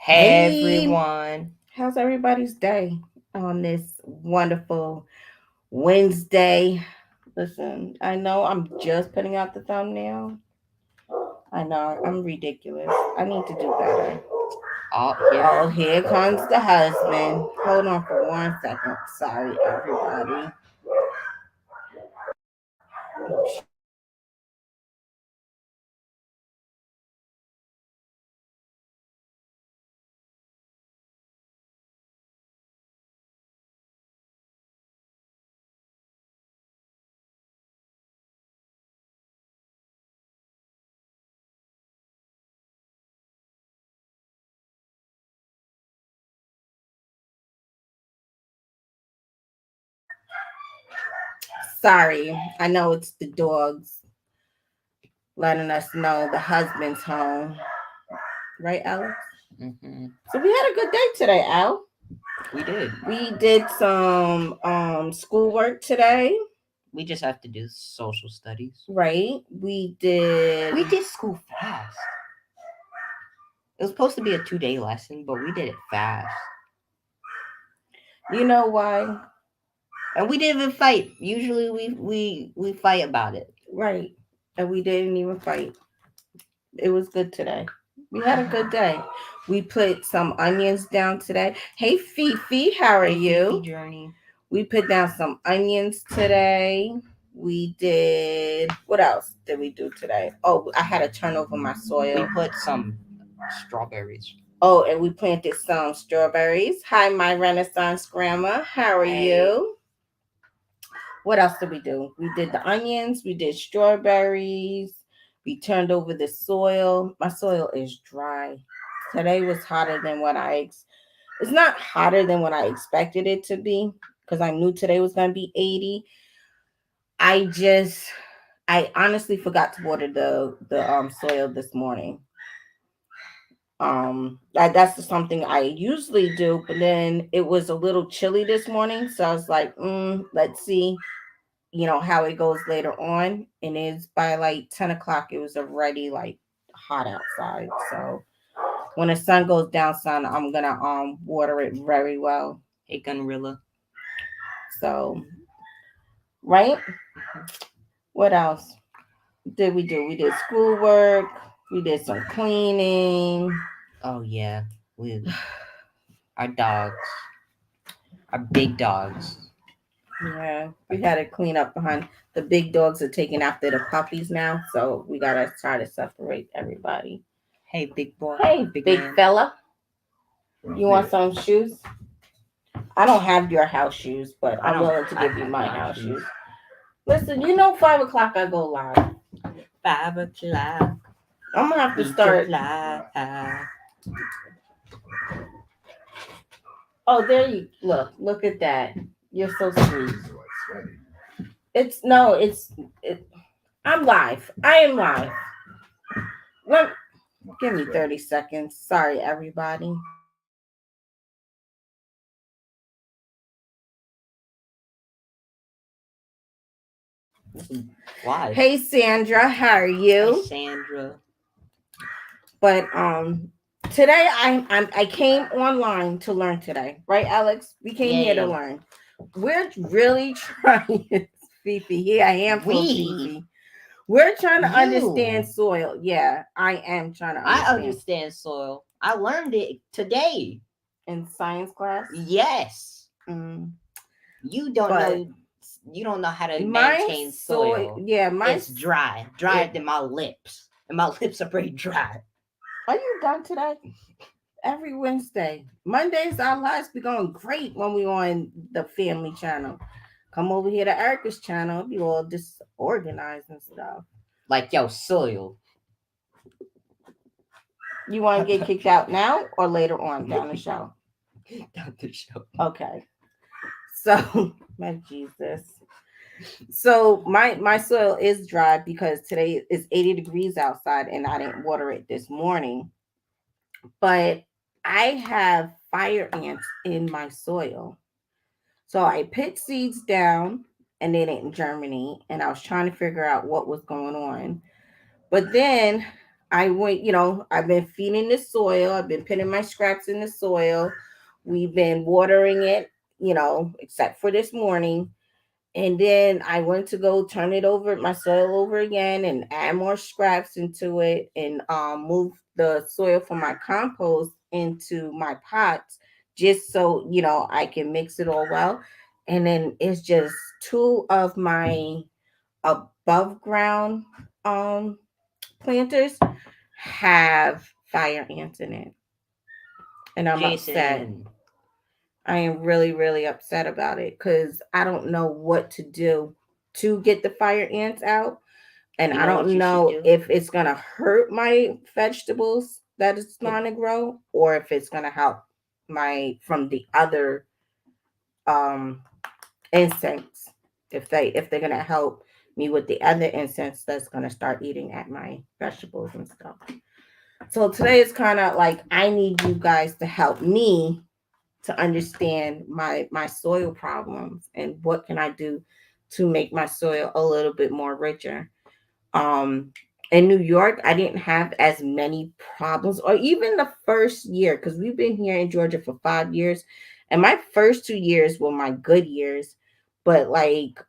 Hey Hey, everyone. how's everybody's day on this wonderful Wednesday? Listen, I know I'm just putting out the thumbnail. I know I'm ridiculous. I need to do better. Oh, Oh, here. here comes the husband. Hold on for 1 second. Sorry, everybody. Sorry. I know it's the dogs letting us know the husband's home. Right, Alex? Hmm. So we had a good day today, Al. We did. We did some schoolwork today, We just have to do social studies. right? We did. We did school fast. It was supposed to be a 2-day lesson, but we did it fast. You know why? And we didn't even fight. Usually we fight about it. Right. And we didn't even fight. It was good today. We had a good day. We put some onions down today. Hey Fifi, how are Hey Fifi you? Journey. We put down some onions today. We did, what else did we do today? Oh, I had to turn over my We soil. put some strawberries. Oh, and we planted some strawberries. Hi, my Renaissance grandma. How are Hey. you? What else did we do? We did the onions, we did strawberries, we turned over the soil. My soil is dry. Today was hotter than it's not hotter than what I expected it to be because I knew today was going to be 80. I just I honestly forgot to water the soil this morning. That's something I usually do, but then it was a little chilly this morning, so I was like, let's see, how it goes later on. And it's by like 10 o'clock, it was already like hot outside. So when the sun goes down, son, I'm gonna water it very well. Hey Gunrilla. So right, what else did we do? We did schoolwork, we did some cleaning. Oh yeah. We our dogs. Our big dogs. Yeah, we had to clean up behind the big dogs are taking after the puppies now, so we gotta try to separate everybody. Hey big boy. Hey, Big big man. fella, you want some shoes? I don't have your house shoes, but I I'm don't willing to I give you have my my house shoes. shoes. Listen, 5 o'clock I go live. 5 o'clock. I'm gonna have to We can start. fly. Oh, there you look. Look at that. You're so sweet. It's no, it. I'm live. I am live. Let give me 30 seconds. Sorry, everybody. Live. Hey Sandra, how are Hey you? Sandra. But today I came online to learn today, right, Alex? We came here to Yay. learn. We're really trying. Fifi, here I am for We. Fifi. We're trying to understand You. soil. Yeah, I am trying to I understand. understand soil. I learned it today. In science class. Yes. Mm. You don't But know. You don't know how to my maintain soil, soil. yeah, It's dry. Drier it. than my lips. And my lips are pretty dry. Are you done today? Every Wednesday. Mondays, our lives be going great when we on the family channel. Come over here to Erica's channel, be all disorganized and stuff. Like, yo, soil. You want to get Down kicked out now or later on down the show? the show. Okay. So, my Jesus. So my soil is dry because today is 80 degrees outside and I didn't water it this morning. But I have fire ants in my soil. So I put seeds down and they didn't germinate, and I was trying to figure out what was going on. But then I went, I've been feeding the soil. I've been putting my scraps in the soil. We've been watering it, except for this morning. And then I went to go turn it over, my soil over again, and add more scraps into it, and move the soil from my compost into my pots, just so I can mix it all well. And then it's just two of my above ground um planters have fire ants in it, and I'm upset. Jason, I am really, really upset about it because I don't know what to do to get the fire ants out. And you I know what don't you should know do? if it's going to hurt my vegetables that it's Put going to grow, or if it's going to help my from the other um insects. If they're going to help me with the other insects that's going to start eating at my vegetables and stuff. So today is kind of like I need you guys to help me to understand my soil problems and what can I do to make my soil a little bit more richer. Um in New York, I didn't have as many problems, or even the first year, because we've been here in Georgia for 5 years, and my first 2 years were my good years. But like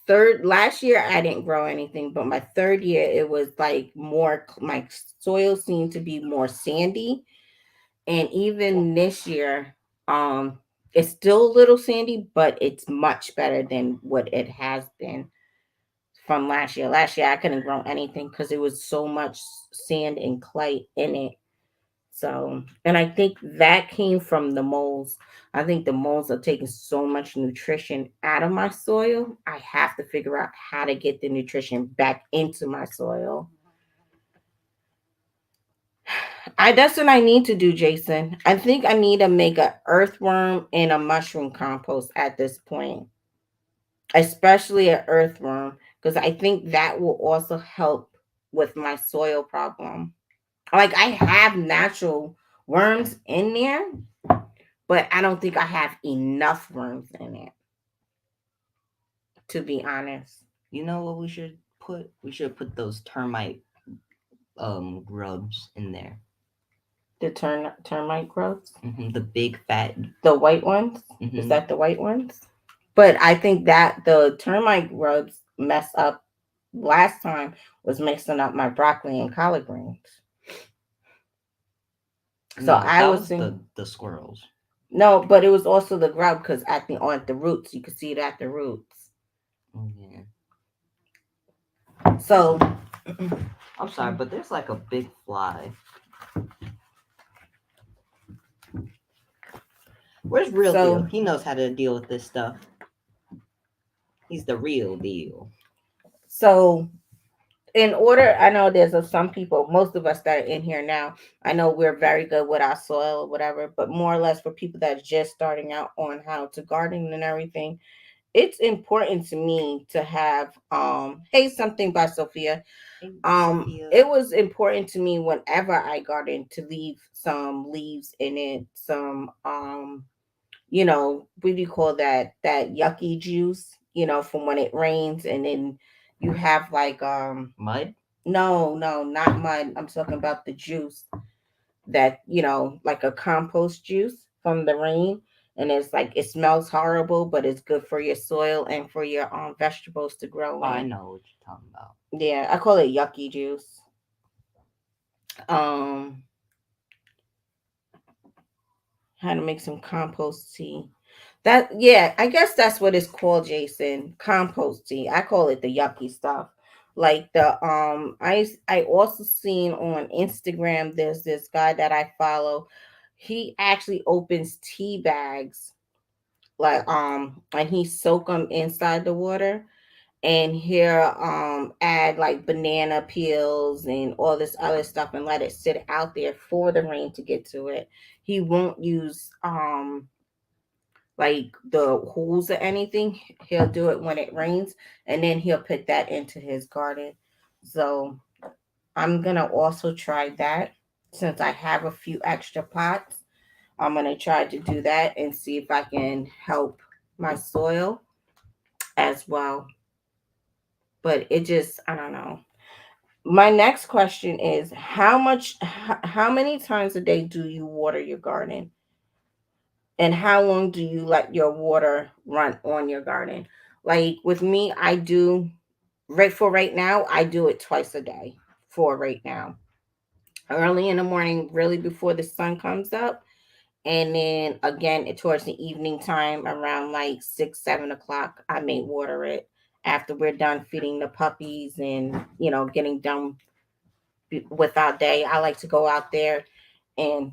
third last year I didn't grow anything, but my third year it was like more, my soil seemed to be more sandy. And even this year, it's still a little sandy, but it's much better than what it has been from last year. Last year I couldn't grow anything because it was so much sand and clay in it. So, and I think that came from the moles. I think the moles are taking so much nutrition out of my soil. I have to figure out how to get the nutrition back into my soil. I That's what I need to do, Jason. I think I need to make a earthworm and a mushroom compost at this point, especially an earthworm, because I think that will also help with my soil problem. Like I have natural worms in there, but I don't think I have enough worms in it, to be honest. you know what we should put? We should put those termite grubs in there. The termite growths, The big fat. the white ones. Is Hmm that the white ones? But I think that the termite grubs mess up last time was mixing up my broccoli and collard greens. So No, I that was was thinking, the squirrels. no, but it was also the grub because at the on the roots you could see it at the roots. Yeah. So I'm sorry, but there's like a big fly. Where's real deal? so He knows how to deal with this stuff. He's the real deal. so in order, I know there's some people, most of us that are in here now, I know we're very good with our soil or whatever, but more or less for people that are just starting out on how to garden and everything, it's important to me to have hey, something by Sophia. Hey, Sophia. It was important to me whenever I garden to leave some leaves in it, some what do you call that yucky juice, from when it rains, and then you have like Mud? no, no, not mud. I'm talking about the juice that, like a compost juice from the rain. And it's like it smells horrible, but it's good for your soil and for your vegetables to grow Oh, I in. know what you're talking about. Yeah, I call it yucky juice. Um, how to make some compost tea. That, yeah, I guess that's what it's called, Jason. Compost tea. I call it the yucky stuff. Like the I also seen on Instagram there's this guy that I follow. He actually opens tea bags, like and he soak them inside the water, and he'll add like banana peels and all this other stuff and let it sit out there for the rain to get to it. He won't use like the hose or anything. He'll do it when it rains, and then he'll put that into his garden. So I'm gonna also try that since I have a few extra pots. I'm gonna try to do that and see if I can help my soil as well. But it just, I don't know. My next question is how many times a day do you water your garden? And how long do you let your water run on your garden? Like with me, I do right now, I do it twice a day for right now. Early in the morning, really before the sun comes up, and then again towards the evening time around like 6, 7 o'clock, I may water it after we're done feeding the puppies and getting done with our day. I like to go out there and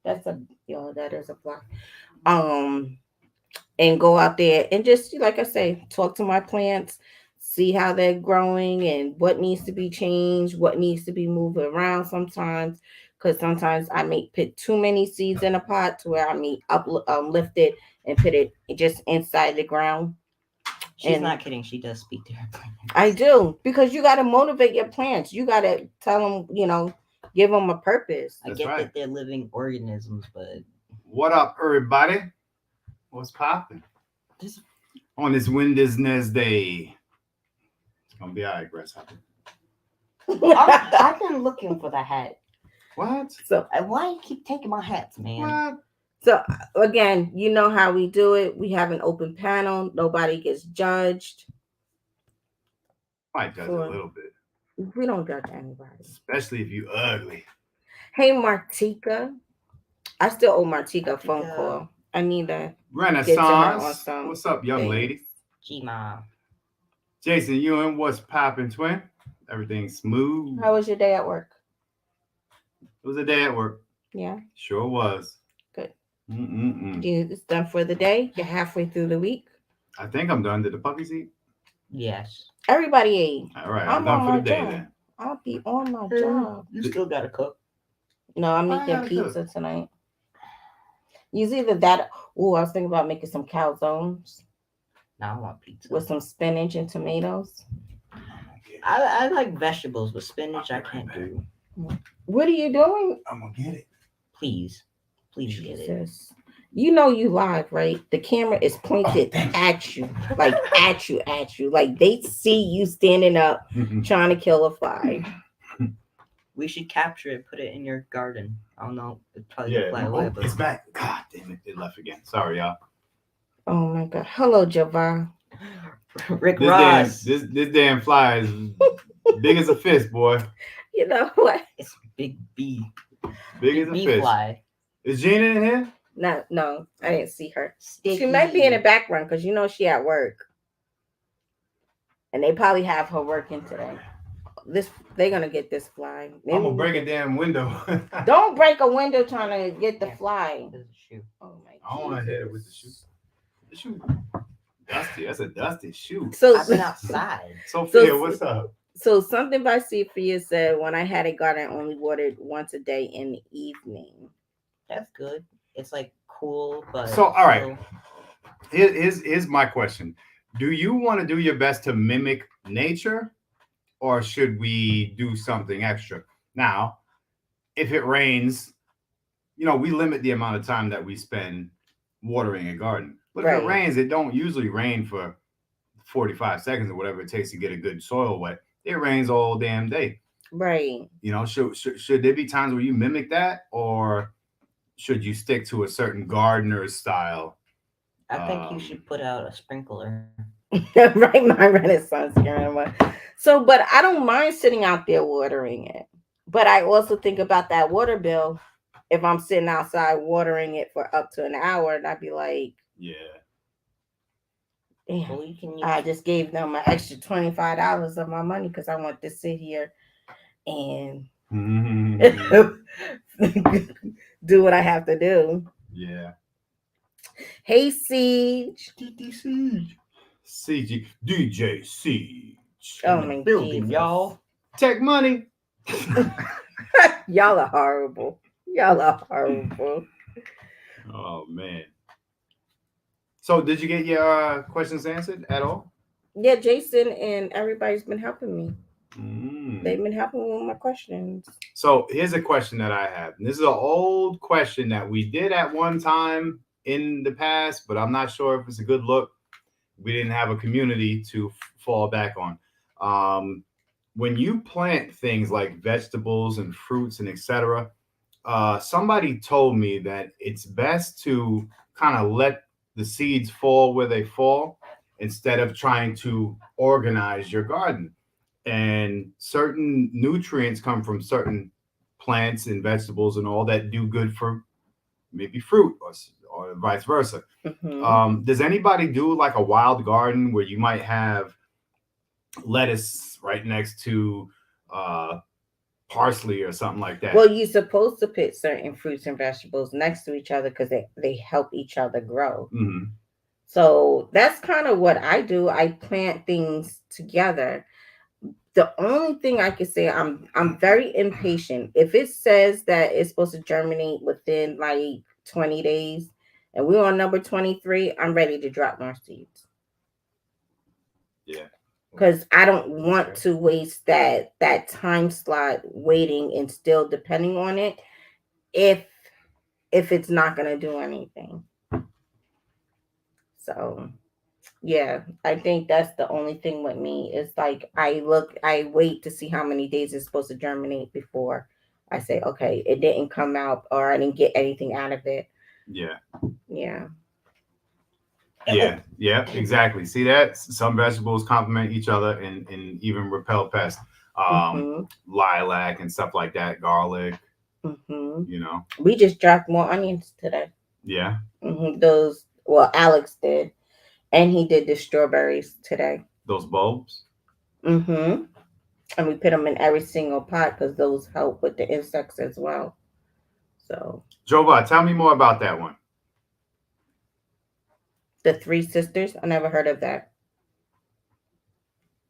that's a that is a block. Um and go out there and just like I say, talk to my plants, see how they're growing and what needs to be changed, what needs to be moved around sometimes. Because sometimes I may put too many seeds in a pot to where I may lift it and put it just inside the ground. She's And not kidding. She does speak to her plants. I do because you got to motivate your plants. You got to tell them, give them a purpose. I That's get right. that they're living organisms, but What up, everybody? What's popping this, on this Wednesday day? It's gonna be alright, Grasshopper. I've been looking for the hat. What? So Why you keep taking my hats, man? What? So again, you know how we do it. We have an open panel. Nobody gets judged. Might judge a little bit, We don't judge anybody. especially if you ugly. Hey, Martika. I still owe Martika a phone Martika. call. I need to Renaissance. on some What's up, young things. lady? G-Ma. Jason Ewan, what's popping, twin? Everything smooth. How was your day at work? It was a day at work. Yeah, Sure was. good. It's done for the day. You're halfway through the week. I think I'm done. Did the puppies eat? Yes. Everybody ate. All right, I'm I'm done on for my the day job. then. I'll be on my job. You still gotta cook. No, I'm I making gotta cook. pizza tonight. Use either that. Oh, I was thinking about making some calzones Now I want pizza. with some spinach and tomatoes. I like vegetables, but spinach I can't do. What are you doing? I'm gonna get it. Please get it. Jesus. You know you live, right? The camera is pointed at you, like at you. Like they see you standing up trying to kill a fly. We should capture it, put it in your garden. I don't know. It probably Yeah, fly away, but it's back. God damn it, it left again. Sorry, y'all. Oh my god. Hello, Java. Rick This Ross. this damn fly is big as a fist, boy. You know what? It's Big B. Big as a bee fist. fly. Is Gina in here? No, I didn't see her. Sticky. She might be in the background because she at work. And they probably have her working today. They're gonna get this fly. I'm gonna break a damn window. Don't break a window trying to get the Yeah. fly. There's a shoe. Oh my I don't want to hit it with the shoe. The shoe. Dusty. That's a dusty shoe. So I've been outside. Sophia, what's up? So something by Sophia said when I had a garden, I only watered once a day in the evening. That's good. It's like cool, but So, all right. still- Here's my question. Do you want to do your best to mimic nature, or should we do something extra? Now, if it rains, we limit the amount of time that we spend watering a garden. But if it Right. rains, it don't usually rain for 45 seconds or whatever it takes to get a good soil wet. It rains all damn day. Right. Should there be times where you mimic that, or should you stick to a certain gardener's style? I think you should put out a sprinkler. Right, my Renaissance grandma. So, but I don't mind sitting out there watering it. But I also think about that water bill. If I'm sitting outside watering it for up to an hour, and I'd be like, Yeah. damn, Well, you can use I just gave them an extra $25 of my money because I want to sit here and do what I have to do. Yeah. Hey, Siege. CG DJ Siege. Oh my building, Jesus. y'all. Tech money. Y'all are horrible. Y'all are horrible. Oh man. So did you get your questions answered at all? Yeah, Jason and everybody's been helping me. Mm. They've been helping me with my questions. So here's a question that I have. And this is an old question that we did at one time in the past, but I'm not sure if it's a good look. We didn't have a community to fall back on. when you plant things like vegetables and fruits and etc., somebody told me that it's best to kind of let the seeds fall where they fall instead of trying to organize your garden. And certain nutrients come from certain plants and vegetables and all that do good for maybe fruit or vice versa. Hmm. Does anybody do like a wild garden where you might have lettuce right next to uh, parsley or something like that? Well, you're supposed to put certain fruits and vegetables next to each other because they help each other grow. Hmm. So that's kind of what I do. I plant things together. The only thing I can say, I'm very impatient. If it says that it's supposed to germinate within like 20 days and we're on number 23, I'm ready to drop more seeds. Yeah. Because I don't want to waste that time slot waiting and still depending on it if it's not gonna do anything. So yeah, I think that's the only thing with me. It's like I wait to see how many days it's supposed to germinate before I say, okay, it didn't come out or I didn't get anything out of it. Yeah. Yeah. Yeah. Yeah. Exactly. See that? Some vegetables complement each other and even repel pests. Mhm. Lilac and stuff like that, garlic, Mhm. you know. We just dropped more onions today. Yeah. Those, well, Alex did, and he did the strawberries today. Those bulbs. And we put them in every single pot because those help with the insects as well. So Jova, tell me more about that one. the three sisters, I never heard of that.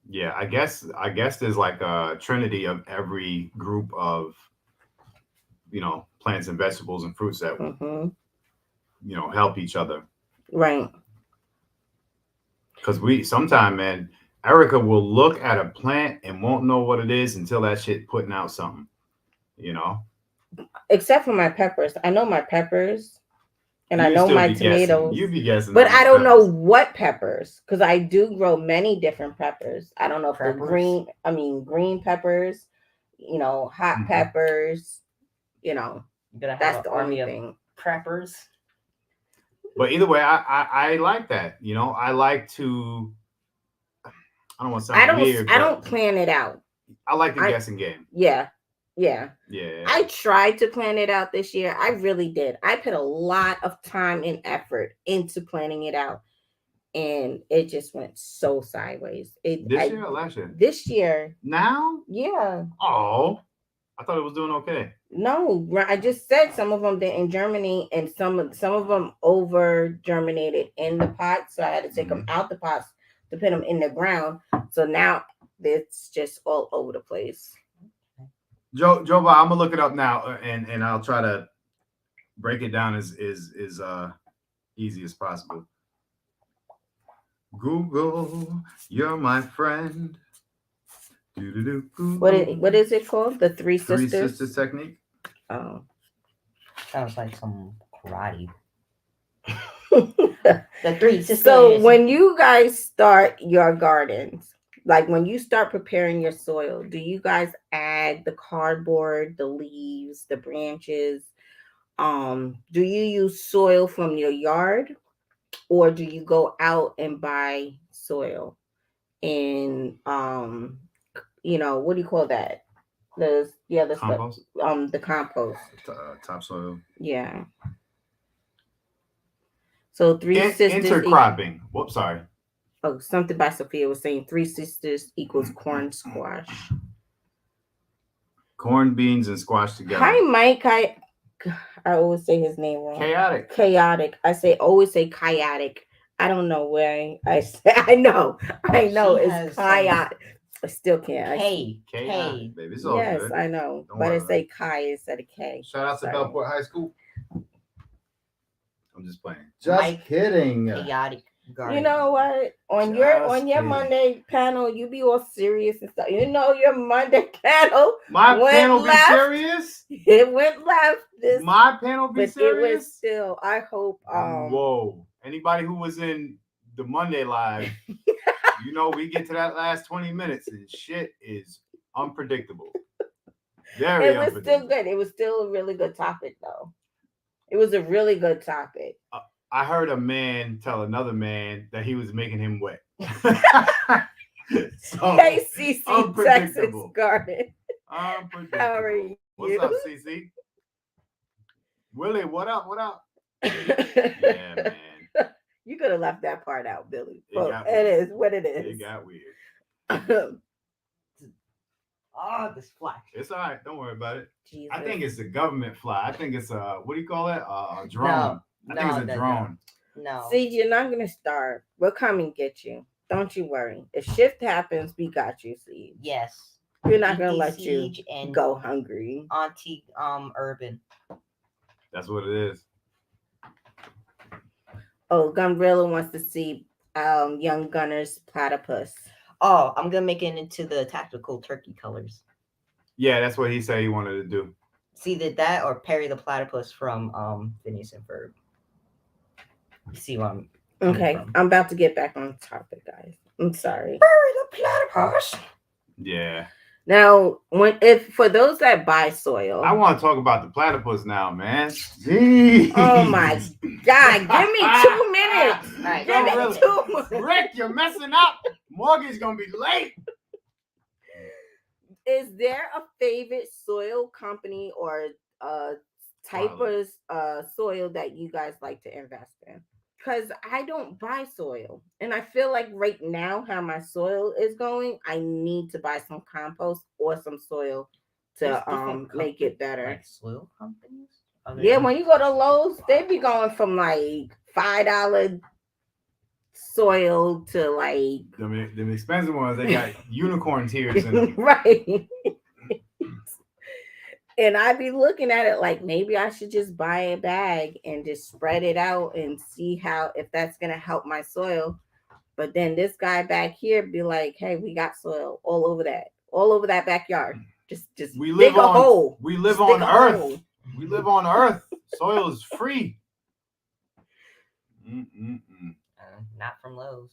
Yeah, I guess there's like a trinity of every group of plants and vegetables and fruits that Hmm. help each other. Right. Because we sometime, man, Erica will look at a plant and won't know what it is until that shit putting out something. You know, Except for my peppers. I know my peppers and I you know still my be guessing. tomatoes, You be guessing but on I them don't know peppers. what peppers because I do grow many different peppers. I don't know if the Peppers? green peppers, hot Mhm. peppers, You're gonna have that's an the only army of thing. preppers. But either way, I like that. I like to. I don't want to I sound don't weird, I but don't plan it out. I like the I guessing game. Yeah. Yeah. I Yeah. tried to plan it out this year. I really did. I put a lot of time and effort into planning it out and it just went so sideways. This year or last year? This year, Now? yeah. Oh, I thought it was doing okay. No, I just said some of them didn't germinate and some of them over germinated in the pot, so I had to take them Mhm. out the pots to put them in the ground. So now it's just all over the place. Jova, I'm gonna look it up now, and I'll try to break it down as easy as possible. Google, you're my friend. What is it called? The Three Three Sisters? sisters technique? Oh. Sounds like some karate. The three sisters. So when you guys start your gardens, like when you start preparing your soil, do you guys add the cardboard, the leaves, the branches? Do you use soil from your yard or do you go out and buy soil and what do you call that? The stuff, Compost, the compost. topsoil, Yeah. So Three Sisters intercropping. Whoops, sorry. Oh, something by Sophia was saying Three Sisters equals corn squash. Corn, beans, and squash together. Hi, Mike. I always say his name wrong. Chaotic. Chaotic. Always say chaotic. I don't know why I say. I know. It's chaotic. I still can't. Chaotic, baby. It's all Yes, good. I know. Don't But worry I about say Kai instead of K. Shout out to Sorry. Bellport High School. I'm just playing. Mike, kidding. chaotic garden. You know what? On Just your kidding. Monday panel, you be all serious and stuff. You know your Monday panel. My went panel left. be serious? It went left. My panel be but serious? it was still. I hope. Whoa! Anybody who was in the Monday live, we get to that last 20 minutes and shit is Unpredictable. Very It was still unpredictable. good. It was still a really good topic, though. It was a really good topic. I heard a man tell another man that he was making him wet. So Hey, CC, Texas unpredictable. Garden. Unpredictable. How are you? What's up, CC? Willie, what up? What up? Yeah, man. You could have left that part out, Billy. It But got it weird. is what it It is. got weird. Oh, this fly. It's all right. Don't worry about it. Jesus. I think it's a government fly. I think it's a, what do you call it? A drone. I think it's a drone. No. See, you're not gonna starve. We'll come and get you. Don't you worry. If shift happens, we got you, see. Yes. We're not gonna DD let you Siege and go hungry. Auntie Urban. That's what it is. Oh, Gunrilla wants to see Young Gunner's platypus. Oh, I'm gonna make it into the tactical turkey colors. Yeah, that's what he said he wanted to do. It's either that or Perry the Platypus from Phineas and Ferb. You see what I'm Okay, from. I'm about to get back on topic, guys. I'm sorry. Perry the Platypus. Yeah. Now, if for those that buy soil, I want to talk about the platypus now, man. Jeez. oh my God, give me 2 minutes. All right, Give me Really? 2 minutes. Rick, you're messing up. Morgan's gonna be late. Is there a favorite soil company or type Wow. of soil that you guys like to invest in? Because I don't buy soil, and I feel like right now how my soil is going, I need to buy some compost or some soil There's to different make it better. Like soil companies. Yeah, when you go to Lowe's, they be going from like $5 soil to like Them expensive ones, they got unicorn tears in them. right. And I'd be looking at it like maybe I should just buy a bag and just spread it out and see how if that's gonna help my soil. But then this guy back here be like, "Hey, we got soil all over that backyard. Just We dig live a on hole. we live Just dig on a Earth. hole." We live on Earth. Soil is free. Not from Lowe's.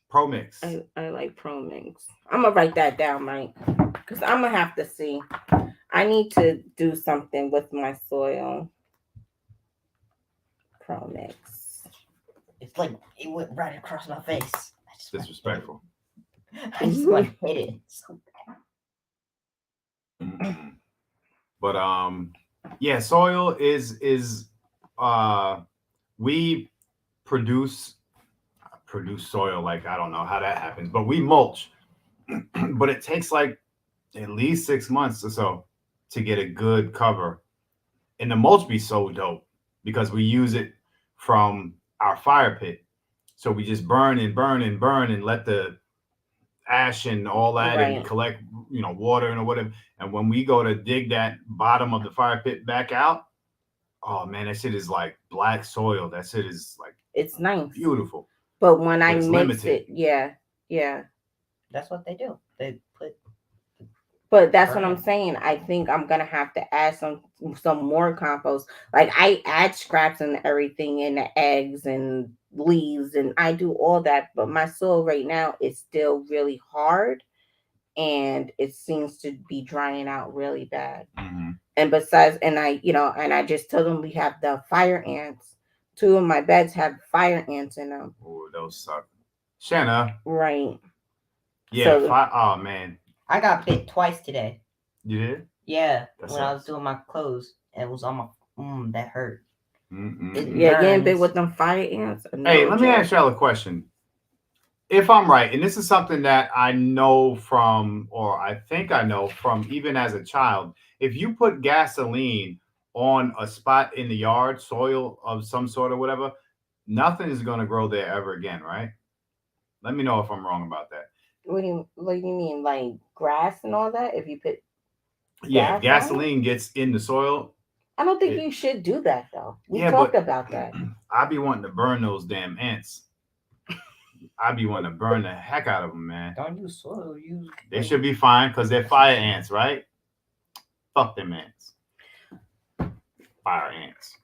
Pro mix. I like ProMix. I'm gonna write that down, Mike, because I'm gonna have to see. I need to do something with my soil. ProMix. It's like it went right across my face. I just Disrespectful. I just want to hit it. So But yeah, soil is we produce soil, like I don't know how that happens, but we mulch. But it takes like at least 6 months or so to get a good cover. And the mulch be so dope because we use it from our fire pit. So we just burn and burn and burn and let the ash and all that and Right. collect, water and whatever. And when we go to dig that bottom of the fire pit back out, oh man, that shit is like black soil. That shit is like It's nice. beautiful. But when I it's mix limited. it, yeah. that's what they do. They put But that's what I'm Right. saying. I think I'm gonna have to add some more compost. Like I add scraps and everything in the eggs and leaves, and I do all that. But my soil right now is still really hard, and it seems to be drying out really bad. And besides, and I just told them we have the fire ants. 2 of my beds have fire ants in them. Oh, those suck. Shanna. Right. Yeah. So- Oh man. I got bit twice today. You did? Yeah, That when I sucks. was doing my clothes, and it was on my. That hurt. It Yeah, getting bit burns. with them fire ants. Hey, let me ask y'all a question. If I'm right, and this is something that I know from, or I think I know from even as a child, if you put gasoline on a spot in the yard, soil of some sort or whatever, nothing is going to grow there ever again, right? Let me know if I'm wrong about that. What do you mean, like grass and all that? If you put, Yeah, if gas on gasoline gets in the soil, I don't think It- you should do that though. We Yeah, talked but- about that. I be wanting to burn those damn ants. I be wanting to burn the heck out of them, man. Don't use soil. Use. They should be fine because they're fire ants, right? Fuck them ants. Fire ants.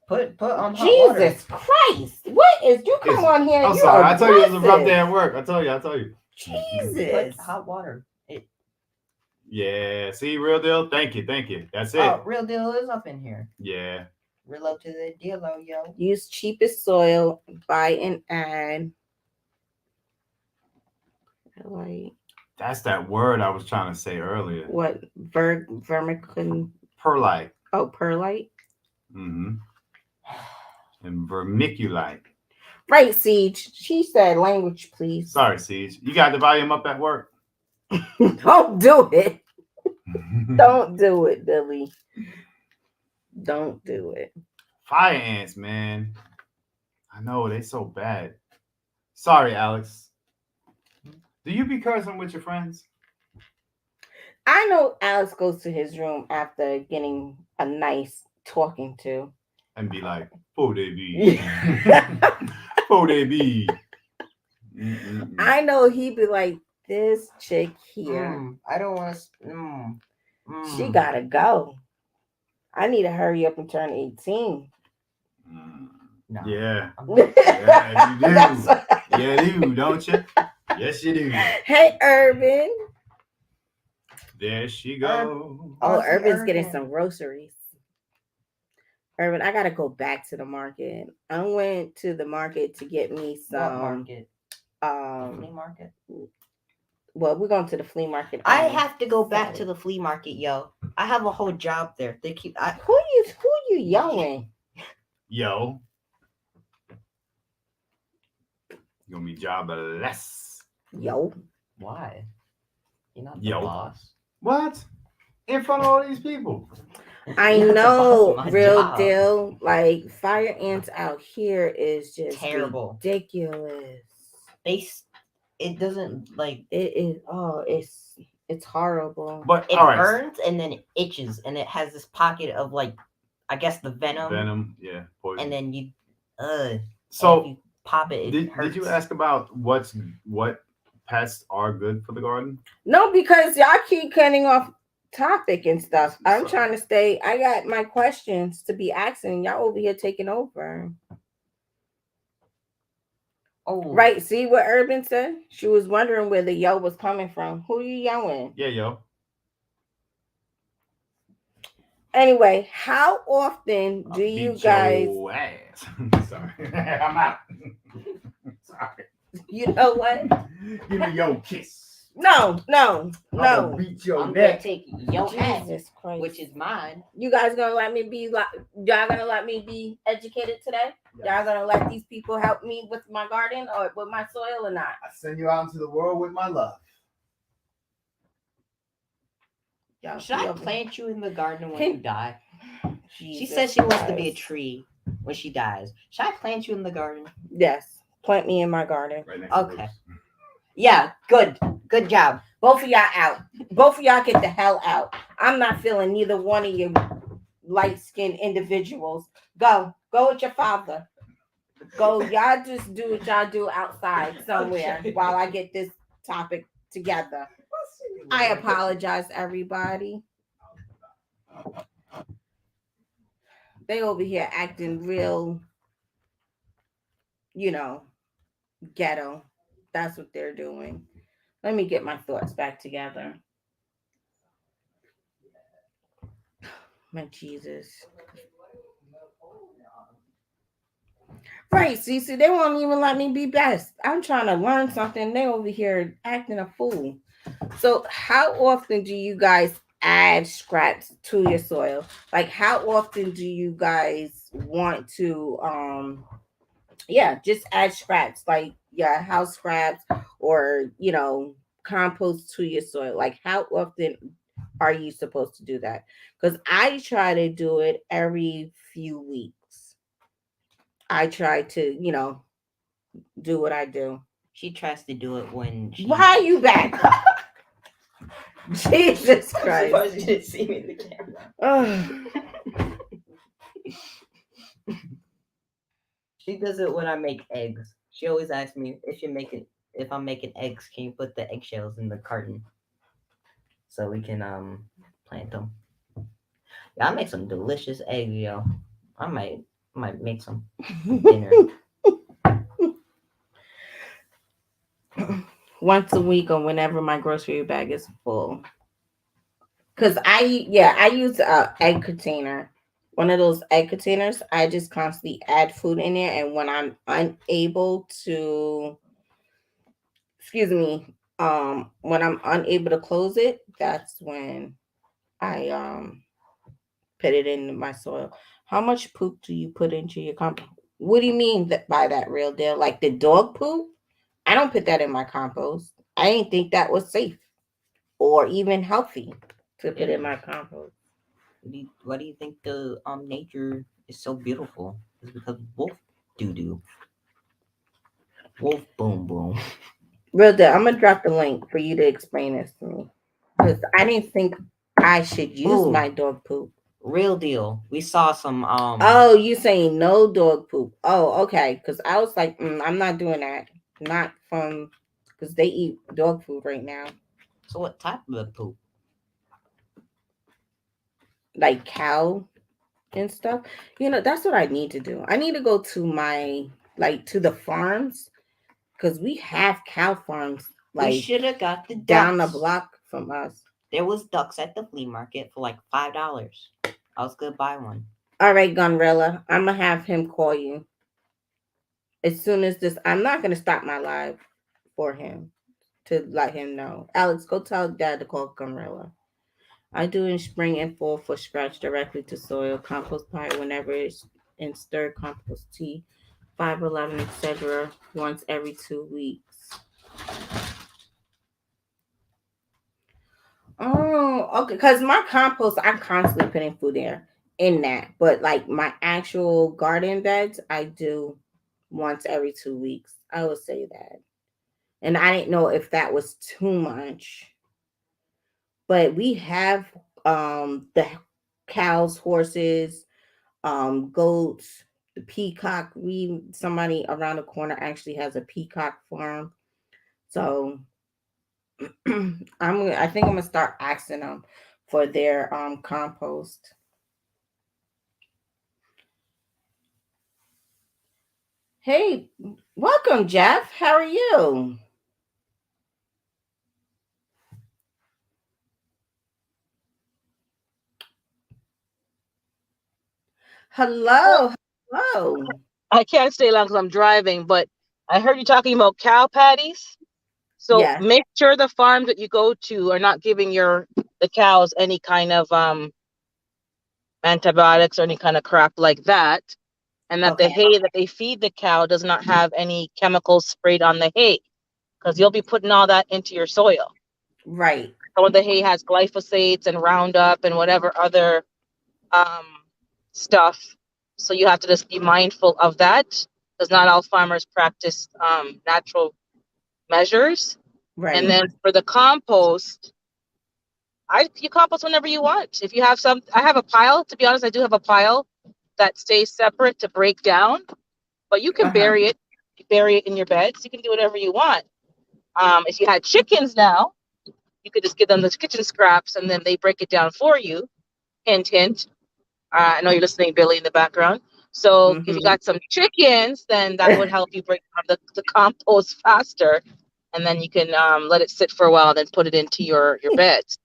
Put hot water. Jesus Christ! What is you come Listen, on here? I'm you sorry. I told you it was a rough aggressive. day at work. I told you. Jesus. Put hot water. It Yeah. See, real deal. Thank you. Thank you. That's it. Oh, Real Deal is up in here. Yeah. Real up to the deal, yo. Use cheapest soil, buy and add. Like That's that word I was trying to say earlier. what? Vermiculite. Perlite. Oh, perlite. Mm-hmm. And vermiculite. Right, Siege. She said language, please. Sorry, Siege. You got the volume up at work? Don't do it. Don't do it, Billy. Don't do it. Fire ants, man. I know they so bad. Sorry, Alex. Do you be cursing with your friends? I know Alex goes to his room after getting a nice talking to. And be like, "Oh, they be, oh, they be." I know he'd be like, this chick here, I don't want to. she gotta go. I need to hurry up and turn 18. No. Yeah, Yeah, you do. Yeah, you do, don't you? Yes, you do. Hey, Urban. There she goes. Oh, see Urban's getting Urban. some groceries. Urban, I gotta go back to the market. I went to the market to get me What some. market? The flea market. Well, we're going to the flea market. I on have to go back to Saturday. the flea market, yo. I have a whole job there. They keep. Who you yelling? Yo, you gonna be jobless. Yo. Why? You're not the Yo. boss. What? In front of all these people? I You're not the boss know, of my real job. deal. Like fire ants out here is just Terrible. ridiculous. It doesn't like It is. Oh, it's horrible. But it all right, burns and then it itches and it has this pocket of like I guess the venom. yeah, poison. And then you and if So you pop it, did hurts. you ask about what pests are good for the garden? No, because y'all keep cutting off topic and stuff. I'm Sorry. trying to stay. I got my questions to be asking. Y'all over here taking over. Oh Right. See what Urban said? She was wondering where the yo was coming from. Who you yelling? Yeah, yo. Anyway, how often do you Beat guys? your ass. Sorry, I'm out. Sorry. You know what? Give me your kiss. No. I'ma beat your I'm gonna neck. take your ass, Jesus Christ. which is mine. You guys gonna let me be like? Y'all gonna let me be educated today? Y'all gonna let these people help me with my garden or with my soil or not? I send you out into the world with my love. Y'all Should I feel- plant you in the garden when you die? She Jesus says she wants to be a Christ. tree when she dies. Should I plant you in the garden? Yes, plant me in my garden. Right next to Okay. Bruce. Yeah, good job. Both of y'all out. Both of y'all get the hell out. I'm not feeling neither one of you light-skinned individuals. Go with your father. Go, y'all just do what y'all do outside somewhere Okay. while I get this topic together. I apologize, everybody. They over here acting real, ghetto. That's what they're doing. Let me get my thoughts back together. My Jesus. Right, Cece, they won't even let me be best. I'm trying to learn something. They over here acting a fool. So how often do you guys add scraps to your soil? Like how often do you guys want to just add scraps, like house scraps or compost to your soil? Like how often are you supposed to do that? Because I try to do it every few weeks. I try to do what I do. She tries to do it when she. Why are you back? Jesus I'm Christ. surprised you didn't see me in the camera. Ugh. She does it when I make eggs. She always asks me if I'm making eggs, can you put the eggshells in the carton so we can plant them. Yeah, I make some delicious eggs, yo. I might make some dinner. Once a week or whenever my grocery bag is full. Cause I use a egg container, one of those egg containers. I just constantly add food in there, and when I'm unable to, excuse me, when I'm unable to close it, that's when I put it in my soil. How much poop do you put into your compost? What do you mean that by that, real deal? Like the dog poop? I don't put that in my compost. I didn't think that was safe or even healthy to put It in my is. compost. Why do you think the nature is so beautiful? It's because wolf doo doo, wolf boom boom. Real deal. I'm gonna drop the link for you to explain this to me because I didn't think I should use Ooh, my dog poop. real deal. We saw some Oh, you saying no dog poop? Oh, okay. Because I was like, I'm not doing that. Not from because they eat dog food right now, So what type of poop? like cow and stuff. That's what I need to do. I need to go to my like to the farms because we have cow farms We like should have got the down the ducks. block from us. There was ducks at the flea market for like $5. I was gonna buy one. All right, Gunrilla, I'm gonna have him call you as soon as this. I'm not gonna stop my live for him to let him know. Alex, go tell Dad to call Gunrilla. I do in spring and fall for scratch directly to soil, compost pile whenever it's in stir compost tea, 511, etc. once every 2 weeks. Oh, okay. Because my compost, I'm constantly putting food in that. But like my actual garden beds, I do once every 2 weeks. I would say that. And I didn't know if that was too much. But we have the cows, horses, goats, the peacock. We somebody around the corner actually has a peacock farm. So I think I'm gonna start asking them for their compost. Hey, welcome, Jeff. How are you? Well, Hello, hello. I can't stay long because I'm driving, but I heard you talking about cow patties. So Yes. make sure the farms that you go to are not giving the cows any kind of antibiotics or any kind of crap like that, and that the Okay. hay that they feed the cow does not have any chemicals sprayed on the hay because you'll be putting all that into your soil. Right. Some of the hay has glyphosates and Roundup and whatever other um, stuff. So you have to just be mindful of that because not all farmers practice natural measures. And Right. then for the compost, you compost whenever you want. If you have some, I have a pile. To be honest, I do have a pile that stays separate to break down, but you can Uh huh. bury it in your beds. You can do whatever you want. If you had chickens now, you could just give them the kitchen scraps and then they break it down for you. Hint, hint. I know you're listening, Billy, in the background. So if you Mm-hmm. got some chickens, then that would help you break down the compost faster, and then you can let it sit for a while, and then put it into your beds.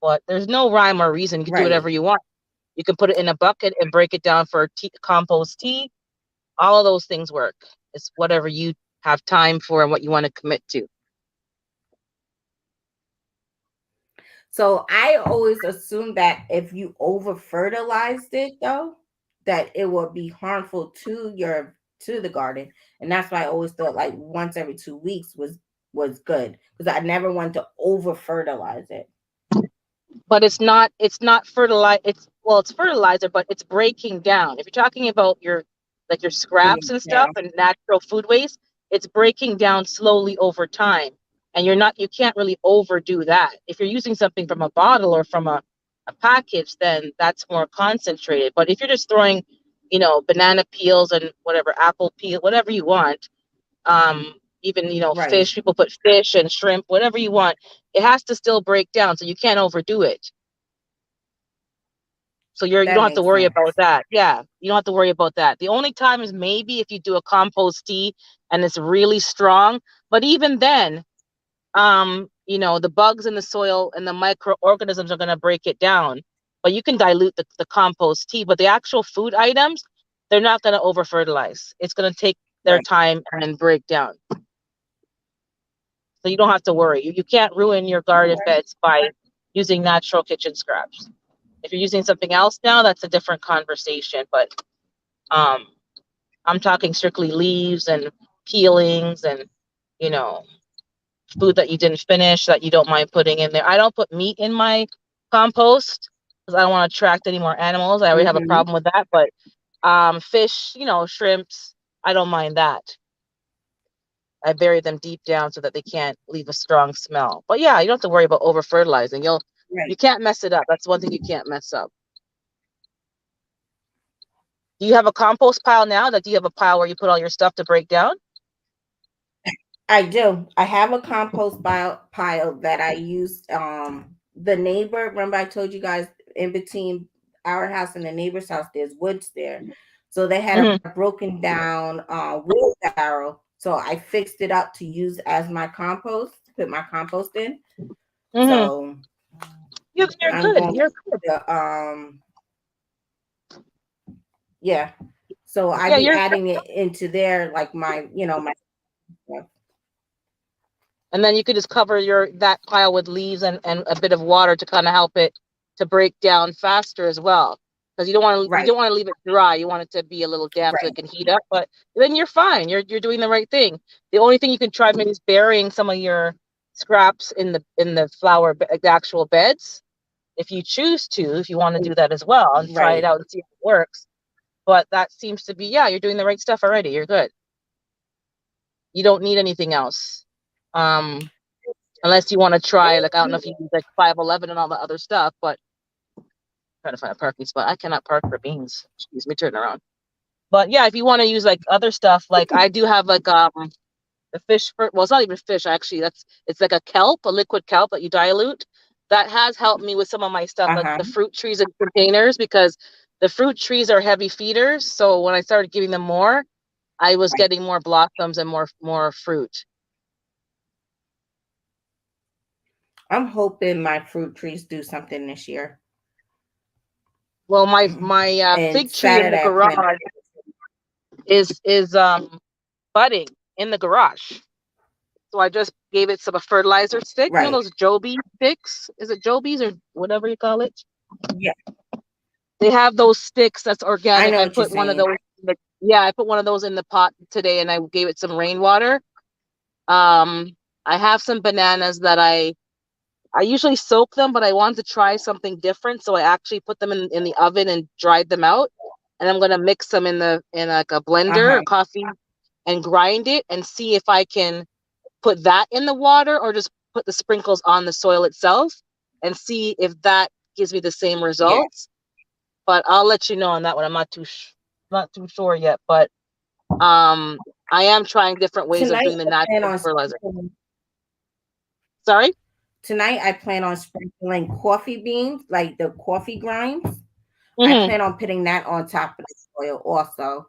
But there's no rhyme or reason. You can do Right. whatever you want. You can put it in a bucket and break it down for compost tea. All of those things work. It's whatever you have time for and what you want to commit to. So I always assumed that if you over fertilized it though, that it would be harmful to the garden. And that's why I always thought like once every 2 weeks was good. Because I never wanted to over fertilize it. But it's not fertilizer. It's fertilizer, but it's breaking down. If you're talking about your scraps and Yeah. stuff and natural food waste, it's breaking down slowly over time, and you can't really overdo that. If you're using something from a bottle or from a package, then that's more concentrated. But if you're just throwing banana peels and whatever, apple peel, whatever you want, even Right. fish, people put fish and shrimp, whatever you want, it has to still break down, so you can't overdo it. So you That don't have to makes worry sense. about that. Yeah, you don't have to worry about that. The only time is maybe if you do a compost tea and it's really strong. But even then, the bugs in the soil and the microorganisms are going to break it down. But you can dilute the compost tea, but the actual food items, they're not going to over fertilize. It's going to take their Right. time and break down. So you don't have to worry. You can't ruin your garden beds by using natural kitchen scraps. If you're using something else now, that's a different conversation. But I'm talking strictly leaves and peelings and, food that you didn't finish that you don't mind putting in there. I don't put meat in my compost because I don't want to attract any more animals. I already have a problem with that. But fish, shrimps, I don't mind that. I bury them deep down so that they can't leave a strong smell. But yeah, you don't have to worry about over fertilizing. You can't mess it up. That's one thing you can't mess up. Do you have a compost pile now? Like, do you have a pile where you put all your stuff to break down? I do. I have a compost pile that I use. The neighbor, remember I told you guys in between our house and the neighbor's house, there's woods there. So they had a broken down wheelbarrow. So I fixed it up to use as my compost, put my compost in. So you're I'm good. going You're good. Yeah. So I be adding it into there, like my, my. And then you could just cover that pile with leaves and a bit of water to kind of help it to break down faster as well. Because you don't want to leave it dry. You want it to be a little damp so it can heat up. But then you're fine. You're doing the right thing. The only thing you can try maybe is burying some of your scraps in the the actual beds, if you choose to. If you want to do that as well and try it out and see if it works. But that seems to be you're doing the right stuff already. You're good. You don't need anything else. Unless you want to try, like, I don't know if you use like 511 and all the other stuff, but trying to find a parking spot. I cannot park for beans. Excuse me, turn around. But yeah, if you want to use like other stuff, like I do have like the fish well, it's not even fish actually. It's like a liquid kelp that you dilute. That has helped me with some of my stuff, like the fruit trees and containers, because the fruit trees are heavy feeders. So when I started giving them more, I was getting more blossoms and more fruit. I'm hoping my fruit trees do something this year. Well, my fig tree in the garage is budding in the garage. So I just gave it some fertilizer stick. You know those Joby sticks? Is it Joby's or whatever you call it? Yeah. They have those sticks that's organic. I put one of those. I put one of those in the pot today, and I gave it some rainwater. I have some bananas that I usually soak them, but I wanted to try something different, so I actually put them in the oven and dried them out. And I'm gonna mix them in like a blender or coffee and grind it and see if I can put that in the water or just put the sprinkles on the soil itself and see if that gives me the same results. But I'll let you know on that one. I'm not too sure yet, but I am trying different ways of doing the natural fertilizer. Sorry? Tonight I plan on sprinkling coffee beans, like the coffee grinds. I plan on putting that on top of the soil also.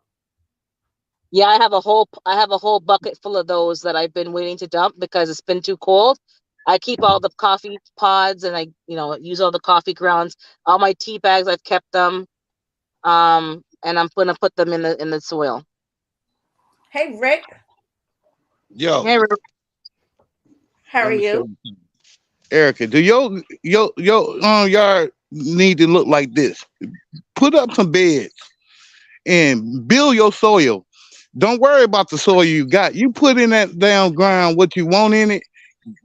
Yeah, I have a whole bucket full of those that I've been waiting to dump because it's been too cold. I keep all the coffee pods and I, use all the coffee grounds. All my tea bags, I've kept them. And I'm gonna put them in the soil. Hey Rick. Yo. Hey Rick. How are you? Erica, do your yard need to look like this? Put up some beds and build your soil. Don't worry about the soil you got. You put in that down ground what you want in it.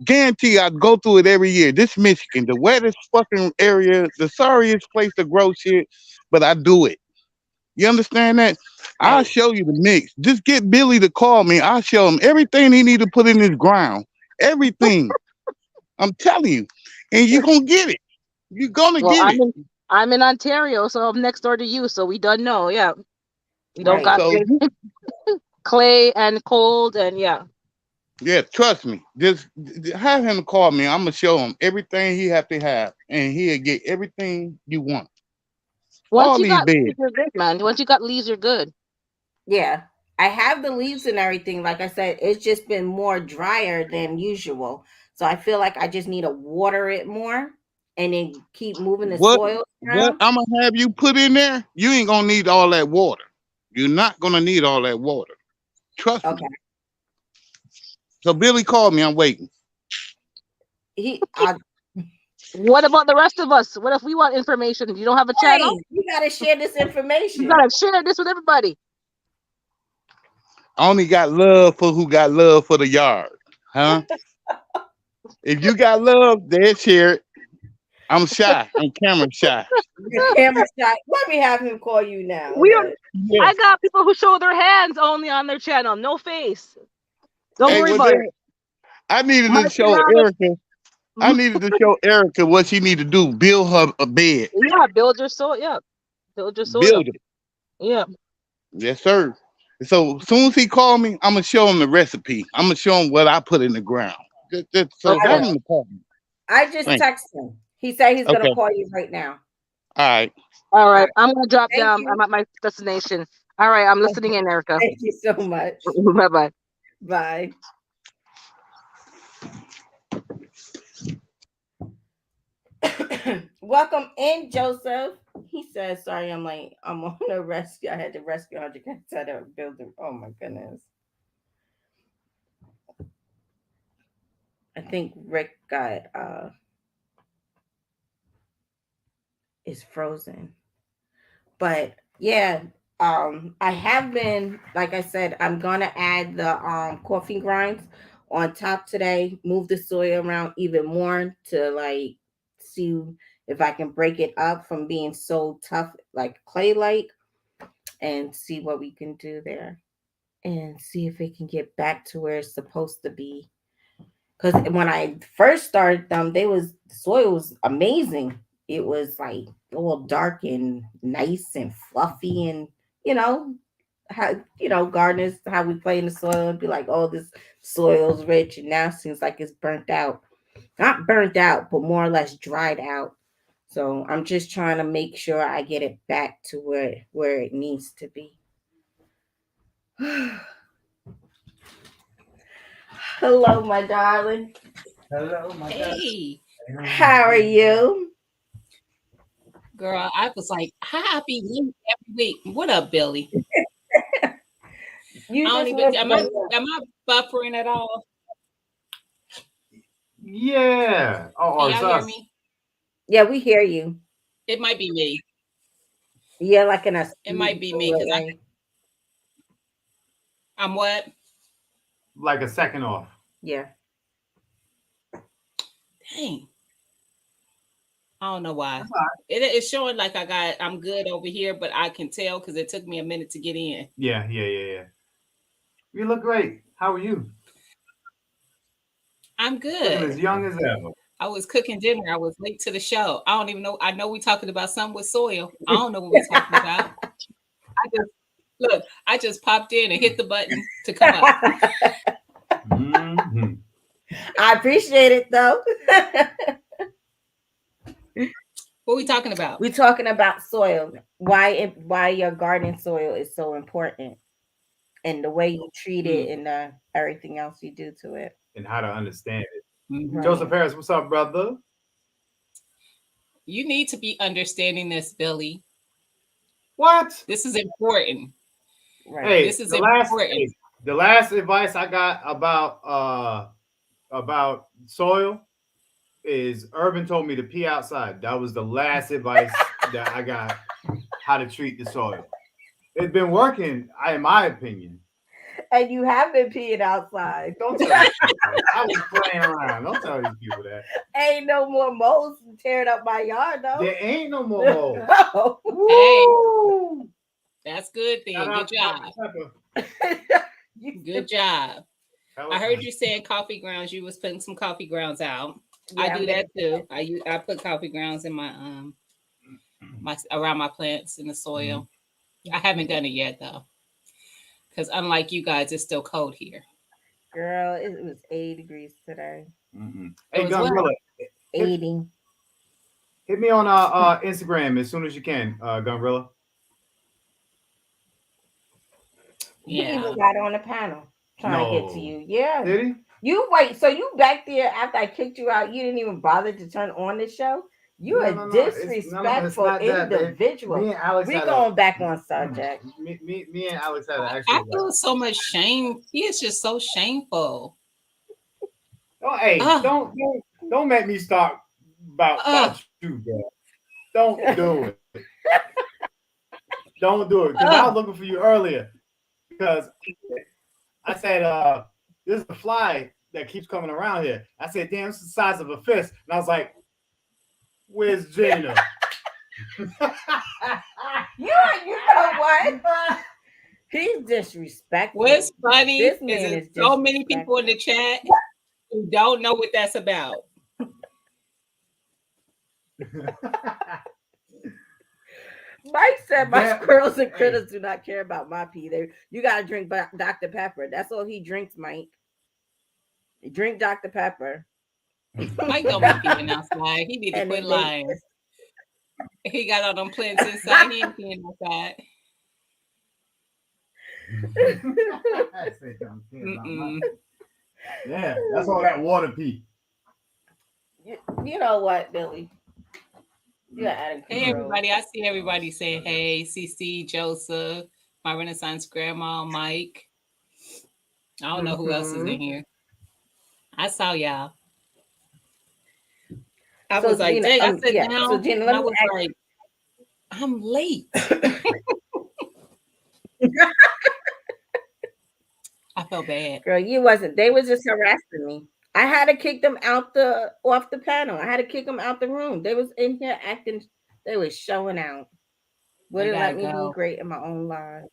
Guarantee I go through it every year. This Michigan, the wettest fucking area, the sorriest place to grow shit, but I do it. You understand that? I'll show you the mix. Just get Billy to call me. I'll show him everything he need to put in his ground. Everything. I'm telling you. And you're going to get it. You're going to get it. I'm in Ontario, so I'm next door to you, so we don't know. Yeah. We don't got clay and cold and yeah. Yeah, trust me. Just have him call me. I'm going to show him everything he have to have, and he'll get everything you want. Once you got leaves, you're good, man. Once you got leaves, you're good. Yeah. I have the leaves and everything. Like I said, it's just been more drier than usual. So I feel like I just need to water it more and then keep moving the What soil what around. I'm gonna have you put in there? You ain't gonna need all that water. You're not gonna need all that water. Trust Okay. me. So Billy called me. I'm waiting. I What about the rest of us? What if we want information? If you don't have a channel, Hey, you gotta share this you information. gotta share this with everybody. I only got love for who got love for the yard, huh? If you got love, they'll share it. I'm shy. I'm camera shy. Your camera shot. Let me have him call you now. We don't. Okay. Yeah. I got people who show their hands only on their channel, no face. Don't Hey, worry well about it. then I needed My to show channel, Erica. I needed to show Erica what she need to do. Build her a bed. yeah, build your soil. Yeah, build your soil. Build it. Yeah. Yes, sir. So as soon as he called me, I'm gonna show him the recipe. I'm gonna show him what I put in the ground. So I Okay. have will. him to call me. I just Thank texted him. He said he's you. gonna Okay. call you right now. All right. All All right. right. I'm gonna drop Thank down. you. I'm at my destination. All right. I'm listening in, Erica. Thank you so much. Bye bye. Bye. Welcome in, Joseph. He says, sorry, I'm late. I'm on a rescue. I had to rescue 100 cats out of a building. Oh my goodness. I think Rick got is frozen. But yeah, I have been, like I said, I'm gonna add the coffee grinds on top today, move the soil around even more to like see if I can break it up from being so tough like clay like, and see what we can do there and see if it can get back to where it's supposed to be. Because when I first started them, the soil was amazing. It was like all dark and nice and fluffy, and you know how gardeners, how we play in the soil and be like, oh, this soil's rich, and now it seems like it's burnt out. Not burnt out, but more or less dried out. So I'm just trying to make sure I get it back to where it needs to be. Hello, my darling. Hello, my God. Hey, How are you? girl, I was like, I be late every week. What up, Billy? You I don't just even missed am my I am I buffering at all? Yeah. Oh, Can or it's y'all hear us. me? Yeah, we hear you. It might be me. Yeah, like in a It might be me because right? I'm what? Like a second off. Yeah. Dang. I don't know why. That's all right. It's showing like I'm good over here, but I can tell because it took me a minute to get in. Yeah. You look great. How are you? I'm Looking good. as young as ever. I was cooking dinner. I was late to the show. I don't even know. I know we're talking about something with soil. I don't know what we're talking about. I just popped in and hit the button to come up. Mhm. I appreciate it though. What are we talking about? We're talking about soil. Why your garden soil is so important, and the way you treat it, and everything else you do to it. And how to understand it. Mhm. Joseph Harris, what's up, brother? You need to be understanding this, Billy. What? This is important. Right. Hey, This is important. the last advice I got about soil is Urban told me to pee outside. That was the last advice that I got, how to treat the soil. It's been working, in my opinion. And you have been peeing outside. Don't tell these people that. I was playing around. Don't tell these people that. Ain't no more moles tearing up my yard though. There ain't no more mold. No. Woo! That's good then. Shout Good out to job. Dr. Pepper. Good job. That I heard was- you saying coffee grounds. You was putting some coffee grounds out. I Yeah, do that too. I put coffee grounds in my around my plants in the soil. I haven't done it yet though. Because unlike you guys, it's still cold here. Girl, it was 80 degrees today. Hey, was what? Gunrilla, 80. hit me on Instagram as soon as you can, Gunrilla. He Yeah. even got on the panel trying to get to No. you. Yeah. Did he? You wait, so you back there after I kicked you out, you didn't even bother to turn on the show? You No, a no, no. It's disrespectful not that, babe. individual. Me and Alex We had going a back on subject. me and Alex had an I actual feel like. so much shame. He is just so shameful. Oh, hey, Ugh, don't make me start ugh, about you, girl. Don't do it. Don't do it. Because I was ugh. looking for you earlier. Because I said, this is a fly that keeps coming around here. I said, damn, it's the size of a fist. And I was like, where's Gina? You know what? He's disrespectful. What's funny This is man there's is so many people in the chat who don't know what that's about. Mike said my Yeah, squirrels and hey. critters do not care about my pee. You gotta drink Dr. Pepper. That's all he drinks, Mike. Drink Dr. Pepper. Mike don't be peeing outside. He need to And quit then they- lying. He got all them plants inside. He ain't peeing outside. I said, don't care about Mm-mm. yeah, that's all that water pee. You know what, Billy? You're out of Hey control. everybody, I see everybody saying hey, CC, Joseph, my Renaissance grandma, Mike. I don't know who else is in here. I saw y'all. I So, was like, Gina, dang, I sat yeah. down So, Gina, and let I me was ask like, I'm late. I felt bad. girl, you wasn't. They was just harassing me. I had to kick them off the panel. I had to kick them out the room. They was in here acting. They was showing out. Wouldn't let me go. be great in my own life.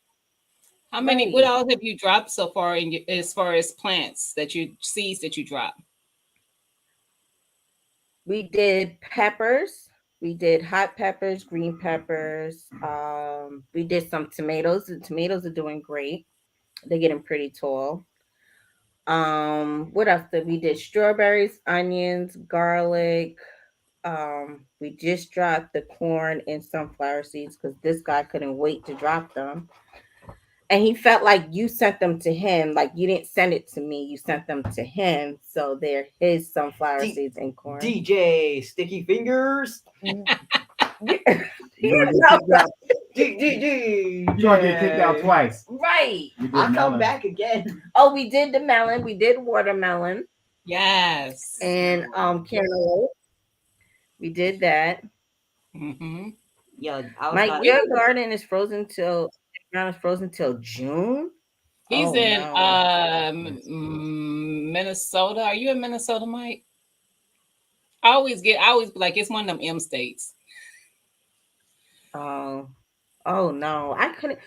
How many? Right. What else have you dropped so far as far as plants seeds that you drop? We did peppers. We did hot peppers, green peppers. We did some tomatoes. The tomatoes are doing great. They're getting pretty tall. What else did we did? Strawberries, onions, garlic. We just dropped the corn and sunflower seeds because this guy couldn't wait to drop them. And he felt like you sent them to him, like you didn't send it to me, you sent them to him. So they're his sunflower seeds and corn. DJ Sticky Fingers. You gonna get kicked out. You gonna get kicked out twice. Right. I'll come back again. Oh, we did the melon, we did watermelon. Yes. And cantaloupe. We did that. Mm-hmm. Yo, Mike, your garden is frozen till June. He's in Minnesota. Are you in Minnesota, Mike? I always be like, it's one of them M states. Oh no, I couldn't.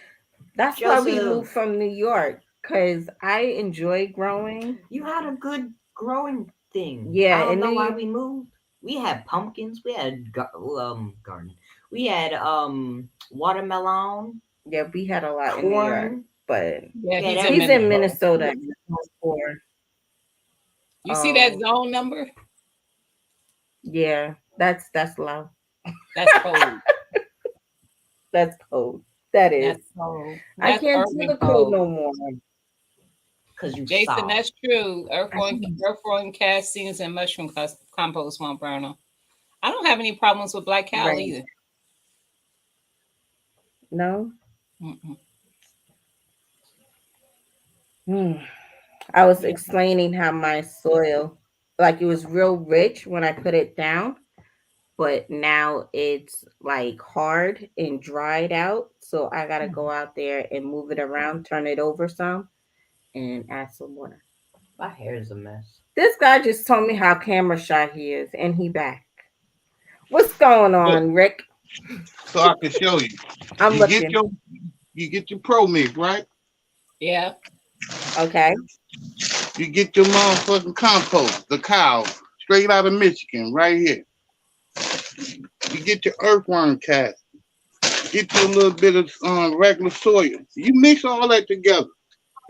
That's why we moved from New York, because I enjoy growing. You had a good growing thing. Yeah, I don't know why we moved. We had pumpkins. We had garden. We had watermelon. Yeah, we had a lot in New York, but yeah, he's in Minnesota. You see that zone number? Yeah, that's low. That's cold. That's cold. That is. That's cold. I can't do the cold no more. Because you Jason, saw. that's true. Earthworm castings and mushroom compost won't burn them. I don't have any problems with black cow either. No. I was explaining how my soil, like it was real rich when I put it down, but now it's like hard and dried out. So I got to go out there and move it around, turn it over some, and add some water. My hair is a mess. This guy just told me how camera shy he is, and he back. What's going on, Rick? So I can show you. I'm looking. You get your Pro Mix, right? Yeah. Okay. You get your motherfucking compost, the cow, straight out of Michigan, right here. You get your earthworm cast. Get you a little bit of regular soil. You mix all that together.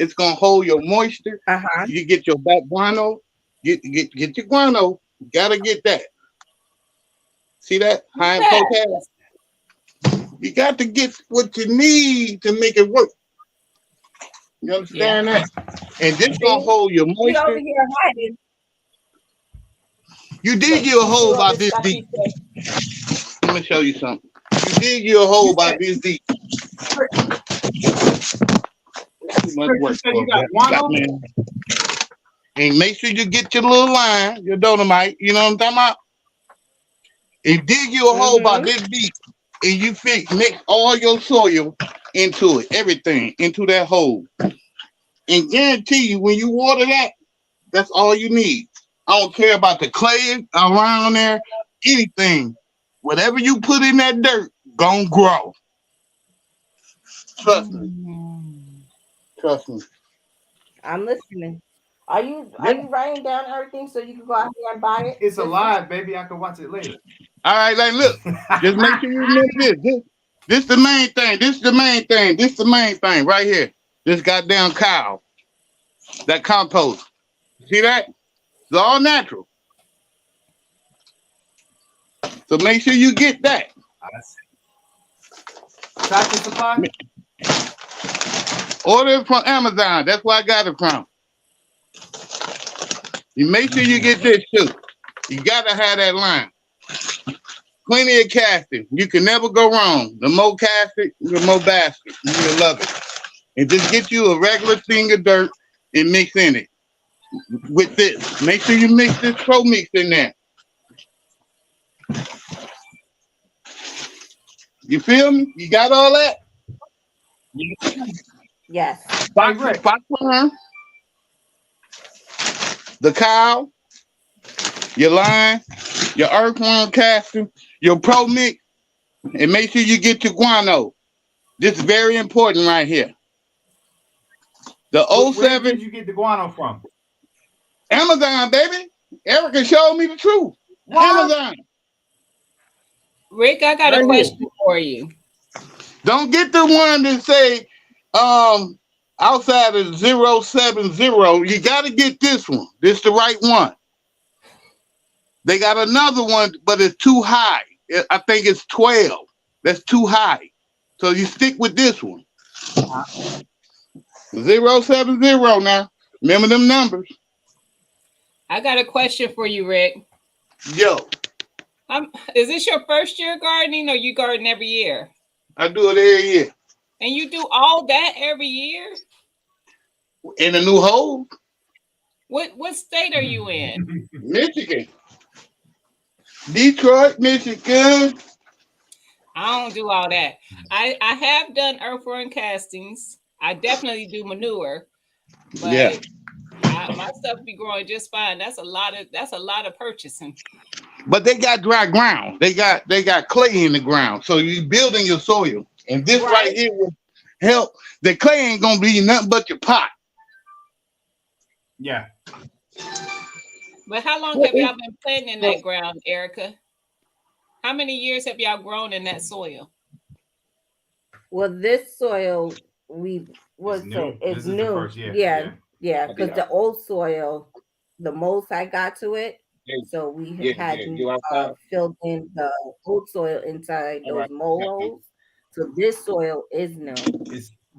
It's gonna hold your moisture. You get your back guano. Get your guano. Gotta get that. See that? High in potassium. You got to get what you need to make it work. You understand that? And this gonna See? hold your You over moisture. here hiding. You dig Look, you a you see hole all about this this stuff deep. he said. Let me show you something. You dig you a hole You about said, this deep. Too much Chris, you work said for you a got black guano? man. And make sure you get your little line, your dolomite. You know what I'm talking about? And dig you a hole about Mm-hmm. this deep, and you mix all your soil into it, everything into that hole. And guarantee you, when you water that, that's all you need. I don't care about the clay around there, anything. Whatever you put in that dirt, gonna grow. Trust me. Trust me. I'm listening. Are you Yeah. writing down everything so you can go out here and buy it? It's This alive, baby. I can watch it later. All right, like look, just make sure you remember this the main thing. This the main thing. This the main thing right here. This goddamn cow. That compost. See that? It's all natural. So make sure you get that. Tractor Supply? Order it from Amazon. That's where I got it from. You make sure you get this too. You gotta have that line. Plenty of casting. You can never go wrong. The more casting, the more basket. You'll love it. And just get you a regular thing of dirt and mix in it with this. Make sure you mix this pro mix in there. You feel me? You got all that? yes. Hey, Rick. Fox farm, the cow, your line, your earthworm casting, your pro mix, and make sure you get your guano. This is very important right here. The Where 07 did you get the guano from? Amazon, baby. Erica showed me the truth. What? Amazon. Rick, I got Right a here. question for you. Don't get the one that say outside of 070. You got to get this one. This the right one. They got another one, but it's too high. I think it's 12. That's too high. So you stick with this one. 070 now. Remember them numbers. I got a question for you, Rick. Yo, Is this your first year gardening, or you garden every year? I do it every year. And you do all that every year? In a new hole, What state are you in? Michigan. Detroit, Michigan. I don't do all that. I have done earthworm castings. I definitely do manure, but Yeah. my stuff be growing just fine. That's a lot of purchasing. But they got dry ground. They got clay in the ground. So you building your soil. And this right here will help. The clay ain't gonna be nothing but your pot. Yeah. But how long have y'all been planting in that ground, Erica? How many years have y'all grown in that soil? Well, this soil it's new. This is the new. first year. Yeah, because the old soil, the most I got to it, so we had filled in the old soil inside those mole holes. So this soil is new.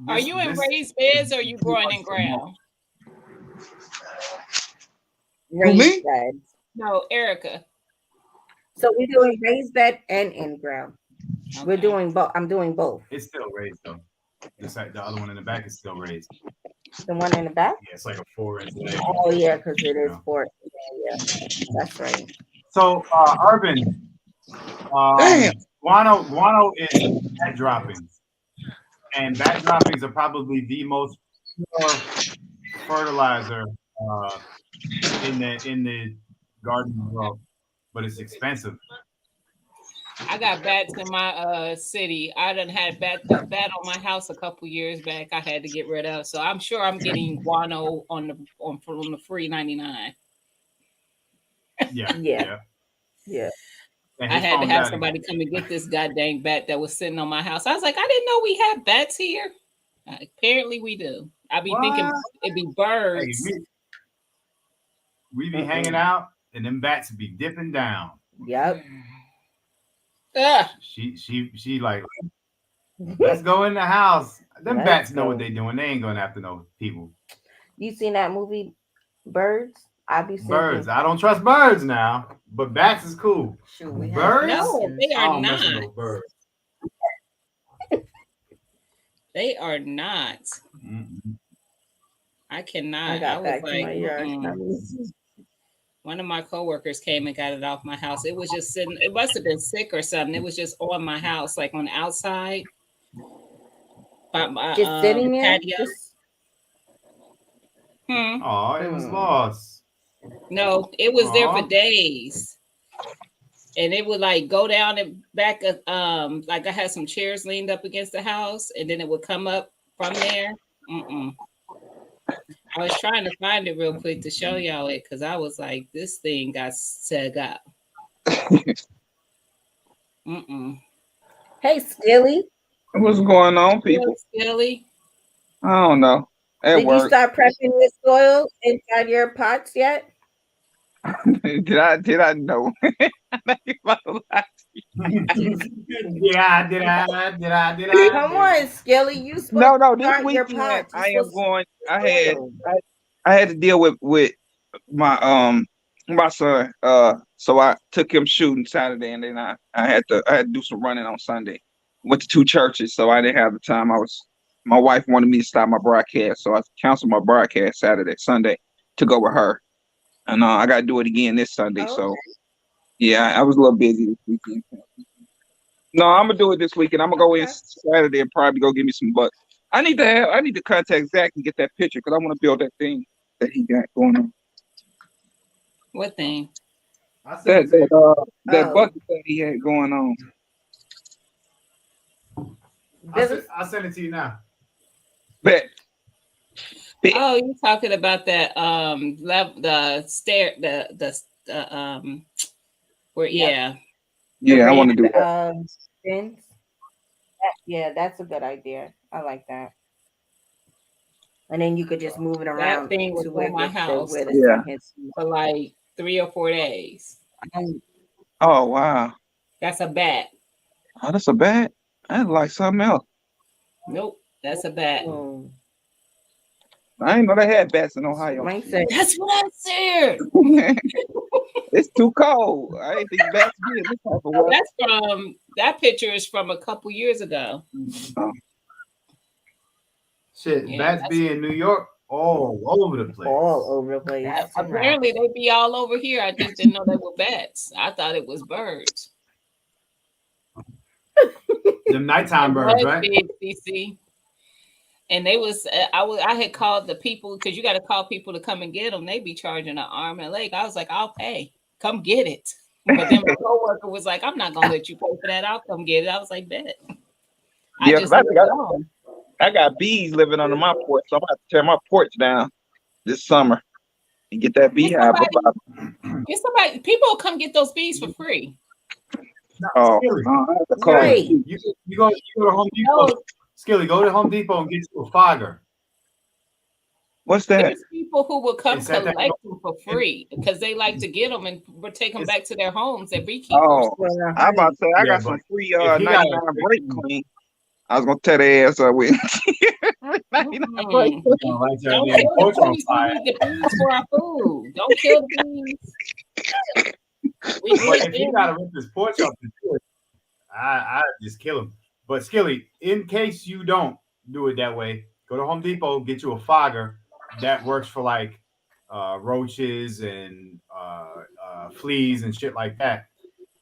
Are you in raised beds, or are you growing in ground? Raised beds. No, Erica. So we're doing raised bed and in ground. Okay. We're doing both. I'm doing both. It's still raised though. The other one in the back is still raised. The one in the back? Yeah, it's like a 4-inch leg. Oh yeah, because it is 4. Yeah, that's right. So Urban, guano is bat droppings, and bat droppings are probably the most pure fertilizer in the garden world, but it's expensive. I got bats in my city. I done had a bat on my house a couple years back. I had to get rid of. So I'm sure I'm getting guano from the free 99. Yeah. I had to have somebody come and get this goddamn bat that was sitting on my house. I was like, I didn't know we had bats here. Apparently we do. I be thinking it'd be birds. Hey, we be hanging out, and them bats be dipping down. Yep. She like Let's go in the house. Them Let's bats know go. what they doing. They ain't gonna have to know people. You seen that movie, Birds? I be Birds. thinking. I don't trust birds now, but bats is cool. Shoot, we have Birds? No, falcons. they I are don't mess with not. no birds. They are not. Mm-mm. I I cannot. I got was back to like, my yard. one of my coworkers came and got it off my house. It was just sitting. It must have been sick or something. It was just on my house, like on the outside, by my Just sitting there. patio. Just Oh, it was Hmm. lost. No, it was there for Aw. days. And it would like go down and back of like I had some chairs leaned up against the house, and then it would come up from there. Mm-mm. I was trying to find it real quick to show y'all it because I was like, this thing got set up. Mm-mm. hey, Skilly, What's going on, people? Silly. I don't know. At did you work. start prepping the soil inside your pots yet? Did I know? Yeah, did I? Come on, Skilly, you supposed No, to this start your weekend pots. I You am supposed going. to I had to deal with my son. So I took him shooting Saturday, and then I had to do some running on Sunday. Went to two churches, so I didn't have the time. My wife wanted me to stop my broadcast, so I canceled my broadcast Sunday to go with her, and I got to do it again this Sunday. Oh, So yeah, I was a little busy this weekend. No, I'm gonna do it this weekend. I'm gonna go in okay. Saturday and probably go get me some bucks. I need to contact Zach and get that picture because I want to build that thing that he got going on. What thing? I sent That it to you. that Oh, bucket that he had going on. I sent it to you now. Bet. Oh, you're talking about that the stair where yep. Yeah, I want to do that. And fins. Yeah, that's a good idea. I like that. And then you could just move it that around thing was to where on my it gets house where the Yeah. sun hits you. for like 3 or 4 days. Um, Oh wow. That's a bat. Oh, that's a bat. That's like something else. Nope, that's a bat. oh, I didn't know they had bats in Ohio. mine said, That's what I said. It's too cold. I ain't think bats be in this type of weather. That's from that picture is from a couple years ago. Shit, Yeah, bats be in New York all over the place. all over the place. apparently they be all over here. I just didn't know they were bats. I thought it was birds. Them nighttime birds, Was right? big, CC. And they was I had called the people because you got to call people to come and get them. They be charging an arm and a leg. I was like, I'll pay. Come get it. But then my coworker was like, I'm not gonna let you pay for that. I'll come get it. I was like, bet. I Yeah, just 'cause moved on. I got bees living under my porch, so I'm about to tear my porch down this summer and get that beehive. Get somebody. People will come get those bees for free. Oh, Skilly, I have to call Right. you. you go to Home Depot. Skilly, go to Home Depot and get you a fogger. What's that? There's people who will come It's at that- collect them for free because they like to get them and take them back to their homes. They're beekeepers. Oh, I'm about to say I Yeah, got some but free if he got 99 brake clean. I was gonna tear their ass up with 99 brake Mm. clean. You know, like your Don't damn kill porch the on bees. fire. We need the bees for our food. Don't kill the bees. We But need if he them. gotta rip his porch up to do it, I just kill him. But Skilly, in case you don't do it that way, go to Home Depot, get you a fogger that works for like roaches and fleas and shit like that.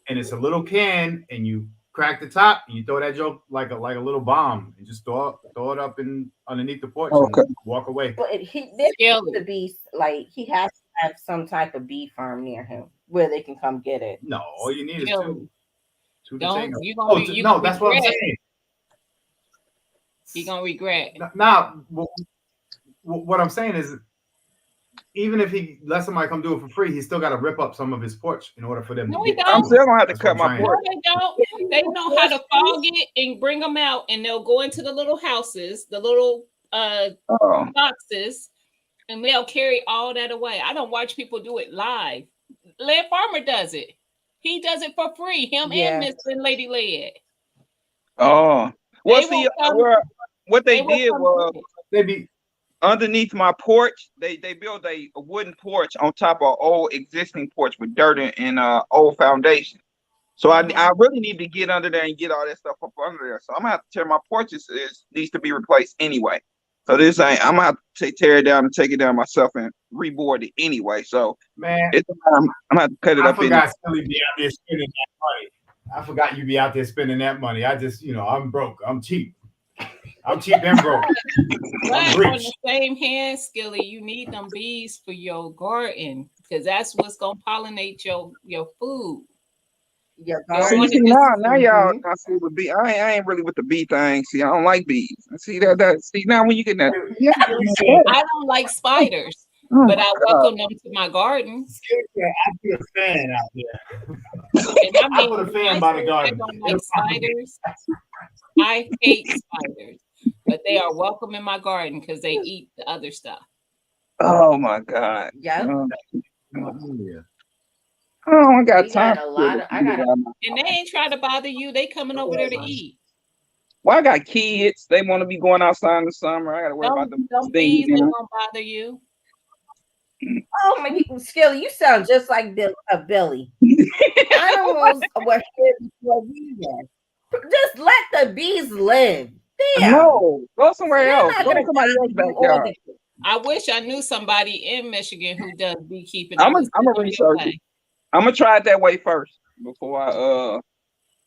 And it's a little can, and you crack the top, and you throw that joke like a little bomb, and just throw it up in underneath the porch Okay. and walk away. But there's Skelly. the bee, like he has to have some type of bee farm near him where they can come get it. No, all you need is Skelly. two to Don't tango. you gonna Oh, be, you no, gonna that's what I'm regret. saying. You gonna regret. Now, what I'm saying is, even if he lets somebody come do it for free, he's still got to rip up some of his porch in order for them No, to he get. don't. I'm still gonna have to That's cut what I'm my saying. porch. No, they don't. They know how to fog it and bring them out, and they'll go into the little houses, the little Oh, boxes, and they'll carry all that away. I don't watch people do it live. Led Farmer does it. He does it for free. Him Yeah. and Miss and Lady Led. oh, Well, They see, will come. what They they will did come was get it. They be underneath my porch. They built a wooden porch on top of old existing porch with dirt and old foundation. So Mhm. I really need to get under there and get all that stuff up under there. So I'm gonna have to tear my porches. It needs to be replaced anyway. So this ain't. I'm gonna have to tear it down and take it down myself and reboard it anyway. So man. I'm gonna have to cut it I up anyway. forgot Silly be out there spending that money. I forgot you be out there spending that money. I just, I'm broke. I'm cheap. I'm cheap and broke. But I'm on rich. the same hand, Skilly, you need them bees for your garden because that's what's gonna pollinate your food. Your You don't See, garden. want to just now y'all, Mhm. I see with bee. I ain't really with the bee thing. See, I don't like bees. See that. See now when you get that. Yeah. Silly said, I don't like spiders, Oh but my I God. welcome them to my garden. Silly said, I put a fan out there. And I I mean, put a when fan I by the say I garden. don't like spiders, I hate spiders, but they are welcome in my garden because they eat the other stuff. Oh my God. Yep. Oh, Yeah. I got We time. got a lot of. I got a. And they ain't trying to bother you. They coming over there to eat. Well, I got kids. They want to be going outside in the summer. I got to worry about them Some stinging bees ain't them. gonna bother you. Oh my, Skilly, you sound just like Billy. Animals were here before we were. Just let the bees live. Damn. No, go somewhere They're else. not Go to gonna somebody else's do all backyard. the. I wish I knew somebody in Michigan who does beekeeping. I'm I was gonna sending them your research it. way. I'm gonna try it that way first before I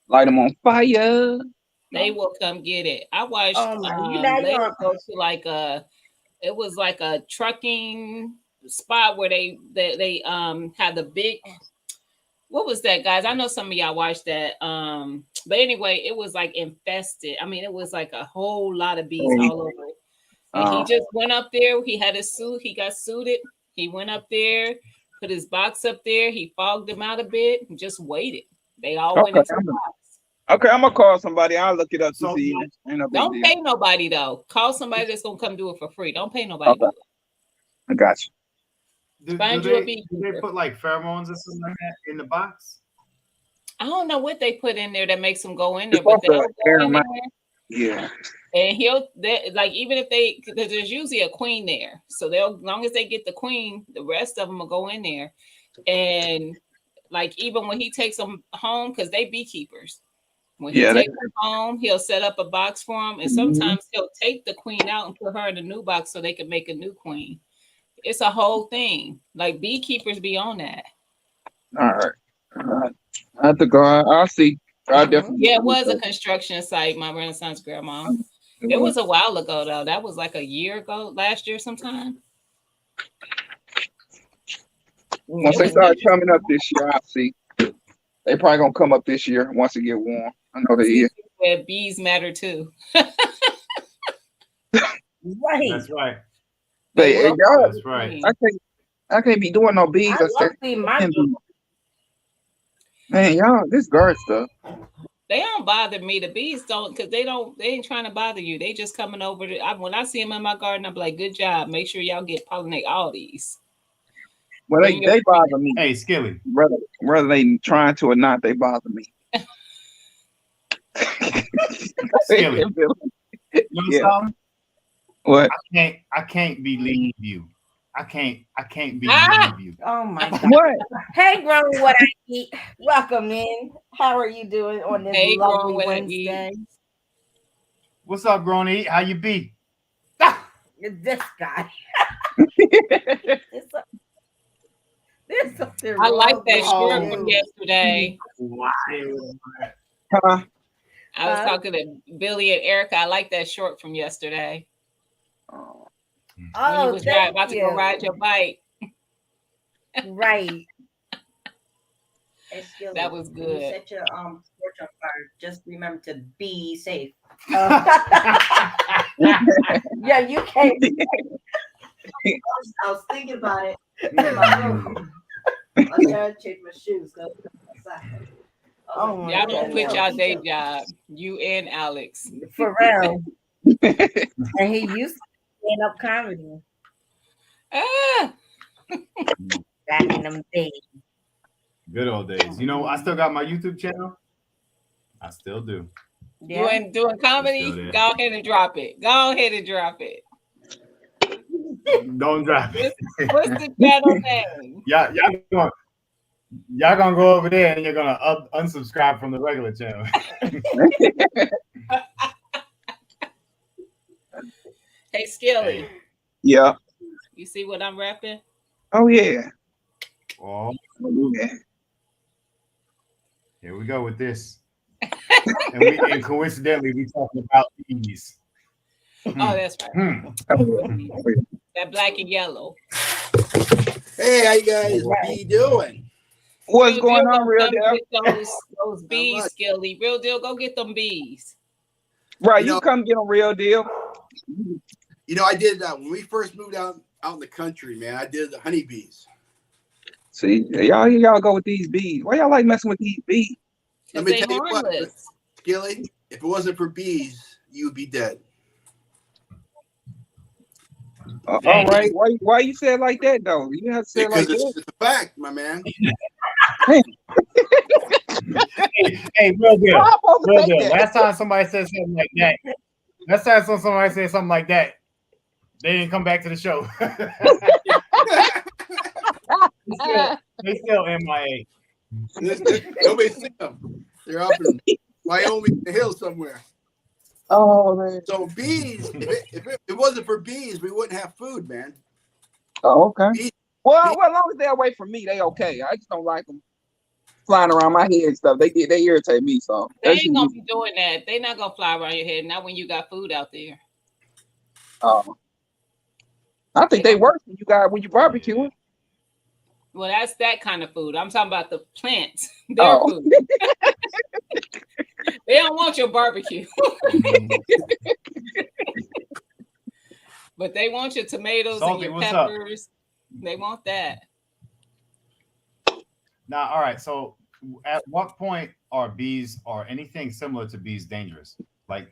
light them on fire. They will come get it. I watched Oh my, you now Layla you're. go to like it was like a trucking spot where they had the big, what was that, guys? I know some of y'all watched that. But anyway, it was like infested. I mean, it was like a whole lot of bees all over it. And he just went up there. He had his suit. He got suited. He went up there, put his box up there. He fogged them out a bit and just waited. They all went Okay, into the box. I'm gonna call somebody. I'll look it up So, this evening. Ain't no big Don't deal. pay nobody though. Call somebody that's gonna come do it for free. Don't pay nobody to do Okay, it. I got you. Find you a do they beekeeper. put like pheromones or something like that in the box? I don't know what they put in there that makes them go in there, It's but supposed they'll to go air in 'em there out. Yeah. and like even if they, because there's usually a queen there, so they'll, as long as they get the queen, the rest of them will go in there. And like even when he takes them home, because they beekeepers, when he Yeah. takes them home, he'll set up a box for them, and sometimes he'll take the queen out and put her in a new box so they can make a new queen. It's a whole thing. Like beekeepers be on that. All right. I have to go. I'll see. I definitely. Yeah, it was a construction site, my Renaissance grandma. It was a while ago though. That was like a year ago, last year sometime. Once It they was start good. coming up this year, I'll see. They probably gonna come up this year once it get warm. I know they is. Yeah, bees matter too. Right. That's right. But They will y'all, come That's right. clean. I can't be doing no bees. I love seeing my. Man, y'all, this guard stuff. They don't bother me. The bees don't, because they ain't trying to bother you. They just coming over to, when I see them in my garden, I'm like, good job. Make sure y'all get pollinate all these. Well, they bother me. Hey, Skilly. Whether they trying to or not, they bother me. Skilly. You know Yeah. something? What? I can't believe you. I can't believe you. Oh my God. What? Hey, growing what I eat. Welcome in. How are you doing on this Hey, lovely growing what I Wednesday? What's up, grown eat? How you be? This guy. This something I like wrong that with short you. from yesterday. Wow. Huh? I was talking to Billy and Erica. I like that short from yesterday. When you Oh, was thank about to you. go ride your bike. Right. Excuse That me. was When you good. set your porch on fire, just remember to be safe. Yeah, you can't. I was thinking about it. In my room. I was trying to change my shoes. Go outside. Oh my Y'all don't quit goodness. y'all day job. You and Alex. For real. And he used to stand up comedy Ah, back in them days. Good old days. You know, I still got my YouTube channel. I still do. Yeah. Doing comedy. Still there. Go ahead and drop it. Go ahead and drop it. Don't drop it. What's the channel name? Y'all gonna go over there and you're gonna unsubscribe from the regular channel. Hey, Skilly, Yeah. you see what I'm rapping? Oh yeah. Oh, Yeah. here we go with this. and coincidentally, we talking about these. Oh, that's right. That black and yellow. Hey, how you guys be doing? What's Real going deal, on, go real come deal? get those bees, much. Skilly. Real deal, go get them bees. Right, You you know- come get a real deal. You know, I did that when we first moved out in the country, man. I did the honeybees. See, y'all go with these bees. Why y'all like messing with these bees? Let Because me they tell you what, harmless. Skilly, if it wasn't for bees, you would be dead. All right. Why you say it like that though? You have to say it like Because that. it's a fact, my man. Hey, real deal. How I'm supposed to Real take deal. that? Last time somebody said something like that, they didn't come back to the show. they still MIA. Nobody's seen them. They're up in Wyoming, the hills somewhere. Oh man. So bees, if it wasn't for bees, we wouldn't have food, man. Oh, okay. Bees, Well, as long as they're away from me, they okay. I just don't like them flying around my head and stuff. They irritate me. So They that's ain't gonna just- be doing that. They not gonna fly around your head. Not when you got food out there. I think they work when you barbecue it. Well, that's that kind of food. I'm talking about the plants. Their Oh. food. They don't want your barbecue. But they want your tomatoes Salty, and your what's up? peppers. They want that. Now, all right. So, at what point are bees or anything similar to bees dangerous? Like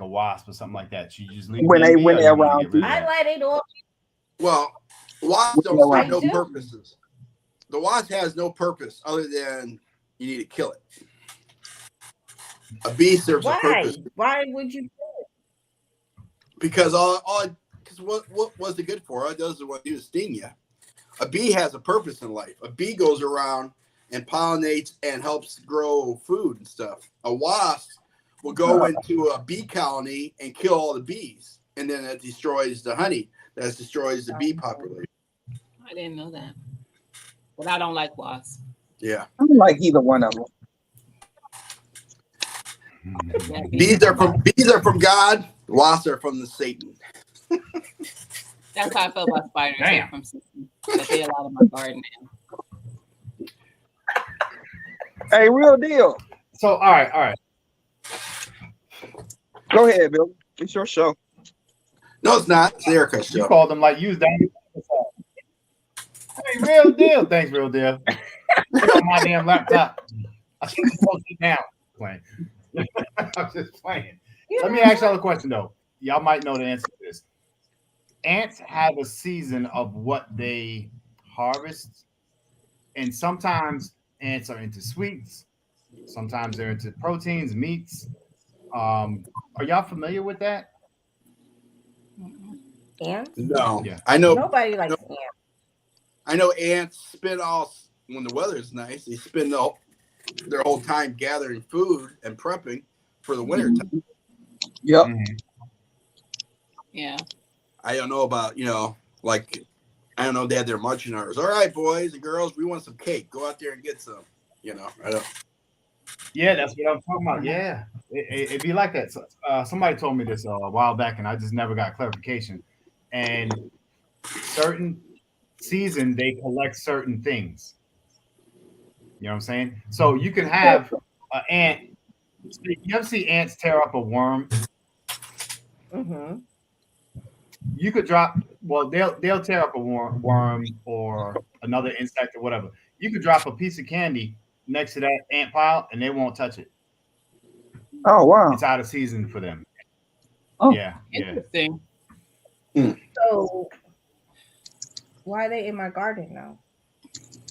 a wasp or something like that? You just leave When them be, when or they're you wanna around get rid of I that? let it off. well, wasps don't I serve no do. purposes. The wasp has no purpose other than you need to kill it. A bee serves a Why? purpose Why would you? because because what was it good for? All it does is want you to sting you. A bee has a purpose in life. A bee goes around and pollinates and helps grow food and stuff. A wasp will go into a bee colony and kill all the bees, and then it destroys the honey. That destroys the bee population. I didn't know that. But I don't like wasps. Yeah, I don't like either one of them. Yeah, bees are from God. Wasps are from the Satan. That's how I feel about spiders. They're Damn. from Satan. But they allowed in my garden now. Hey, real deal. So, all right. Go ahead, Bill. It's your show. No, it's not. It's Erica's You show. called them like you was down. Hey, real deal. Thanks, real deal. It's on my damn laptop. I should post it now. Playing. I'm just playing. Let me ask y'all a question though. Y'all might know the answer to this. Ants have a season of what they harvest, and sometimes ants are into sweets, sometimes they're into proteins, meats. Are y'all familiar with that? Ants? No, Yeah. I know. Nobody likes ants. I know ants spend all when the weather's nice. They spend their whole time gathering food and prepping for the winter time. Yep. Yeah. I don't know about like I don't know. They had their munching hours. All right, boys and girls, we want some cake. Go out there and get some. I don't. Yeah, that's what I'm talking about. Yeah, it'd be like that. So, somebody told me this a while back, and I just never got clarification. And certain season, they collect certain things. You know what I'm saying? So you can have an ant. You ever see ants tear up a worm? Mm-hmm. You could drop. Well, they'll tear up a worm or another insect or whatever. You could drop a piece of candy next to that ant pile, and they won't touch it. Oh wow. It's out of season for them. Oh. Yeah. Interesting. So why are they in my garden now?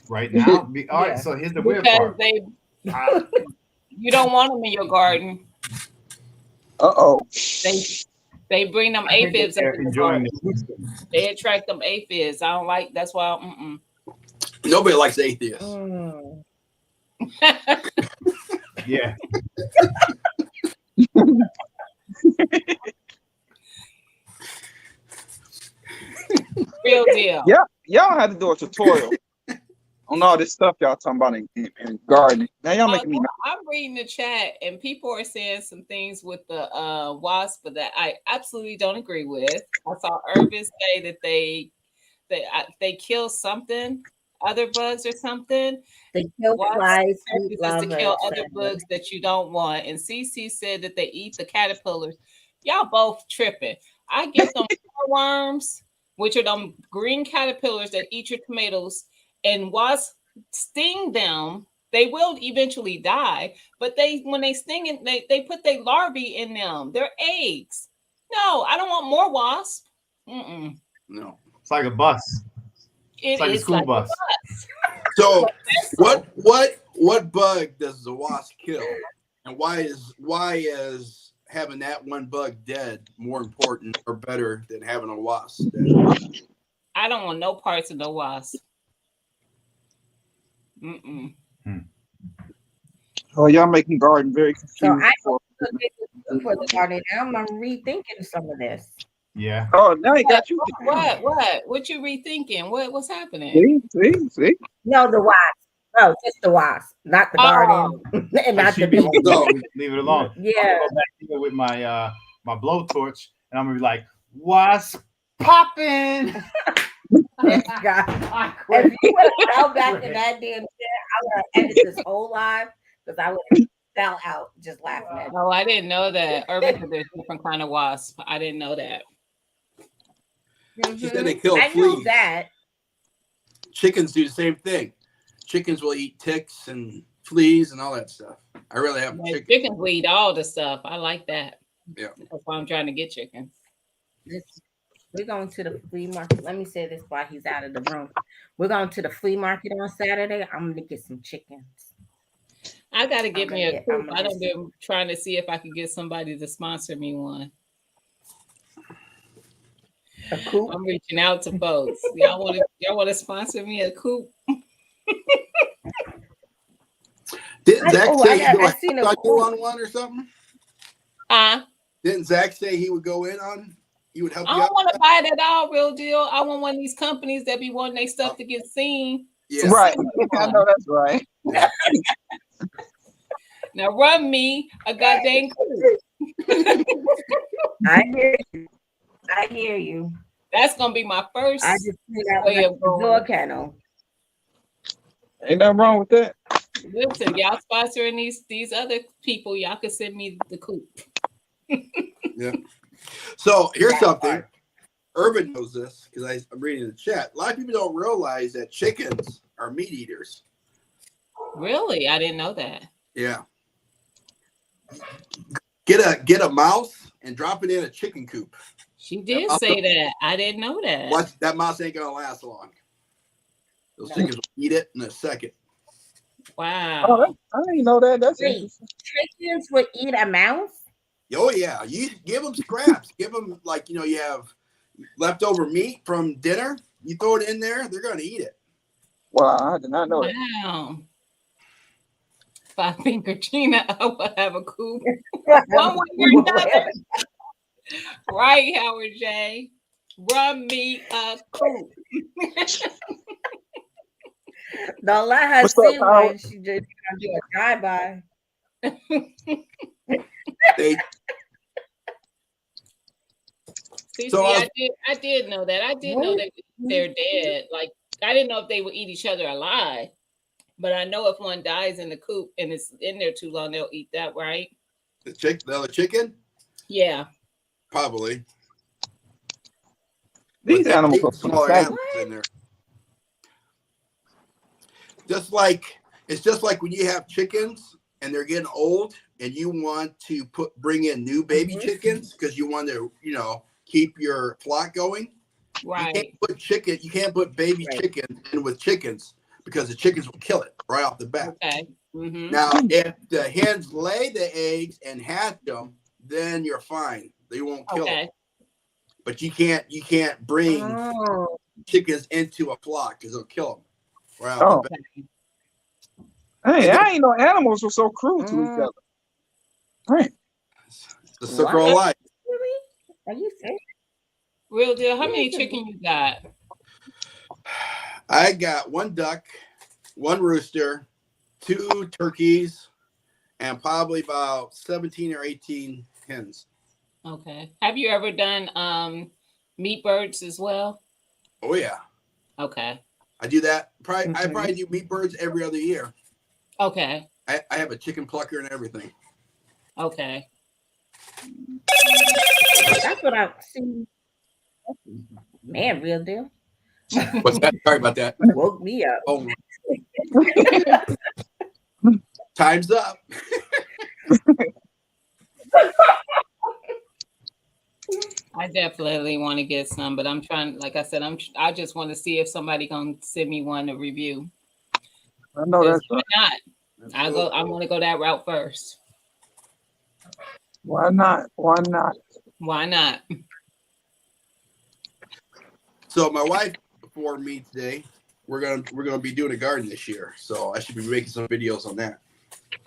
Right now. All right. Yeah. So here's the weird Because part. you don't want them in your garden. Uh-oh. They bring them I think aphids they're into the enjoying garden. the system. They attract them aphids. I don't like. That's why. Nobody likes atheists. Mm. Yeah. Real deal. Yeah, y'all had to do a tutorial on all this stuff y'all talking about in gardening. Now y'all making me mad. I'm reading the chat, and people are saying some things with the wasp that I absolutely don't agree with. I saw Irvin say that they kill something, other bugs or something. They kill Wasp's flies, purpose sweet is to larvae, kill other etc. bugs that you don't want. And CC said that they eat the caterpillars. Y'all both tripping. I get them worms, which are them green caterpillars that eat your tomatoes, and wasps sting them. They will eventually die, but when they sting it, they put their larvae in them, their eggs. No, I don't want more wasp. Mm-mm. No. It's like a bus. It It's like a is school like bus. So what bug does the wasp kill? And why is having that one bug dead more important or better than having a wasp dead? I don't want no parts of no wasp. Mm-mm. Oh, y'all making garden very So confusing. I for the garden. Now I'm rethinking some of this. Yeah. Oh, now he got you. What you rethinking? What's happening? See. No, the wasp. No, just the wasp, not the garden, and not the bee. Leave it alone. Yeah. I'm gonna go back here with my my blowtorch, and I'm gonna be like, wasp popping. God. If you would have fell back in that damn chair, I would have ended this whole live because I would have fell out just laughing at Oh, I didn't know that. Urban said there's different kind of wasp. I didn't know that. She said they kill I fleas. knew that. Chickens do the same thing. Chickens will eat ticks and fleas and all that stuff. I really have Chickens will eat all the stuff. I like that. Yeah. That's why I'm trying to get chickens. We're going to the flea market. Let me say this while he's out of the room. We're going to the flea market on Saturday. I'm gonna get some chickens. I gotta get me a coop. I get don't been trying to see if I can get somebody to sponsor me one. A coop? I'm reaching out to folks. Y'all want to sponsor me a coop? Didn't Zach say I seen a you coop on one or something? Didn't Zach say he would go in on? He would help I you don't out? want to buy it at all, real deal. I want one of these companies that be wanting their stuff to get seen. Yeah. Right. I know that's right. Now run me a goddamn coop. I hear you. That's gonna be my first. I just see that way of the door kennel. Ain't nothing wrong with that. Listen, y'all sponsoring these other people, y'all can send me the coop. Yeah. So here's something. Urban knows this because I'm reading the chat. A lot of people don't realize that chickens are meat eaters. Really? I didn't know that. Yeah. Get a mouse and drop it in a chicken coop. She did say that. I didn't know that. Watch, that mouse ain't gonna last long. Those chickens will eat it in a second. Wow. Oh, I didn't know that. That's interesting. Chickens would eat a mouse? Oh yeah, you give them scraps. Give them you have leftover meat from dinner. You throw it in there, they're gonna eat it. Wow, I did not know that. Wow. 5 Finger Gina, I will have a coop. One way or another. Right, Howard J. Run me a coop. Don't let her What's up, see Howard? one. She just gonna do a drive-by. See, So I did know that. I did know that they're dead. Like, I didn't know if they would eat each other alive. But I know if one dies in the coop and it's in there too long, they'll eat that, right? The other chicken? Yeah. Probably. These But animals they are eat smaller fat. animals in there. It's just like when you have chickens and they're getting old and you want to bring in new baby chickens because you want to, keep your flock going. Right. You can't put baby chickens in with chickens because the chickens will kill it right off the bat. Okay. Mm-hmm. Now, if the hens lay the eggs and hatch them, then you're fine. They won't kill them. Okay. But you can't bring Oh, chickens into a flock because they'll kill them. Right off Oh, the bat. hey, And I ain't know animals were so cruel to each other. Right. it's the circle of What? life. really? Are you serious? Real deal. How many Yes, chicken you got? I got 1 duck, 1 rooster, 2 turkeys, and probably about 17 or 18 hens. Okay. Have you ever done meat birds as well? Oh yeah, Okay. I do that. I Mhm. probably do meat birds every other year. Okay. I have a chicken plucker and everything. Okay. That's what I see. Man, real deal. What's that? Sorry about that. Woke me up. Oh, time's up. I definitely want to get some, but I'm trying, like I said, I just want to see if somebody gonna send me one to review. I know 'Cause that's why right. not? I want to go that route first. Why not? Why not? Why not? So my wife before me today, we're gonna be doing a garden this year. So I should be making some videos on that.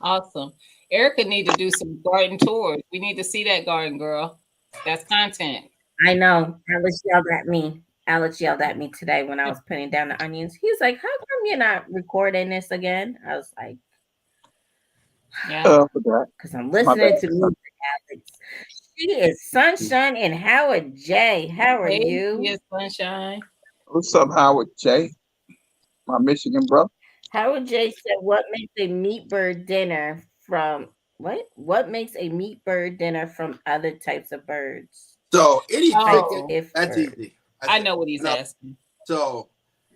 Awesome. Erica need to do some garden tours. We need to see that garden, girl. That's content. I know. Alex yelled at me. Alex yelled at me today when I was putting down the onions. He's like, "How come you're not recording this again?" I was like, Yeah. Forgot. "Because I'm My listening bad. to music, Alex." She is Sunshine and Howard J. How are Hey, you? yes, sunshine. What's up, Howard J? My Michigan brother. Howard J said, "What makes a meat bird dinner from what? What makes a meat bird dinner from other types of birds?" So any chicken, Oh, If that's bird. easy. I know what he's No, asking. so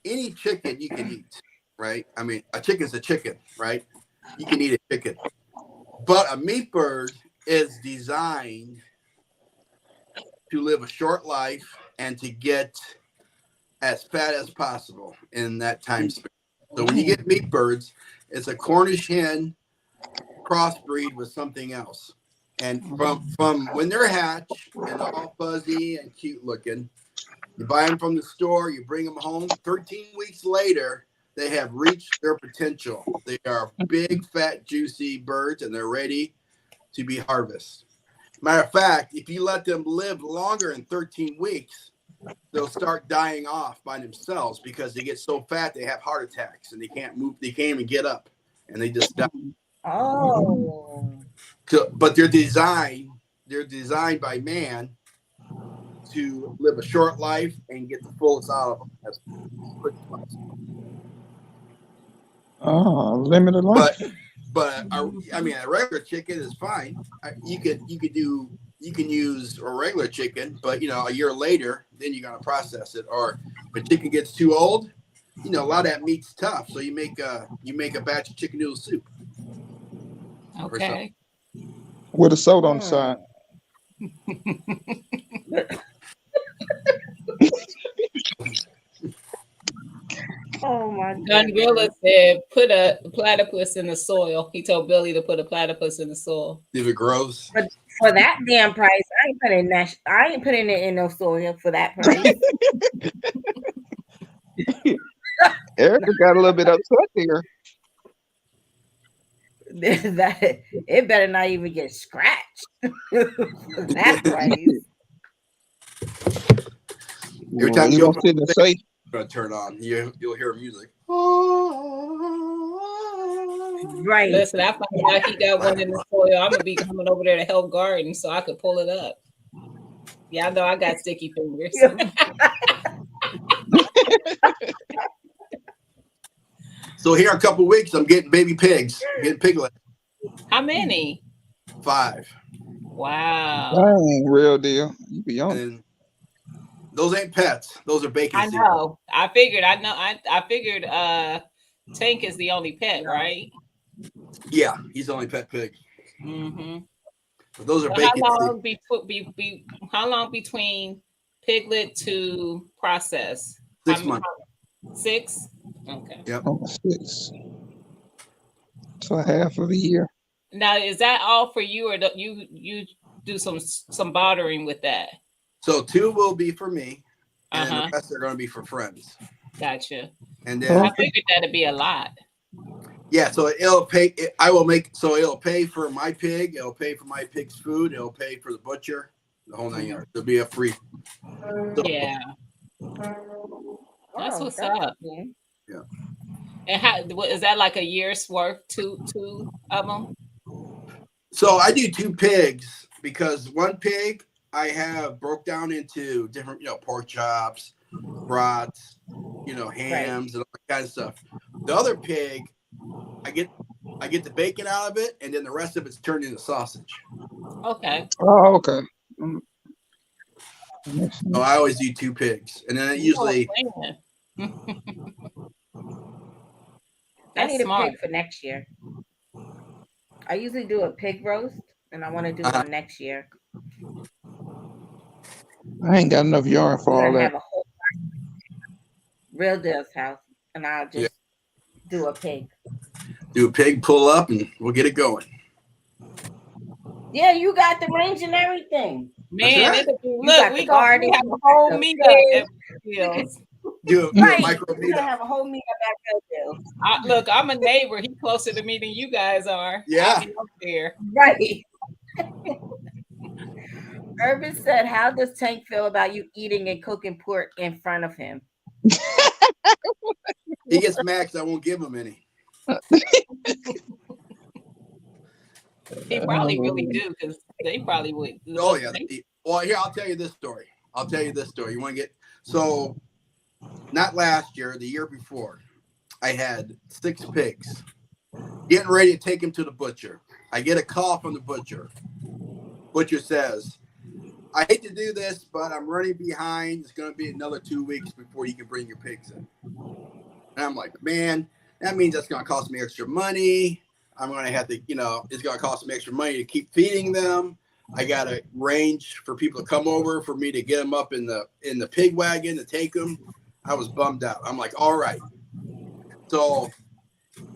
any chicken you can eat, right? I mean, a chicken's a chicken, right? You can eat a chicken. But a meat bird is designed to live a short life and to get as fat as possible in that time span. So when you get meat birds, it's a Cornish hen crossbreed with something else. And from when they're hatched and all fuzzy and cute looking, you buy them from the store, you bring them home. 13 weeks later, they have reached their potential. They are big, fat, juicy birds, and they're ready to be harvested. Matter of fact, if you let them live longer than 13 weeks, they'll start dying off by themselves because they get so fat they have heart attacks and they can't move, they can't even get up, and they just die. Oh. But they're designed by man to live a short life and get the fullest out of them as quick as possible. Oh, limited life. But I mean, a regular chicken is fine. You can use a regular chicken, but a year later, then you're gonna process it. Or if a chicken gets too old, a lot of that meat's tough. So you make a batch of chicken noodle soup. Okay. With a soda on the side. Oh my Don goodness. Willa said, put a platypus in the soil. He told Billy to put a platypus in the soil. If it grows. But for that damn price, I ain't putting it in no soil for that price. Erica got a little bit upset there. That it better not even get scratched for that price. Every time you you gonna open sit and say, gonna turn on, you'll hear music. Right. Listen, I found out he got one in the soil. I'm gonna be coming over there to help garden so I could pull it up. Yeah, I know I got sticky fingers. So here in a couple of weeks, I'm getting baby pigs, getting piglets. How many? 5. Wow. dang, real deal. You be on it. And those ain't pets; those are bacon. I know. I figured. I figured. Tank is the only pet, right? Yeah, he's the only pet pig. Mm-hmm. But those are So bacon. how long between piglet to process? 6 months. 6? Okay. Yep. Oh, 6. So half of a year. Now, is that all for you, or you do some bartering with that. So 2 will be for me, and then Uh-huh. the rest are going to be for friends. Gotcha. And then I figured that'd be a lot. yeah, so it'll pay. I will make so it'll pay for my pig. It'll pay for my pig's food. It'll pay for the butcher. The whole 9 yards. It'll be a free. So, Yeah. That's Oh, what's that's up. cool. yeah. And how is that like a year's worth? Two of them? So I do 2 pigs because one pig I have broke down into different, pork chops, brats, hams, and all that kind of stuff. The other pig, I get the bacon out of it, and then the rest of it's turned into sausage. Okay. Oh, okay. So I always do 2 pigs, and then I usually I need smart. a pig for next year. I usually do a pig roast, and I want to do one next year. I ain't got enough yarn for We're all gonna that. have a whole real deal's house, and I'll just do a pig. do a pig pull up, and we'll get it going. Yeah, you got the range and everything. Man, right. look, got we the gonna garden, have a you whole got the meeting pig. at Bill's. Do a Right, micro we're gonna meetup. have a whole meetup at Bill. Look, I'm a neighbor. He's closer to me than you guys are. Yeah. I'll be up there. Right. Urban said, "How does Tank feel about you eating and cooking pork in front of him?" He gets mad 'cause I won't give him any. He probably really do because they probably would. Oh yeah. Well, here I'll tell you this story. You want to get so? Not last year, the year before, I had 6 pigs. Getting ready to take him to the butcher. I get a call from the butcher. Butcher says, "I hate to do this, but I'm running behind. It's going to be another 2 weeks before you can bring your pigs in." And I'm like, man, that means that's going to cost me extra money. I'm going to have to, it's going to cost me extra money to keep feeding them. I got to arrange for people to come over for me to get them up in the pig wagon to take them. I was bummed out. I'm like, all right. So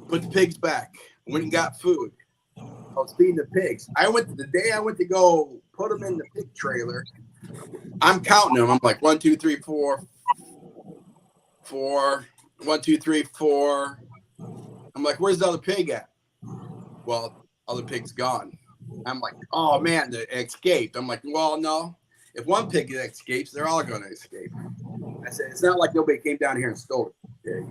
put the pigs back. Went and got food. I was feeding the pigs. The day I went to go put them in the pig trailer. I'm counting them. I'm like 1, 2, 3, 4, 4. 1, 2, 3, 4. I'm like, where's the other pig at? Well, other pig's gone. I'm like, oh man, they escaped. I'm like, well, no. If one pig escapes, they're all going to escape. I said, it's not like nobody came down here and stole the pig.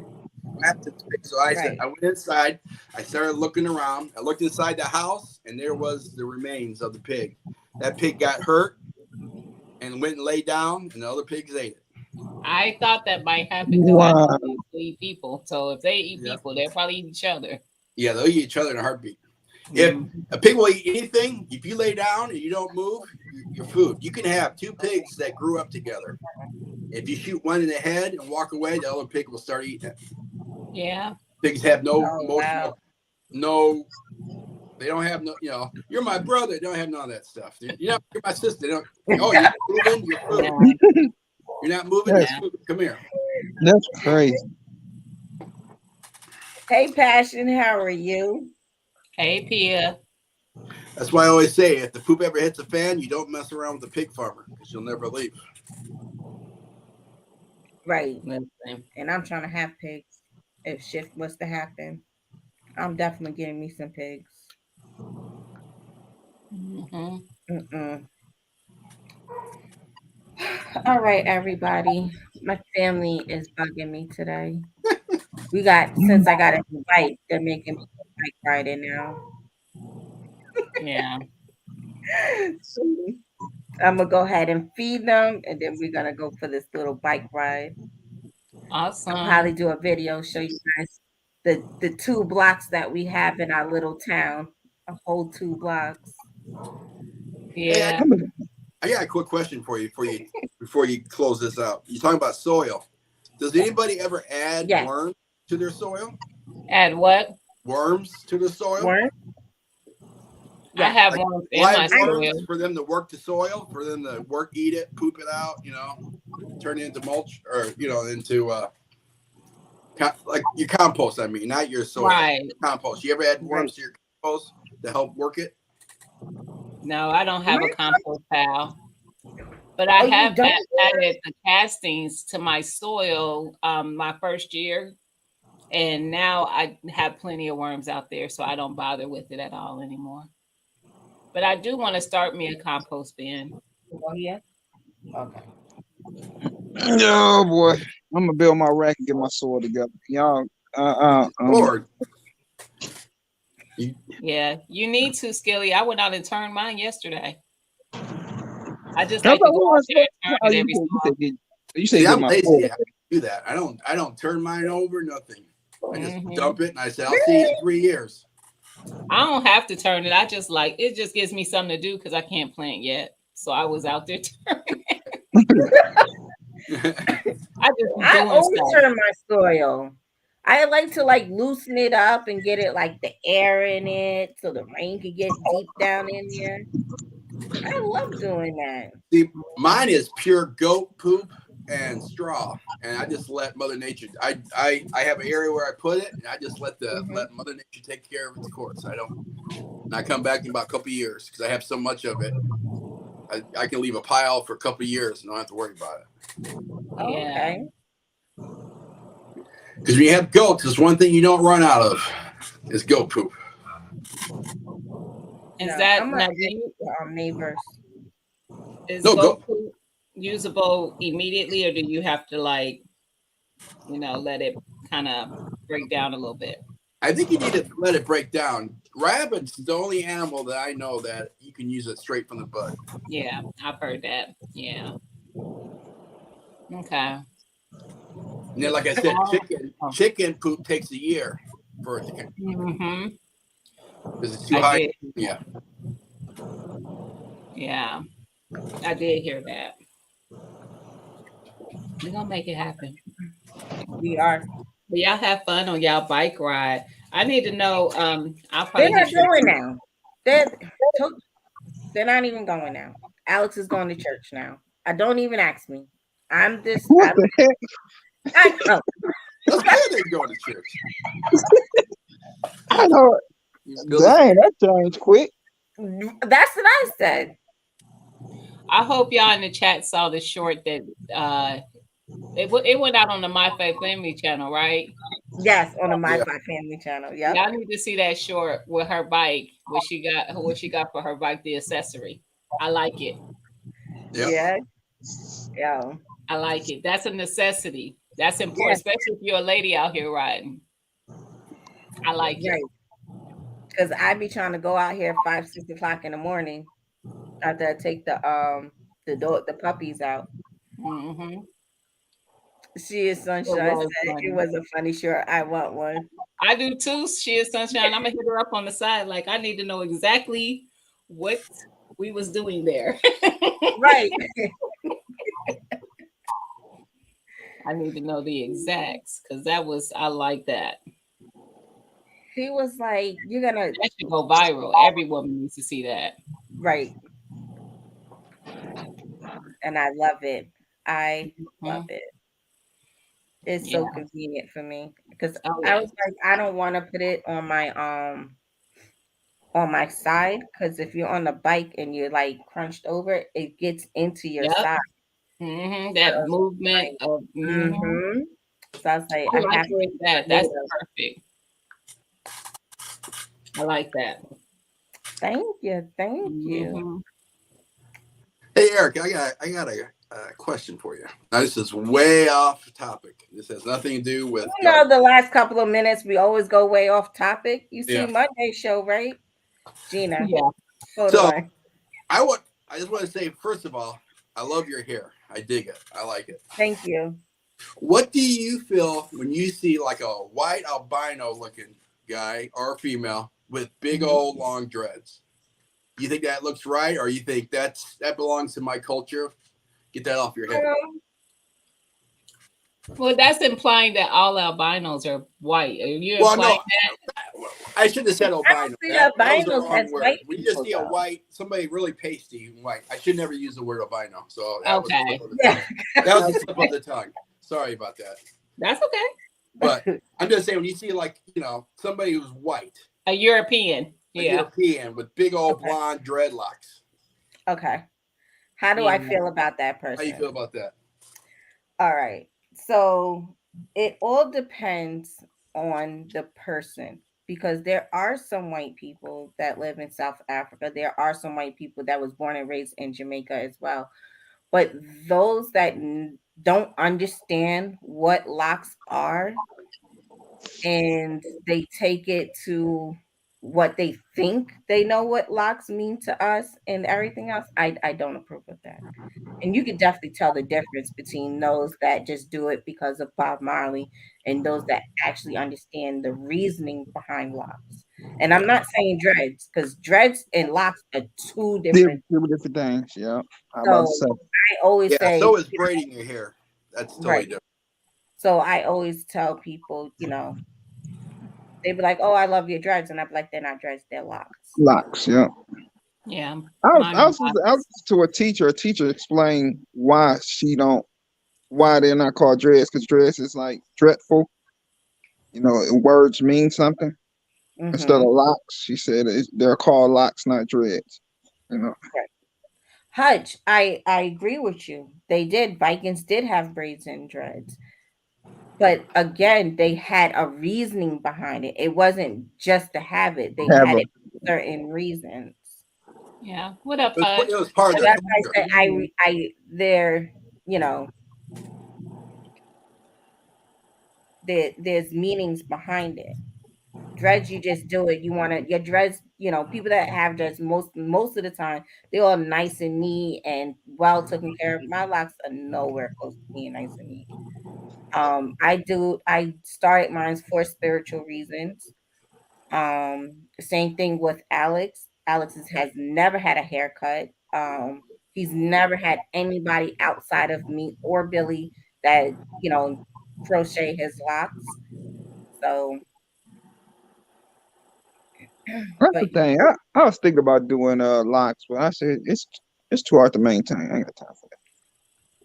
So I said, I went inside. I started looking around. I looked inside the house, and there was the remains of the pig. That pig got hurt and went and lay down, and the other pigs ate it. I thought that might happen because they eat people. So if they eat people, they'll probably eat each other. Yeah, they'll eat each other in a heartbeat. If a pig will eat anything, if you lay down and you don't move, your food. You can have 2 pigs that grew up together. If you shoot one in the head and walk away, the other pig will start eating it. Yeah. Pigs have no emotional, they don't have no, you're my brother. They don't have none of that stuff. You're my sister. They don't, you're not moving your food. You're not moving your food. Come here. That's crazy. Hey, Passion, how are you? Hey, Pia. That's why I always say, if the poop ever hits a fan, you don't mess around with the pig farmer because you'll never leave. Right. And I'm trying to have pigs. If shift was to happen, I'm definitely getting me some pigs. All right, everybody. My family is bugging me today. Since I got a new bike, they're making me bike riding now. Yeah. So I'm gonna go ahead and feed them, and then we're gonna go for this little bike ride. Awesome. I'll probably do a video, show you guys the 2 blocks that we have in our little town. A whole 2 blocks. Yeah. I got a quick question for you before you close this out. You're talking about soil. Does anybody ever add worms to their soil? Add what? Worms to the soil? Worms? Yeah. I have worms in my soil. For them to work the soil, for them to eat it, poop it out, turn it into mulch or, into like your compost, I mean, not your soil. Right. Compost. You ever add worms to your compost to help work it? No, I don't have a Really? compost pile. But I Oh, you have don't? added the castings to my soil my first year. And now I have plenty of worms out there, so I don't bother with it at all anymore. But I do want to start me a compost bin. Oh, yeah. Okay. Oh boy, I'm gonna build my rack and get my soil together. Y'all, Lord, Yeah, you need to, Skilly. I went out and turned mine yesterday. I just how like to about go what I out there said? and Oh, turn it every so often. you see, said get I'm my lazy. soil. I don't do that. I don't turn mine over. Nothing. I just Mhm. dump it and I say, I'll see you in 3 years. I don't have to turn it. I just like it. Just gives me something to do because I can't plant yet. So I was out there turning. I just be I doing always stuff. turn my soil. I like to like loosen it up and get it like the air in it so the rain can get deep down in there. I love doing that. See, mine is pure goat poop and straw, and I just let Mother Nature. I have an area where I put it, and I just let Mother Nature take care of its course. I don't. And I come back in about a couple of years because I have so much of it. I can leave a pile for a couple of years and don't have to worry about it. Yeah. Okay. Because when you have goats, there's one thing you don't run out of is goat poop. Is No, that I'm now? gonna neighbors. Is No, goat poop usable immediately, or do you have to like, let it kind of break down a little bit? I think you need to let it break down. Rabbit's the only animal that I know that you can use it straight from the bud. Yeah, I've heard that. Yeah. Okay. And then, like I said, chicken poop takes a year for it to come Mm-hmm. because it's too I high. did. Yeah. Yeah, I did hear that. We're gonna make it happen. We are. But y'all have fun on y'all bike ride. I need to know. I'll They're probably not hit you. going now. They're not even going now. Alex is going to church now. Don't even ask me. I'm this. What the heck? I know. That's good they go to church. I know. Dang, that changed quick. That's what I said. I hope y'all in the chat saw the short that it went out on the My Faith Family channel, right? Yes, on the My Five Family channel. Yep. Y'all need to see that short with her bike, what she got for her bike, the accessory. I like it. Yep. Yeah. I like it. That's a necessity. That's important, especially if you're a lady out here riding. I like it. Because I be trying to go out here 5, 6 o'clock in the morning after I take the puppies out. Mm-hmm. She is Sunshine said it was a funny short. I want one. I do too. She is Sunshine. I'm gonna hit her up on the side. Like I need to know exactly what we was doing there. Right. I need to know the exacts because I like that. He was like, "You're gonna." That should go viral. Every woman needs to see that. Right. And I love it. I love it. It's so convenient for me because I was like, I don't want to put it on my side because if you're on the bike and you're like crunched over, it gets into your side. Mm-hmm. That movement of. Mm-hmm. So I was like, I like that. That's perfect. I like that. Thank you. Hey Eric, I got a question for you. Now this is way off topic. This has nothing to do with. The last couple of minutes we always go way off topic. You see Monday show, right, Gina? Yeah. So I just want to say first of all, I love your hair. I dig it. I like it. Thank you. What do you feel when you see like a white albino looking guy or female with big old long dreads? You think that looks right, or you think that belongs to my culture? Get that off your head. Well, that's implying that all albinos are white. Are you implying that? I should have said albino. Albinos as white. We just see a white, somebody really pasty white. I should never use the word albino. So that was a slip of the tongue. Sorry about that. That's okay. But I'm just saying, when you see somebody who's white, a European. a Yeah. European with big old Okay. blonde dreadlocks. Okay. How do Yeah. I feel about that How you person? feel about that? All right. So it all depends on the person because there are some white people that live in South Africa. There are some white people that was born and raised in Jamaica as well. But those that don't understand what locks are and they take it to what they think they know what locks mean to us and everything else, I don't approve of that. And you can definitely tell the difference between those that just do it because of Bob Marley and those that actually understand the reasoning behind locks. And I'm not saying dreads because dreads and locks are two different. Two different things. Yeah. I'm about to So say. I always Yeah, say, so is braiding your hair. That's totally right. different. So I always tell people, they be like, "Oh, I love your dreads," and I'm like, "They're not dreads, they're locks." Locks. Yeah. Yeah. I was, Mine I are was, I locks. was to a teacher. A teacher explained why they're not called dreads, because dreads is like dreadful. Words mean something instead of Mm-hmm. locks. She said they're called locks, not dreads. You know, Right. Hutch, I agree with you. They did. Vikings did have braids and dreads, but again, they had a reasoning behind it. It wasn't just to have it. They have had a it for certain reasons. Yeah. What up, It Hutch? was part of So their that's culture. why I say there, you know, there's meanings behind it. Dreads, you just do it. You want to your dreads. People that have dreads most of the time they're all nice and neat and well taken care of. My locks are nowhere close to being nice and neat. I started mine for spiritual reasons. Same thing with Alex. Alex has never had a haircut. He's never had anybody outside of me or Billy that you know crochet his locks. So, That's but the thing. I was thinking about doing locks, but I said it's too hard to maintain. I ain't got time for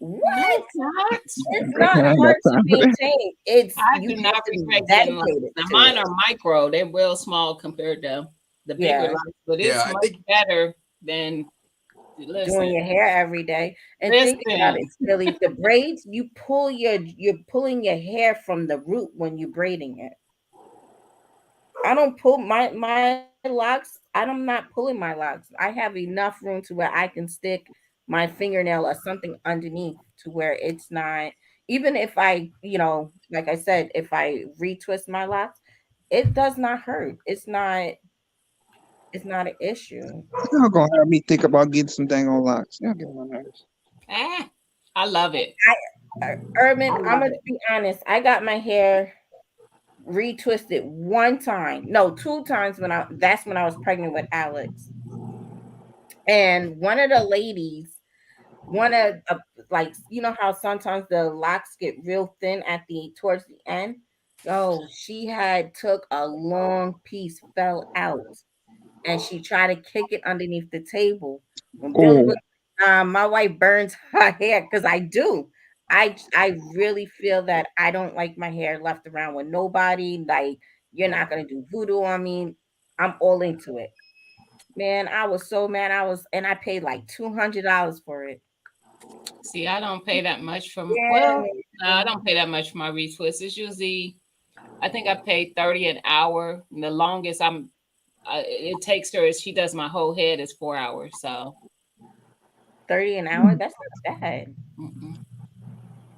No, what? it's not. It's that. not I ain't hard got to time for that. maintain. It's I you do have not to be regret getting locks. dedicated Now to mine it. are micro. They're real small compared to the bigger Yeah, locks, but Yeah, it's I much think better than doing listen. your hair every day. And think about it, Listen. Silly. The braids, you're pulling your hair from the root when you're braiding it. I don't pull my locks. I'm not pulling my locks. I have enough room to where I can stick my fingernail or something underneath to where it's not. Even if like I said, if I retwist my locks, it does not hurt. It's not an issue. Y'all gonna have me think about getting some dang on locks. Y'all get on my nerves. Ah, I love it. Urban, I I'm love gonna it. be honest. I got my hair retwisted one time, no, two times that's when I was pregnant with Alex. And one of the ladies, one of like how sometimes the locks get real thin at the towards the end. Yo, she had took a long piece, fell out, and she tried to kick it underneath the table. When Billy Oh, was, my wife burns her hair because I do. I really feel that I don't like my hair left around with nobody. Like you're not gonna do voodoo on me. I'm all into it. Man, I was so mad. And I paid like $200 for it. See, I don't pay that much for Yeah, well, no, I man. don't pay that much for my retwist. It's usually I think I pay 30 an hour. And the longest it takes her is she does my whole head is 4 hours. So 30 an hour? That's not bad. mm-mm.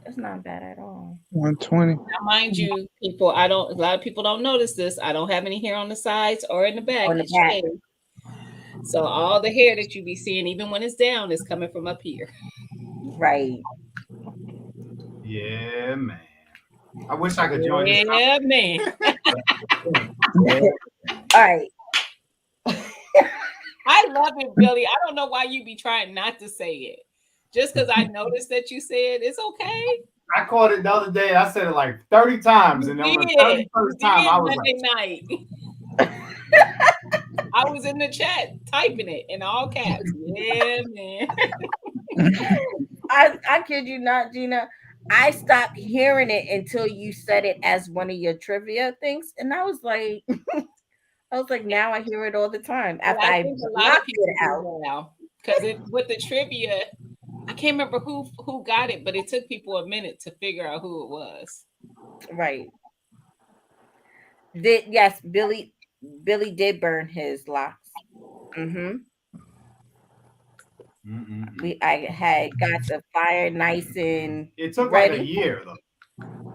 That's not bad at all. 120. Now, mind you, people, I don't. A lot of people don't notice this. I don't have any hair on the sides or in the back. On the It's back. shaved. So all the hair that you be seeing, even when it's down, is coming from up here. Right. Yeah, man. I wish I could join this. Yeah, man. All right. I love it, Billy. I don't know why you be trying not to say it. Just because I noticed that you said it's okay. I caught it the other day. I said it like 30 times, You and on the did. You 31st did time, I was Monday like, night. I was in the chat typing it in all caps. Yeah, man. I kid you not, Gina. I stopped hearing it until you said it as one of your trivia things. And I was like, I was like, now I hear it all the time. And After I I think a lot of blocked people it out. do now because with the trivia, I can't remember who got it, but it took people a minute to figure out who it was. Right. Yes, Billy did burn his locks. Mm-hmm. I had got the fire nice and It took like a ready. year though.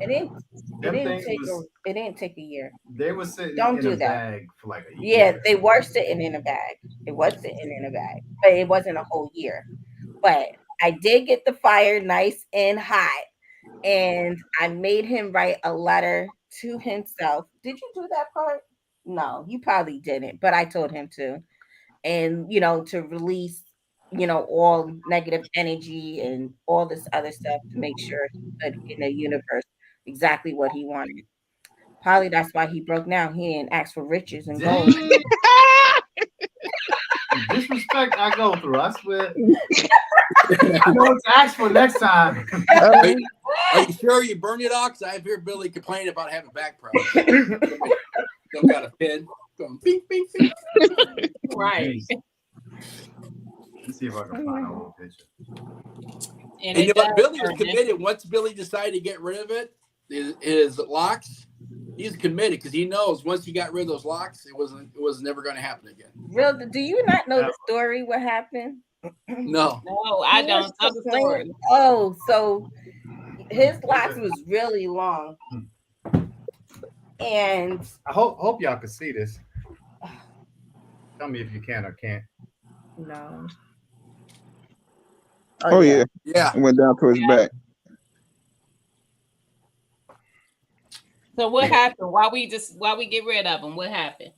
It didn't. Them things was It didn't take a year. they were sitting Don't in do a that. bag for like a Yeah, year. they were sitting in a bag. It was sitting in a bag, but it wasn't a whole year. But I did get the fire nice and hot, and I made him write a letter to himself. Did you do that part? No, you probably didn't, but I told him to. And to release, all negative energy and all this other stuff to make sure he put in the universe exactly what he wanted. Probably that's why he broke down. He didn't ask for riches and gold. Dang. The disrespect I go through, I swear. I know what to ask for next time. Are you sure you burned it off? 'Cause I hear Billy complain about having back problems. Some got a pin. Going bing, bing, bing. Right. Let's see if I can find a whole picture. And you know what? Billy was burn it. committed. Once Billy decided to get rid of it, his locks, he's committed because he knows once he got rid of those locks, it was never going to happen again. Real? Do you not know the story? What happened? No. No, I don't. Tell the story. Oh, so his locks was really long, and I hope y'all can see this. Tell me if you can or can't. no. Oh yeah. Yeah. It went down to his back. So what happened? Why we get rid of them? What happened?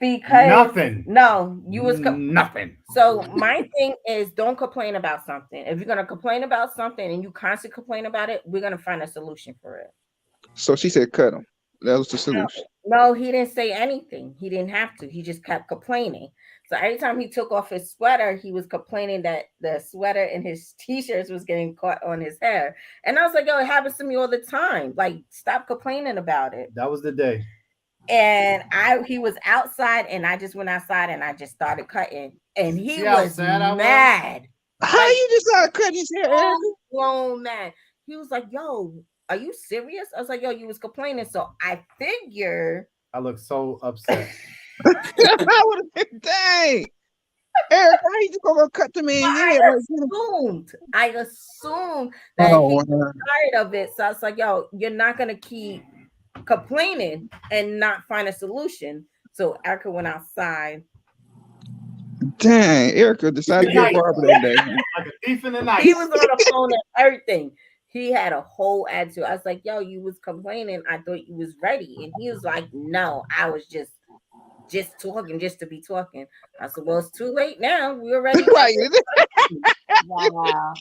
Because Nothing. No, you was nothing. So my thing is, don't complain about something. If you're gonna complain about something and you constantly complain about it, we're gonna find a solution for it. So she said, "Cut him." That was the solution. No, he didn't say anything. He didn't have to. He just kept complaining. So every time he took off his sweater, he was complaining that the sweater and his t-shirts was getting caught on his hair. And I was like, yo, it happens to me all the time. Like, stop complaining about it. That was the day. And he was outside, and I just went outside and I just started cutting. And he was mad. How you just started cutting his hair, Erica? Blown mad. He was like, yo, are you serious? I was like, yo, you was complaining. So I figure. I look so upset. I would have been, dang. Eric, how you just gonna cut the man hair? I assumed that he was tired of it. So I was like, yo, you're not gonna keep complaining and not find a solution. So Erica went outside. Dang, Erica decided to get barber that day. Like a thief in the night. He was on the phone and everything. He had a whole attitude. I was like, yo, you was complaining. I thought you was ready. And he was like, no, I was just talking just to be talking. I said, well, it's too late now. We already right. Wow.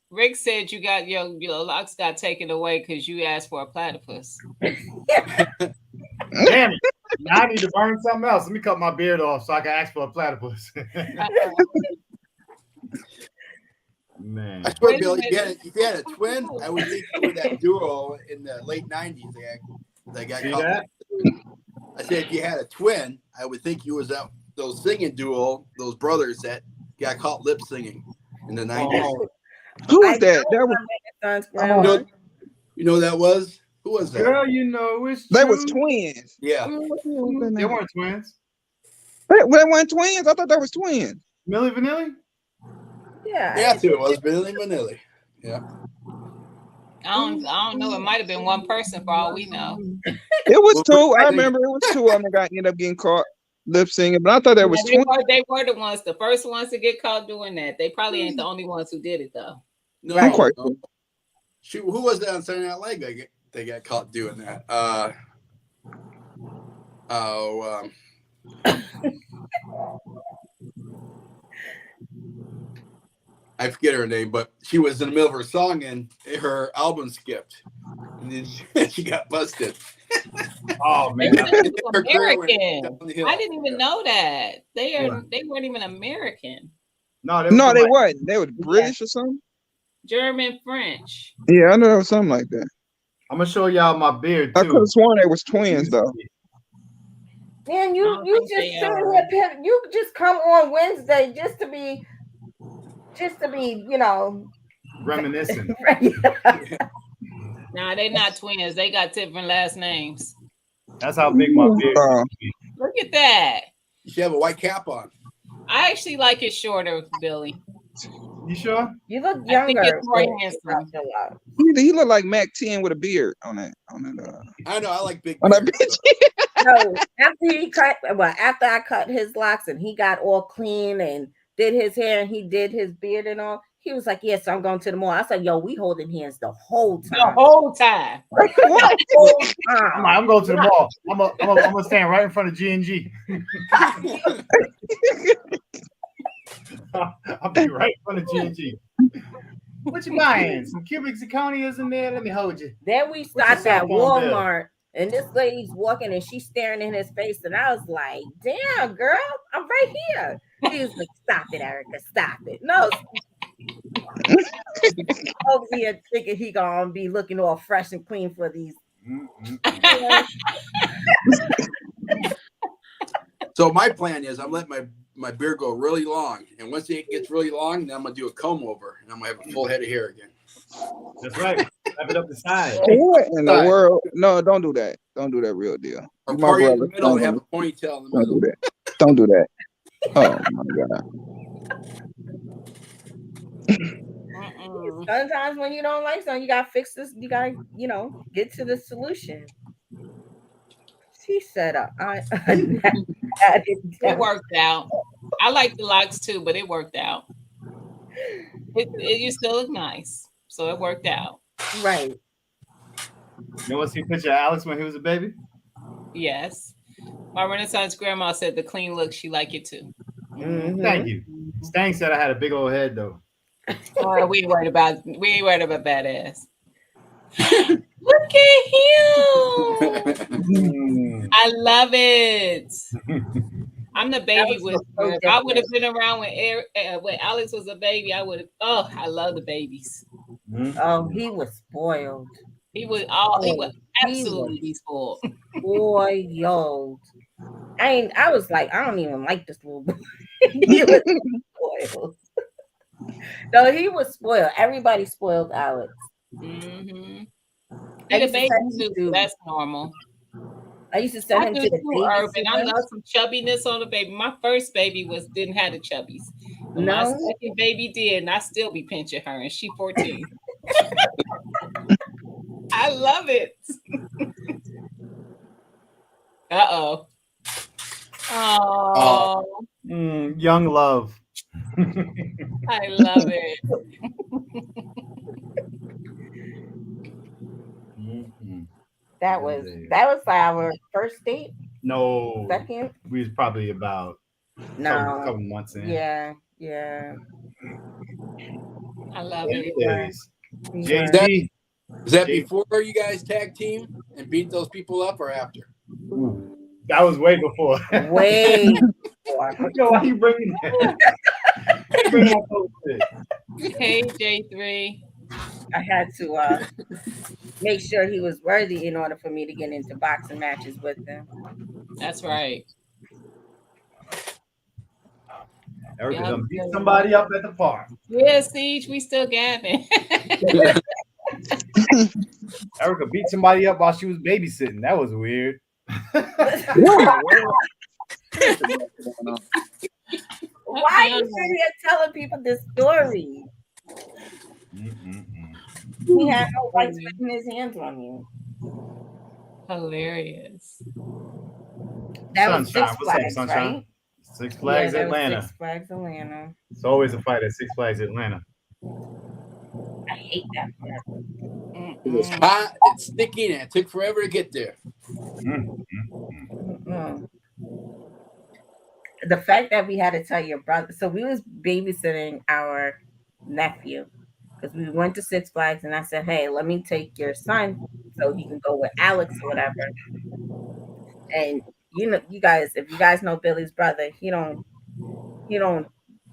Rick said you got your locks got taken away because you asked for a platypus. Damn it. Now I need to burn something else. Let me cut my beard off so I can ask for a platypus. Man. I swear, Billy, if you had a twin, I would think you were that duo in the late 90s. They got caught. I said, if you had a twin, I would think you was those singing duo, those brothers that got caught lip singing in the 90s. Oh. Who was that? That was, you know who that was? Who was that? Girl, you know it's They true. was twins. Yeah. They weren't twins. They weren't twins? I thought they was twins. Milli Vanilli? Yeah. That's who it was, Billy Manilli. Yeah. I don't know. It might have been one person for all we know. It was two. I remember it was two of them that ended up getting caught lip singing, but I thought that was twins. They were the ones, the first ones to get caught doing that. They probably ain't the only ones who did it though. No, I'm quite no. Shoot, who was that on Saturday Night Live? They got caught doing that. I forget her name, but she was in the middle of her song and her album skipped, and then she got busted. Oh man, American. I didn't even know that they weren't even American. No, they weren't. They were British or something. German, French. Yeah, I know that was something like that. I'm gonna show y'all my beard too. I could have sworn they was twins though. Man, I you don't you think just they sitting are. here. You just come on Wednesday just to be, Reminiscing. Nah, they not twins. They got different last names. That's how big my beard Uh, used to be. Look at that. You should have a white cap on. I actually like it shorter, Billy. You sure? You look I think younger. it's more with- handsome. he look like Mac 10 with a beard on that. I know. I like big On that beards. bitch. No, after I cut his locks and he got all clean and did his hair and he did his beard and all, he was like, "Yes, I'm going to the mall." I said, "Yo, we holding hands the whole The time." whole time. I'm going to the mall. I'm gonna stand right in front of G&G. I'll be right in front of G&G. What you buying? Some cubic zirconias in there? Let me hold you. Then we What's your stopped cell at phone bill? Walmart and this lady's walking and she's staring in his face and I was like, "Damn, girl, I'm right here." She was like, "Stop it, Erica, stop it." No, over here thinking he gonna be looking all fresh and clean for these. So my plan is I'm letting my beard go really long, and once it gets really long, then I'm gonna do a comb over, and I'm gonna have a full head of hair again. That's right. Wrap it up the side. What in the Side. world? No, don't do that. Don't do that, real deal. Or You my part in the brother. middle and Don't have do a ponytail in the Don't middle. do that. Don't do that. Oh my god. Mm-mm. Sometimes when you don't like something, you gotta fix this. You gotta, get to the solution. She said, "I had it It down." worked out. I like the locks too, but it worked out. You still look nice, so it worked out. Right. You want to see a picture of Alex when he was a baby? Yes. My Renaissance grandma said the clean look, she liked it too. Mhm. Thank you. Stang said I had a big old head though. Oh, we ain't worried about badass. Look at him. I love it. I'm the baby Alex looks whisperer. so If I would have different. been around when Alex was a baby, I would have. Oh, I love the babies. Oh, he was spoiled. He would He was absolutely be spoiled. spoiled. I was like, I don't even like this little boy. He was spoiled. No, he was spoiled. Everybody spoiled Alex. Mm-hmm. I He the used to baby send him too, so to- that's normal. I used to send I him do to the too, Urban. I babysitter. love some chubbiness on the baby. My first baby didn't have the chubbies. But my No, second baby did, and I still be pinching her, and she 14. I love it. Uh-oh. Oh, Young love. I love it. that was our first date. No, Second, we was probably about couple months in. yeah. I love it. Days. Yeah. JD. Is that before you guys tag team and beat those people up, or after? That was way before. Way before. Yo, why you bringing that? Bring that whole shit. Hey, J3. I had to make sure he was worthy in order for me to get into boxing matches with him. That's right. Erica Yeah, done beat somebody up at the park. Yeah, Siege, we still gabbing. Erica beat somebody up while she was babysitting. That was weird. Why are you sitting here telling people this story? He had no rights putting his hands on you. Hilarious. That was Sunshine. Six What's up, Flags, Sunshine? right? Six Flags that was Atlanta. Six Flags Atlanta. It's always a fight at Six Flags Atlanta. I hate that part. It was hot, it's sticky, and it took forever to get there. The fact that we had to tell your brother, so we was babysitting our nephew because we went to Six Flags, and I said, "Hey, let me take your son so he can go with Alex or whatever." And you guys, if you guys know Billy's brother, he don't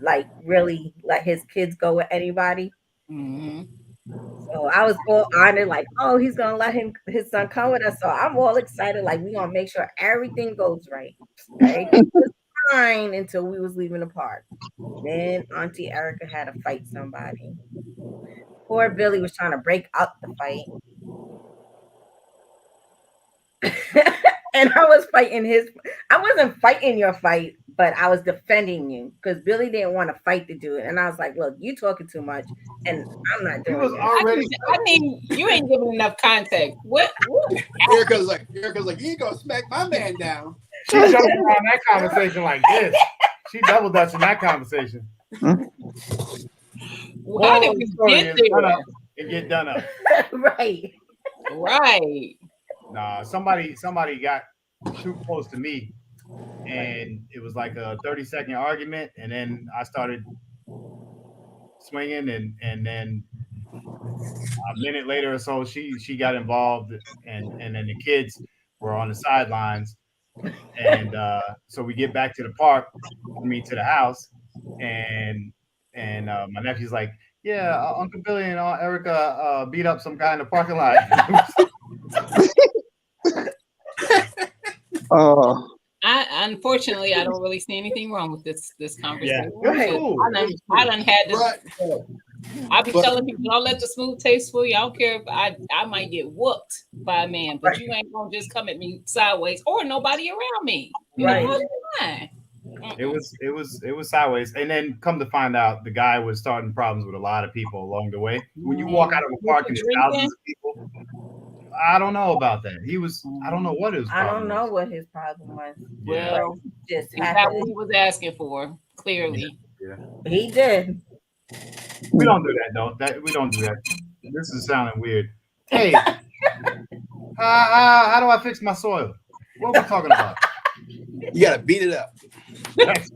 like really let his kids go with anybody. Mm-hmm. So So I was all honored, like, oh, he's gonna let his son come with us. So I'm all excited, like we're gonna make sure everything goes right. Everything was fine until we was leaving the park. Then Auntie Erica had to fight somebody. Poor Billy was trying to break up the fight. And I was fighting I wasn't fighting your fight, but I was defending you because Billy didn't want to fight the dude. And I was like, look, you talking too much and I'm not He doing was this. already. I mean, you ain't giving enough context. What? Erica's like, you ain't gonna smack my man down. She jumped around that conversation like this. She double dutched in that conversation. How did we get there? And get done up. Right. Right. Nah, somebody got too close to me, and it was like a 30-second argument, and then I started swinging, and then a minute later or so, she got involved, and then the kids were on the sidelines, and so we get back to the park, to the house, and my nephew's like, yeah, Uncle Billy and Aunt Erica beat up some guy in the parking lot. Unfortunately, I don't really see anything wrong with this conversation. Yeah, it was cool. I done had this. Right. I be telling people, don't let the smooth taste fool you. I don't care if I might get whooped by a man, but you ain't gonna just come at me sideways or nobody around me. You Right. know, fine. It was sideways, and then come to find out, the guy was starting problems with a lot of people along the way. When you walk out of a park and there's thousands of people, I don't know about that. I don't know what his problem I don't know was. what his problem was. Well, Just he got what he was asking for, clearly. Yeah. He did. We don't do that though. We don't do that. This is sounding weird. Hey, how do I fix my soil? What are we talking about? You gotta beat it up. That's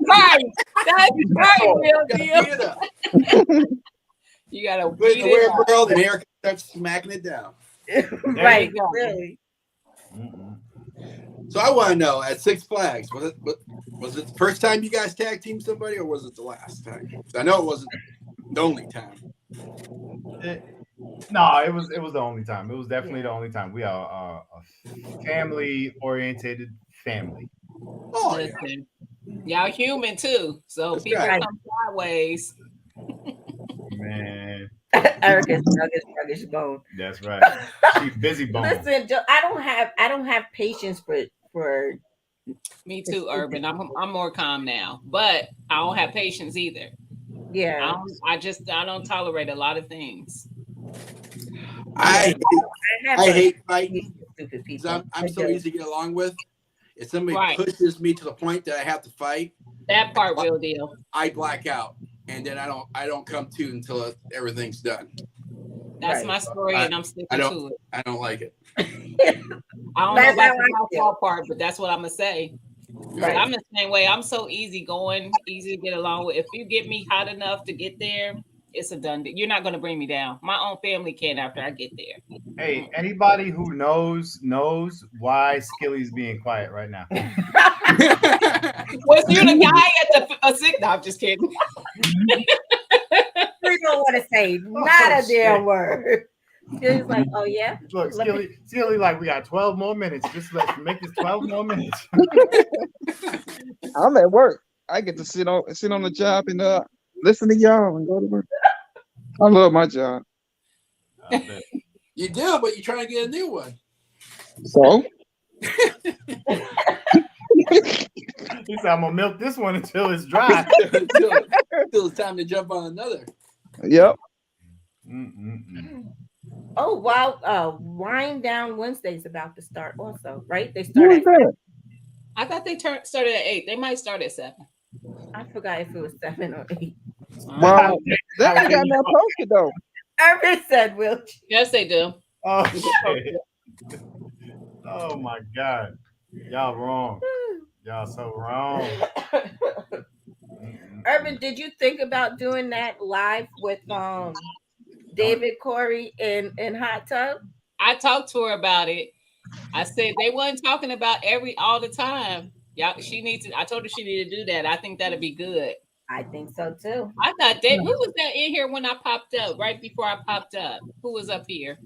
right. That's right, real You deal. gotta beat it up. You gotta Put beat in the it weird up. world, and Erica starts smacking it down. Right. you go. Really. So I want to know, at Six Flags, was it the first time you guys tag teamed somebody, or was it the last time? I know it wasn't the only time. No, it was the only time. It was definitely the only time. We are a family-oriented family. Oh, yeah. Listen, y'all human too, so That's people right. come sideways. Man, Erica's sluggish bone. that's right. She's busy bone. Listen, Joe, I don't have patience for Me too, Urban. I'm more calm now, but I don't have patience either. yeah. I don't tolerate a lot of things. I hate fighting. Stupid 'Cause people. I'm so easy to get along with. If somebody Right. pushes me to the point that I have to fight, That part, real deal. I black out, and then I don't come to until everything's done. That's Right. my story, and I'm sticking to it. I don't like it. I don't know about the black part, but that's what I'm gonna say. Right. I'm the same way. I'm so easygoing, easy to get along with. If you get me hot enough to get there, it's a done deal. You're not gonna bring me down. My own family can after I get there. Hey, anybody who knows why Skilly's being quiet right now. Was you the guy at the sick? No, I'm just kidding. We don't want to say not a damn word. He's like, oh yeah. Look, Skilly, like, we got 12 more minutes. Just let's make this 12 more minutes. I'm at work. I get to sit on the job and listen to y'all and go to work. I love my job. You do, but you're trying to get a new one. So He said, I'm gonna milk this one until it's dry. Until it's time to jump on another. yep. Oh wow, Wind Down Wednesday's about to start also, right? They Who start is at that? I thought they started at 8. They might start at 7. I forgot if it was 7 or 8. Well, they ain't got no posted though. Irvin said, "Will." Yes, they do. Oh shit. Oh my god. Y'all wrong. Y'all so wrong. Urban, did you think about doing that live with David Corey in Hot Tub? I talked to her about it. I said they wasn't talking about all the time. Y'all, she needs to. I told her she needed to do that. I think that'd be good. I think so too. I thought Dave. Who was that in here when I popped up? Right before I popped up, who was up here?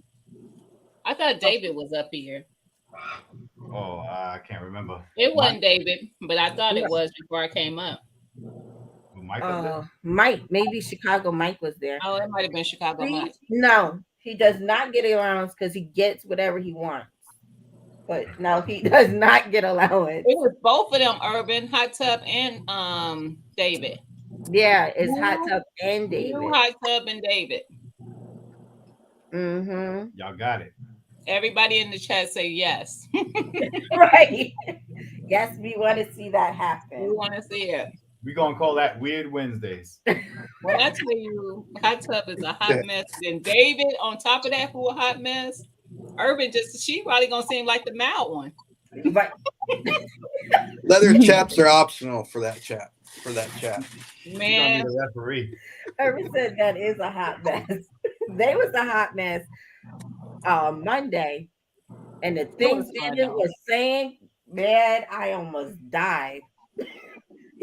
I thought David was up here. Oh, I can't remember. It wasn't David, but I thought it was before I came up. Mike up there? Mike, maybe Chicago Mike was there. Oh, it might have been Chicago Mike. No, he does not get allowance because he gets whatever he wants. But no, he does not get allowance. It was both of them, Urban, Hot Tub, and David. Yeah, it's Hot Tub and David. Hot Tub and David. Mm-hmm. Y'all got it. Everybody in the chat say yes. Right. Yes, we want to see that happen. We want to see it. We're going to call that Weird Wednesdays. When I tell you Hot Tub is a hot mess, then David on top of that, who a hot mess, Urban she probably going to seem like the mild one. Right. Leather chaps are optional for that chat. Man. The referee. Urban said that is a hot mess. They was a hot mess Monday. And the things David was saying, man, I almost died.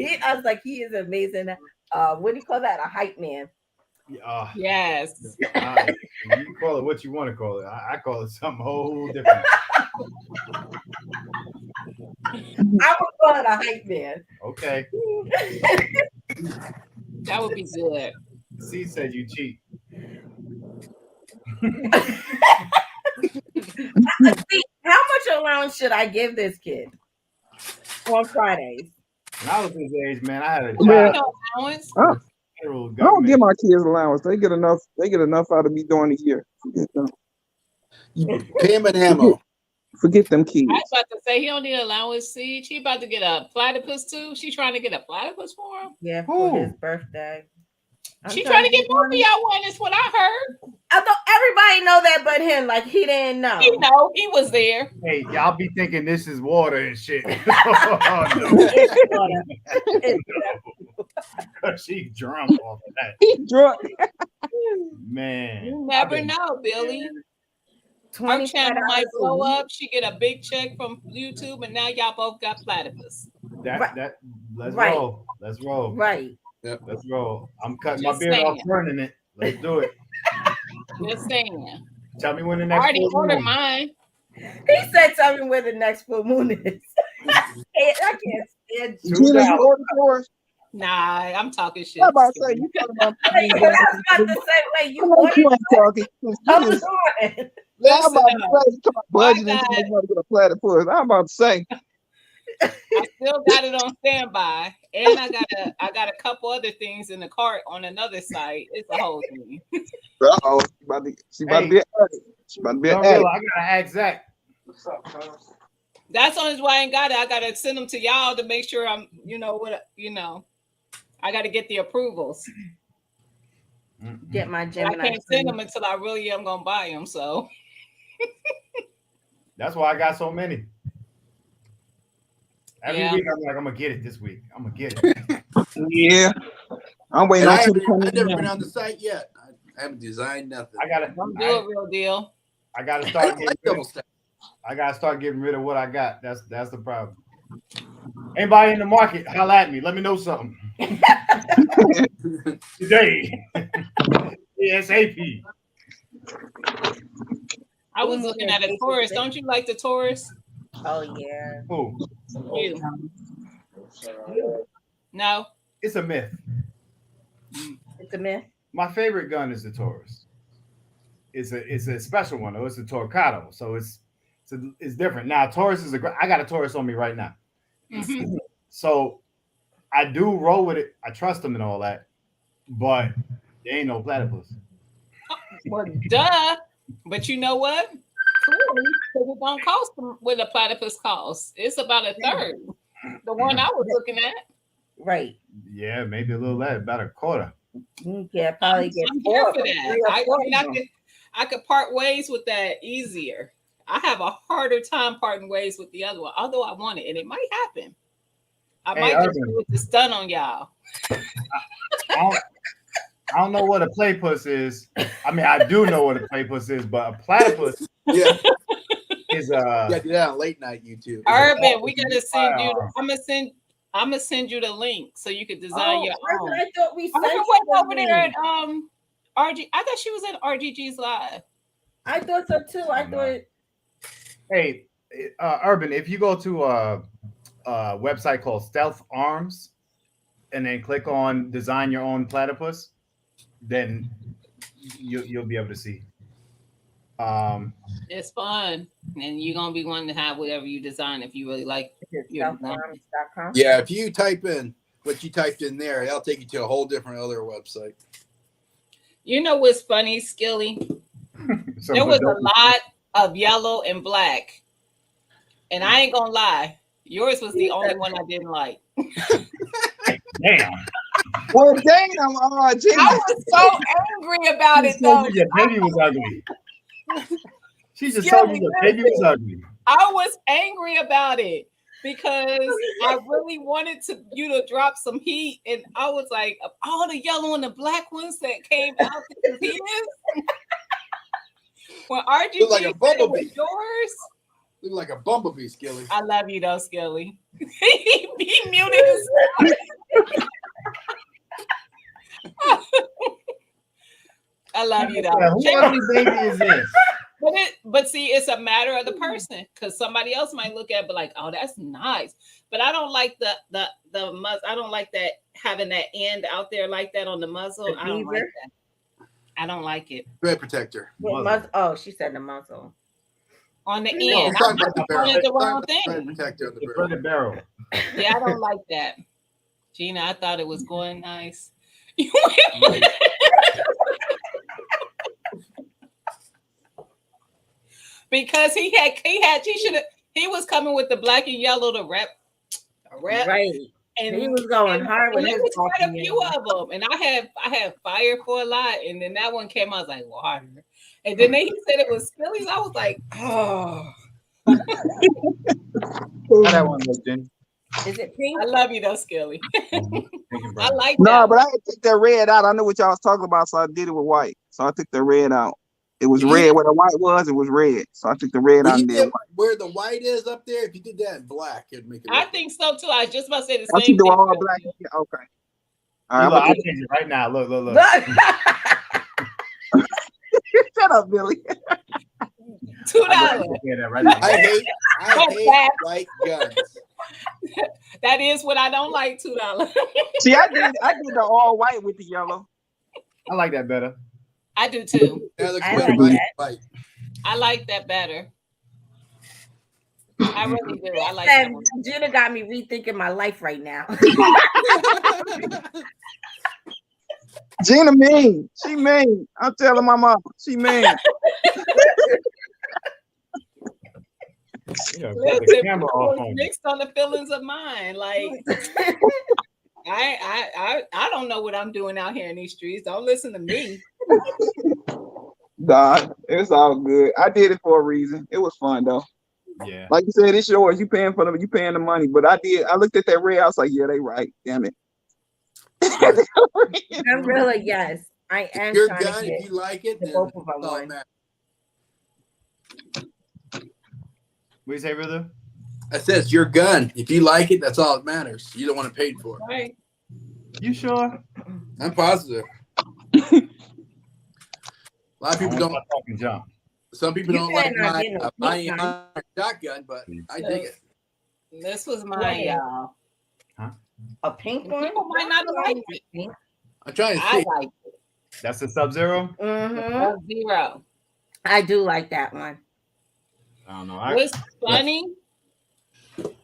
I was like, he is amazing. What do you call that? A hype man. Yes. You can call it what you want to call it. I call it something whole different. I would call it a hype man. Okay. That would be good. C said you cheat. How much allowance should I give this kid on Fridays? When I was his age, man, I had a Man, job. Allowance? I don't give my kids allowance. They get enough. They get enough out of me during the year. Forget them. Pay him an ammo. Forget them kids. I was about to say he don't need allowance. See, she about to get a platypus too. She trying to get a platypus for him. Yeah, for his birthday. She trying to get both of y'all one. Is what I heard. I thought everybody know that, but him. Like he didn't know. He know he was there. Hey, y'all be thinking this is water and shit. She drunk off of that. He drunk. Man. You never know, Billy. Her channel might blow up. She get a big check from YouTube, and now y'all both got platypus. Let's Right. roll. Let's roll. Right. Yep. Let's roll. I'm cutting Just my beard off, saying. burning it. Let's do it. Just saying. Tell me when the I next already full ordered moon. mine. He said, "Tell me where the next full moon is." I can't stand you. Gina, you ordered yours? Nah, I'm talking shit. I'm about to say you talking about. I was about to say, wait, you Come on, ordered? you ain't talking. Hold Gina's- on. I'm Listen, about to say you talking about budgeting. I got- You want to get a platypus. I'm about to say. I still got it on standby, and I got a couple other things in the cart on another site. It's a whole thing. Uh-oh. She about to be an addict. She about to be an Don't realize, addict. I gotta ask Zach. What's up, cuz? That's on why I ain't got it. I gotta send them to y'all to make sure I'm, I gotta get the approvals. Get my I Gemini. can't send them until I really am gonna buy them. So That's why I got so many. Every Yeah. week I'm like, I'm gonna get it this week. I'm gonna get it. Yeah. I'm waiting And on you to come I've never in. been on the site yet. I haven't designed nothing. I gotta don't do it, real deal. I gotta I start don't getting like rid double of, stack. I gotta start getting rid of what I got. That's the problem. Anybody in the market, holla at me. Let me know something. Today. ASAP. I was looking at a Taurus. Don't you like the Taurus? Oh yeah. Who? You. No. It's a myth. It's a myth. My favorite gun is the Taurus. It's a special one though. It's a Torquato, so it's different. Now Taurus is I got a Taurus on me right now, Mhm. so I do roll with it. I trust them and all that, but there ain't no platypus. Well, duh. But you know what? Clearly, 'cause it don't cost what a platypus costs. It's about a third. The one I was looking at. Right. Yeah, maybe a little less, about a quarter. You can probably get I'm four here of for them, that. 3 or I 4 mean, of them. I could part ways with that easier. I have a harder time parting ways with the other one, although I want it, and it might happen. I Hey, might just Urban. do it to stun on y'all. I don't know what a platypus is. I mean, I do know what a platypus is, but a platypus Yeah, is yeah, do that on late night YouTube. Urban, we gotta send you. Firearm. I'm gonna send. I'm gonna send you the link so you could design your own. I thought we sent Urban you was the over there link. at RG. I thought she was at RGG's live. I thought so too. I thought. Hey, Urban, if you go to a website called Stealth Arms and then click on design your own platypus, then you'll be able to see. It's fun, and you're gonna be wanting to have whatever you design if you really like your design. Selfarms.com. Yeah, if you type in what you typed in there, that'll take you to a whole different other website. You know what's funny, Skilly? There was a lot of yellow and black, and I ain't gonna lie, yours was the only one I didn't like. Damn. Well, damn, Gina. I was so angry about it though. Your baby was ugly. She just told you your baby was ugly. I was angry about it because I really wanted you to drop some heat, and I was like, of all the yellow and the black ones that came out to his, when RGG Look like a said it bumblebee. was yours. Look like a bumblebee, Skilly. I love you though, Skilly. he muted himself. I love you though. Who ugly baby is this? But see, it's a matter of the person, because somebody else might look at it, but like, oh, that's nice. But I don't like the muzzle. I don't like that, having that end out there like that on the muzzle. I don't like that. I don't like it. Thread protector. Oh, she said the muzzle. On the No, end. I'm I'm talking about the barrel. calling it the wrong Thread thing. protector on the The barrel. threaded barrel. Yeah, I don't like that. Gina, I thought it was going nice. Because he was coming with the black and yellow to rep. Right. And he was going hard with his. his. There was quite a few of them, and I had fire for a lot, and then that one came. I was like, water, and then he said it was Skilly's. I was like, oh. How that one look, Jenny? Is it pink? I love you though, Skilly. I like that. No, but I had to take that red out. I know what y'all was talking about, so I did it with white. So I took the red out. It was red where the white was. It was red, so I took the red out and did white. Where the white is up there, if you did that in black, it'd make it. I think so too. I was just about to say the I same should do thing. all black. Yeah, okay. All right, Look, I'll change it right now. Look. Shut up, Billy. $2. Right now. I hate white guns. That is what I don't like. $2. See, I did the all white with the yellow. I like that better. I do too. That looks I better. like White. I like that better. I really do. I like that one. Gina got me rethinking my life right now. Gina mean. She mean. I'm telling my mama. She mean. Listen, it was mixed on the feelings of mine. Like I don't know what I'm doing out here in these streets. Don't listen to me. God, it's all good. I did it for a reason. It was fun though. Yeah. Like you said, it's yours. You paying the money. But I looked at that red. I was like, yeah, they right. Damn it. I'm really, yes. I am Your trying gun, to get if you like it, then both of them it's all one. matters. What do you say, brother? I said it's your gun. If you like it, that's all that matters. You don't want to pay for it. Right. You sure? I'm positive. A lot of people don't. Talking jump. Some people You don't like better not get no my pink gun. shotgun, but I dig it. This was mine, y'all. A pink one? People might not like it. I'm trying to I see. like it. That's the Sub-Zero? Mm-hmm. 0. I do like that one. I don't know. What's funny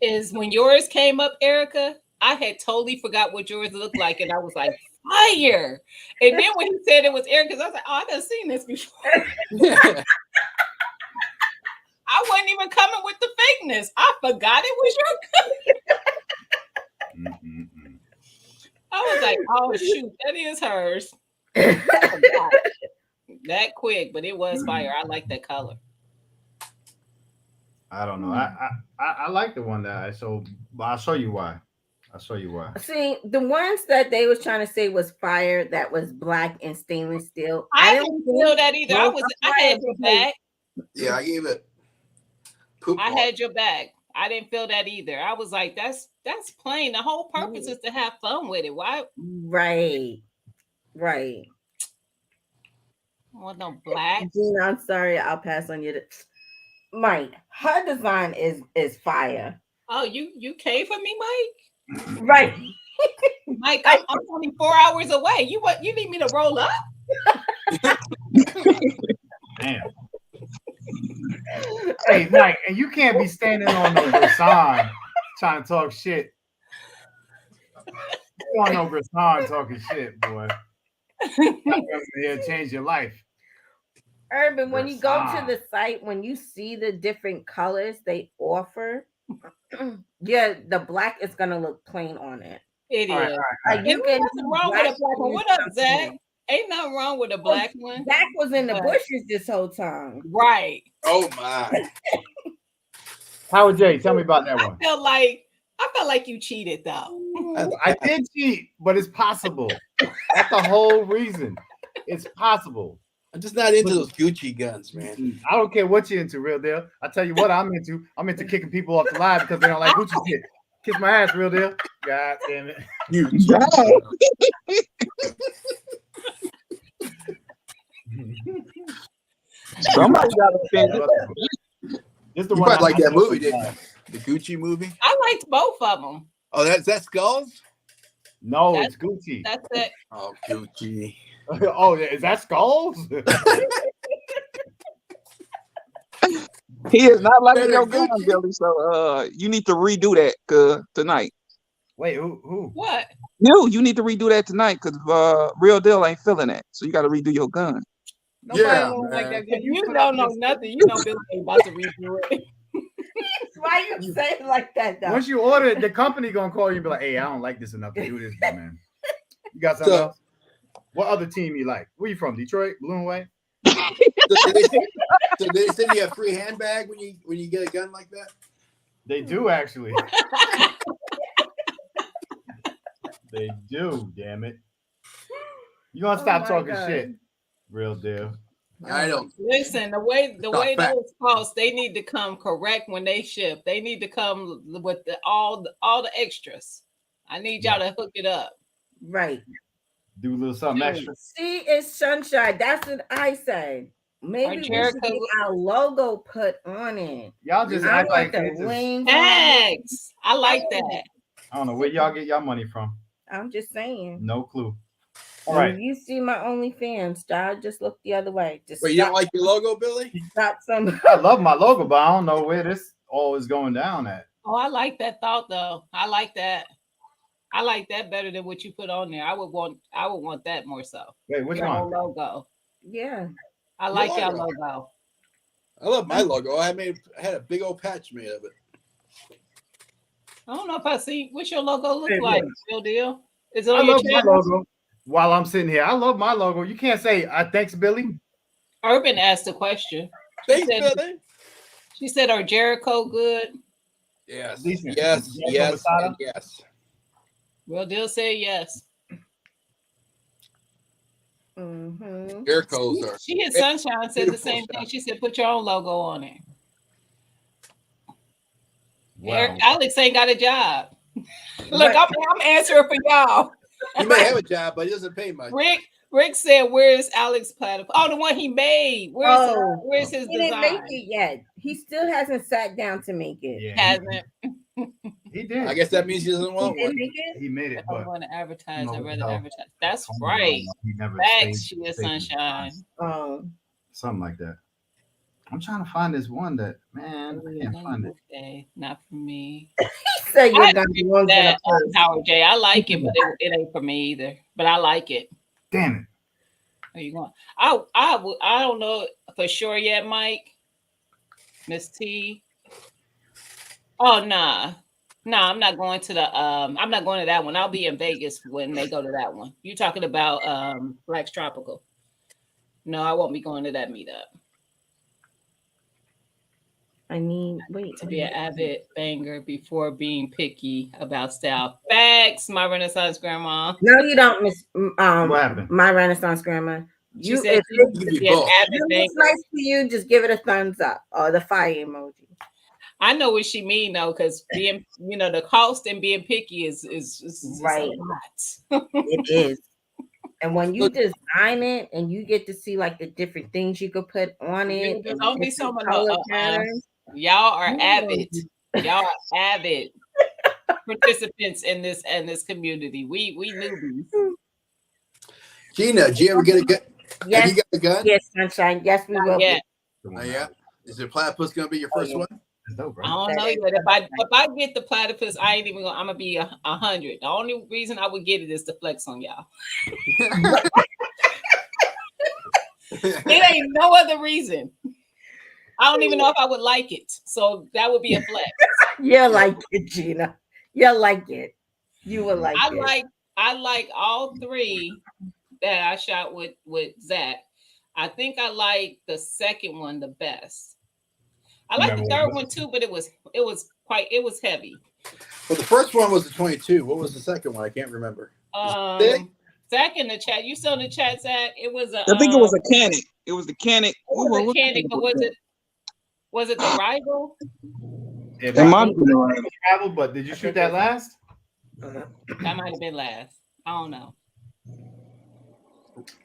is when yours came up, Erica, I had totally forgot what yours looked like, and I was like, fire. And then when he said it was Erica's, I was like, oh, I've seen this before. I wasn't even coming with the fakeness. I forgot it was your gun. I was like, oh shoot, that is hers. I forgot. That quick, but it was fire. I like that color. I don't know. I like the one that I showed, but I'll show you why. See, the ones that they was trying to say was fire, that was black and stainless steel. I didn't feel that either. I had your back. Yeah, I gave it. I had your back. I didn't feel that either. I was like, that's plain. The whole purpose is to have fun with it. Why? Right. I want no black. Gina, I'm sorry. I'll pass on you. Mike, her design is fire. Oh, you came for me, Mike? Right. Mike, I'm only 4 hours away. You need me to roll up? Damn. Hey, Mike, and you can't be standing on no Grisan trying to talk shit. You want no Grisan talking shit, boy. It'll change your life. Urban, when you go to the site, when you see the different colors they offer, yeah, the black is gonna look plain on it. It is. All right. Like, you can nothing wrong with a black one. What up, Zach? Ain't nothing wrong with a black one. Zach was in the bushes this whole time. Right. Oh my. Howard J, tell me about that one. I felt like you cheated though. I did cheat, but it's possible. That's the whole reason. It's possible. I'm just not into those Gucci guns, man. I don't care what you're into, real deal. I tell you what I'm into. I'm into kicking people off the line because they don't like Gucci shit. Kiss my ass, real deal. God damn it. Somebody got offended. This the You one probably like that movie, did didn't you? The Gucci movie? I liked both of them. Oh, that's Skulls? No, it's Gucci. That's it. Oh, Gucci. Oh, is that Skulls? He is not liking Better your gun, Gucci. Billy. So you need to redo that tonight. Wait, who? What? You need to redo that tonight because Real Deal ain't feeling that. So you got to redo your gun. Nobody Yeah, don't like that. If you put don't up know this- nothing, you know Billy ain't about to redo it. Why you say it like that, though? Once you order it, the company gonna call you and be like, "Hey, I don't like this enough to do this, man. You got something So- else? What other team you like? Where you from? Detroit, Blue and White? So they send you a free handbag when you get a gun like that? They do actually. They do. Damn it! You gonna stop my talking God. shit? Real deal. I don't. Listen, the way fact. those costs, they need to come correct when they ship. They need to come with all the extras. I need y'all to hook it up. Right. Do a little something extra. See, it's sunshine. That's what I say. Maybe we should Jericho- get our logo put on it. Y'all just I act want like the it's just- wings. on it. Thanks. I like that. I don't know where y'all get y'all money from. I'm just saying. No clue. All And right. if you see my OnlyFans, dog, just look the other way. Just Wait, you don't like your logo, Billy? got some. I love my logo, but I don't know where this all is going down at. Oh, I like that thought though. I like that. I like that better than what you put on there. I would want that more so. Wait, which Your one? whole logo. Yeah. I like your logo. logo. I love my logo. I had a big old patch made of it. I don't know if I see what's your logo look Hey, like. look. Real deal. Is it I on your love my channel? logo. While I'm sitting here, I love my logo. You can't say thanks, Billy. Urban asked a question. Thanks, said- Billy. She said, "Are Jericho good?" Yes. Decent. Yes. Jericho Yes. Masada? And yes. Real deal said yes. Mm-hmm. Jericho's are. She hit Sunshine said the Beautiful same stuff. thing. She said, "Put your own logo on it." Wow. Alex ain't got a job. Look, I'm answering for y'all. He may have a job, but he doesn't pay much. Rick said, "Where's Alex platypus? Oh, the one he made. Where's his He didn't design? make it yet. He still hasn't sat down to make it. Yeah, Hasn't. he did. I guess that means he doesn't want He didn't one. make it. he made it, I but want to advertise. No, I'd rather no. advertise. That's he right. never Facts, stayed- she is stayed- Sunshine. Something like that. I'm trying to find this one that man, I can't find it. Okay, not for me. He said you're I gonna agree be one with for the that, first. Howard J. I like it, but it ain't for me either. But I like it. Damn it. Where you going? I don't know for sure yet, Mike. Miss T. Oh nah. I'm not going to the I'm not going to that one. I'll be in Vegas when they go to that one. You talking about Black's Tropical. No, I won't be going to that meetup. I mean, wait. To be an avid banger before being picky about style. Facts, my Renaissance grandma. No, you don't, Miss. What happened? My Renaissance grandma. She You, said if she it used to be an avid looks banger. nice to you, just give it a thumbs up or the fire emoji. I know what she mean though, because being, the cost and being picky is Right. a lot. It is. And when you design it and you get to see like the different things you could put on it, and Don't be different so color patterns. y'all are Yeah. avid. Y'all are avid participants in this community. We newbies. Gina, did you ever get a gun? Yes. Have you got a gun? Yes, sunshine. Yes, we will. Yeah. Oh, yeah. Is the platypus going to be your first one? Dope, I right? don't know yet. If I get the platypus, I ain't even gonna. I'm gonna be 100. The only reason I would get it is to flex on y'all. It ain't no other reason. I don't even know if I would like it. So that would be a flex. You'll like it, Gina. You'll like it. You will like it. I like all three that I shot with Zach. I think I like the second one the best. I like the third one too, but it was heavy. Well, the first one was the 22. What was the second one? I can't remember. Zach in the chat. You saw in the chat, Zach. It was I think it was a Canic. It was the Canic. It was a Canic, but was it the Rival? It might might have been the Rival. Travel, but did you shoot that last? That might have been last. I don't know.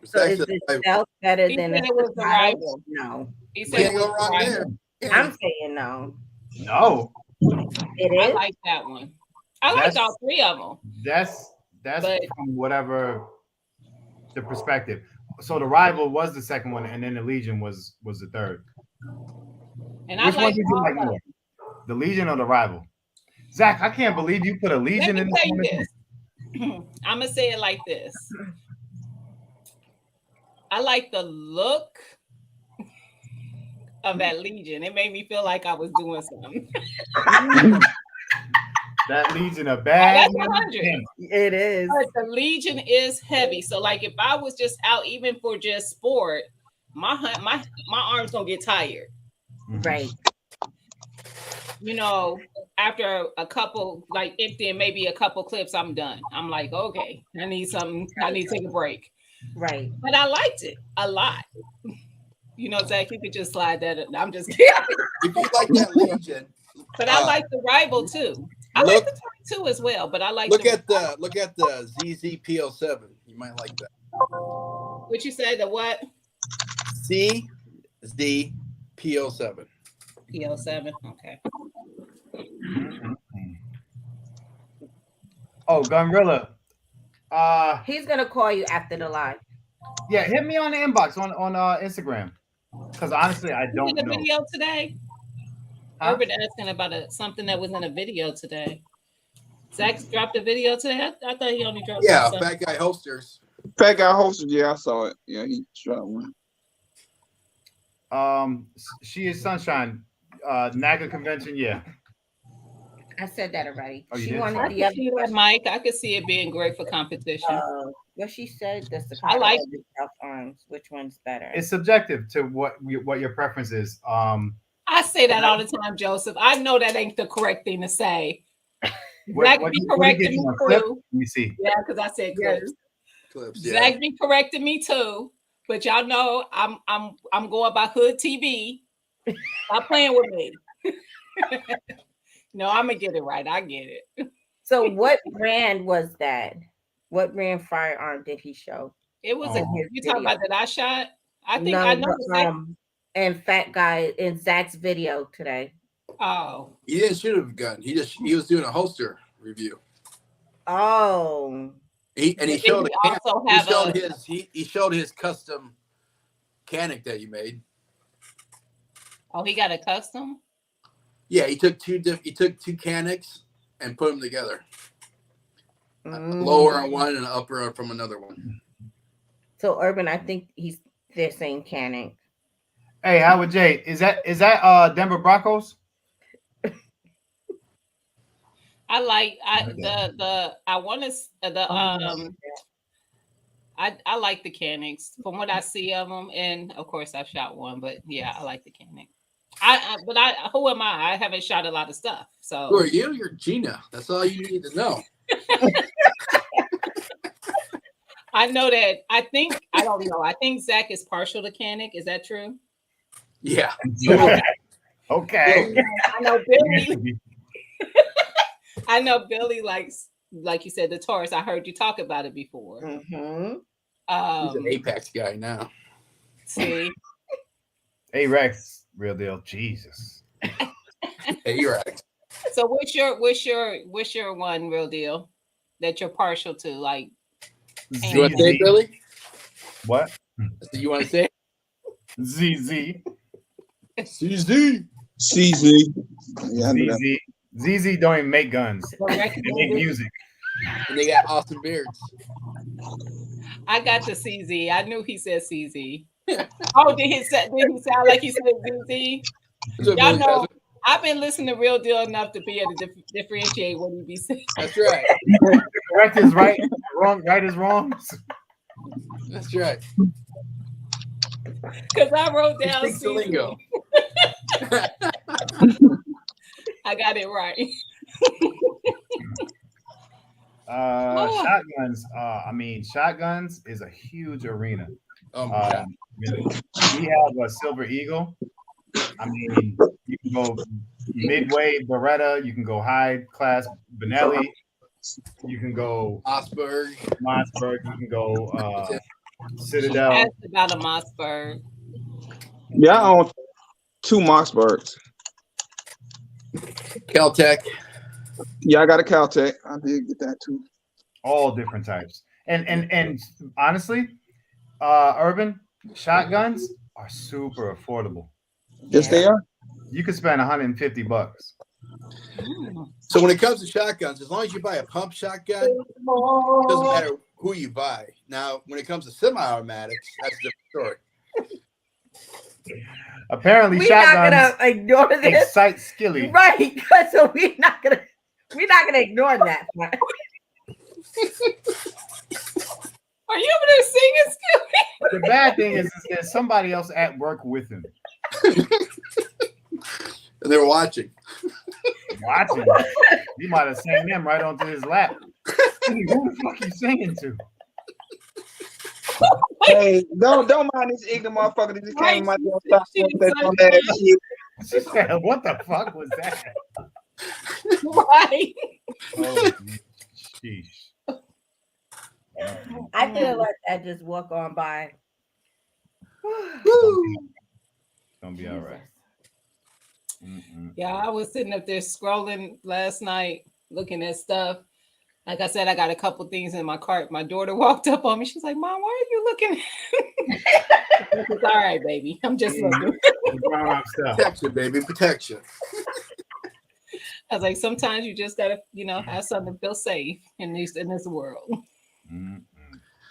So is the stealth better He than said it was the Rival. No. He said it was Can't go wrong the there. Rival. I'm saying no. No. It I is. like that one. I liked all three of them. That's But- from whatever the perspective. So the Rival was the second one, and then the Legion was the third. And Which I one like did you all like of them. more? The Legion or the Rival? Zach, I can't believe you put a Legion Let in me tell you this. this. I'm gonna say it like this. I like the look of that Legion. It made me feel like I was doing something. That Legion a bad. That's 100. It is. But the Legion is heavy. So like if I was just out even for just sport, my arms gonna get tired. Right. After a couple, like emptying maybe a couple clips, I'm done. I'm like, okay, I need something. I need to take a break. Right. But I liked it a lot. Zach, you could just slide that in. I'm just kidding. If you like that Legion, But I like the Rival too. I like the 22 as well, but I like look at the ZZPO7. You might like that. what you said, the what? CZPO7. PO7. Okay. Oh, Gunrilla. He's gonna call you after the live. Yeah, hit me on the inbox on Instagram. Because honestly, I don't You did a know. video today? Huh? Urban asking about something that was in a video today. Zach dropped a video today. I thought he only dropped. Yeah, something. Fat Guy Holsters. Fat Guy hosted. Yeah, I saw it. Yeah, he shot one. She is Sunshine. NACA convention, yeah. I said that already. Oh, you She did? wanted I the could other see that, Mike. I could see it being great for competition. what she said. That's the I like South Arms. Which one's better? It's subjective to what your preference is. I say that all the time, Joseph. I know that ain't the correct thing to say. What- Zach what- be what correcting did you me want, clip? too. Let me see. Yeah, because I said clips. Clips, Zach be correcting me too. But y'all know I'm going by Hood TV. Stop playing with me. No, I'm gonna get it right. I get it. So what brand was that? What brand firearm did he show? It was Oh. you talking about that I shot? I think No, I know. and Fat Guy in Zach's video today. Oh, He didn't shoot a gun. He was doing a holster review. Oh. He showed he he showed his custom Canic that he made. Oh, he got a custom. Yeah, he took two Canics and put them together. A lower on one and an upper from another one. So Urban, I think they're saying Canning. Hey, Howard J, is that Denver Broncos? I like I like the Canics from what I see of them, and of course I've shot one, but yeah, I like the Canic. Who am I? I haven't shot a lot of stuff. So who are you? You're Gina. That's all you need to know. I know that. I don't know. I think Zach is partial to Canic. Is that true? Yeah. Okay. Okay. I know Billy. I know Billy likes, like you said, the Taurus. I heard you talk about it before. Mm-hmm. He's an Apex guy now. See, Hey Rex, real deal. Jesus. Hey, you're right. so what's your one real deal that you're partial to? Like, You want to say it, ZZ. Billy? What? You want to say ZZ. it? CZ. CZ. Yeah, I knew that. ZZ don't even make guns. They make recommended. music. And they got awesome beards. I got the CZ. I knew he said CZ. Oh, did he sound like he said ZZ? That's what Y'all Billy know says. I've been listening to Real Deal enough to be able to differentiate what he be saying. That's right. Correct is right. Wrong. Right is wrong. That's right. Because I wrote He down speaks the CZ. lingo. I got it right. Shotguns. Shotguns is a huge arena. Oh my God. We have a Silver Eagle. I mean, you can go midway Beretta. You can go high class Benelli. You can go Mossberg. You can go Citadel. Asked about a Mossberg. Yeah, I own 2 Mossbergs. Caltech. Yeah, I got a Caltech. I did get that too. All different types. And honestly, urban shotguns are super affordable. Yes, they are. You could spend $150. So when it comes to shotguns, as long as you buy a pump shotgun, it doesn't matter who you buy. Now, when it comes to semi-automatics, that's a different story. Apparently, We're not shotguns gonna ignore this, excite skilly. right? So we're not gonna ignore that. Are you over there singing, Skilly? The bad thing is there's somebody else at work with him. And they're watching. Watching. He might have sang them right onto his lap. Who the fuck you singing to? Hey, don't mind this ignorant motherfucker that just came in my damn stop She- that dumb ass shit. She said, what the fuck was that? Right. Oh, sheesh. I could have let that just walk on by. It's gonna be all right. Yeah, I was sitting up there scrolling last night, looking at stuff. Like I said, I got a couple things in my cart. My daughter walked up on me. She's like, "Mom, why are you looking?" It's all right, baby. I'm just looking. Grown-up stuff. Protection, baby. Protection. I was like, sometimes you just gotta, have something to feel safe in this world.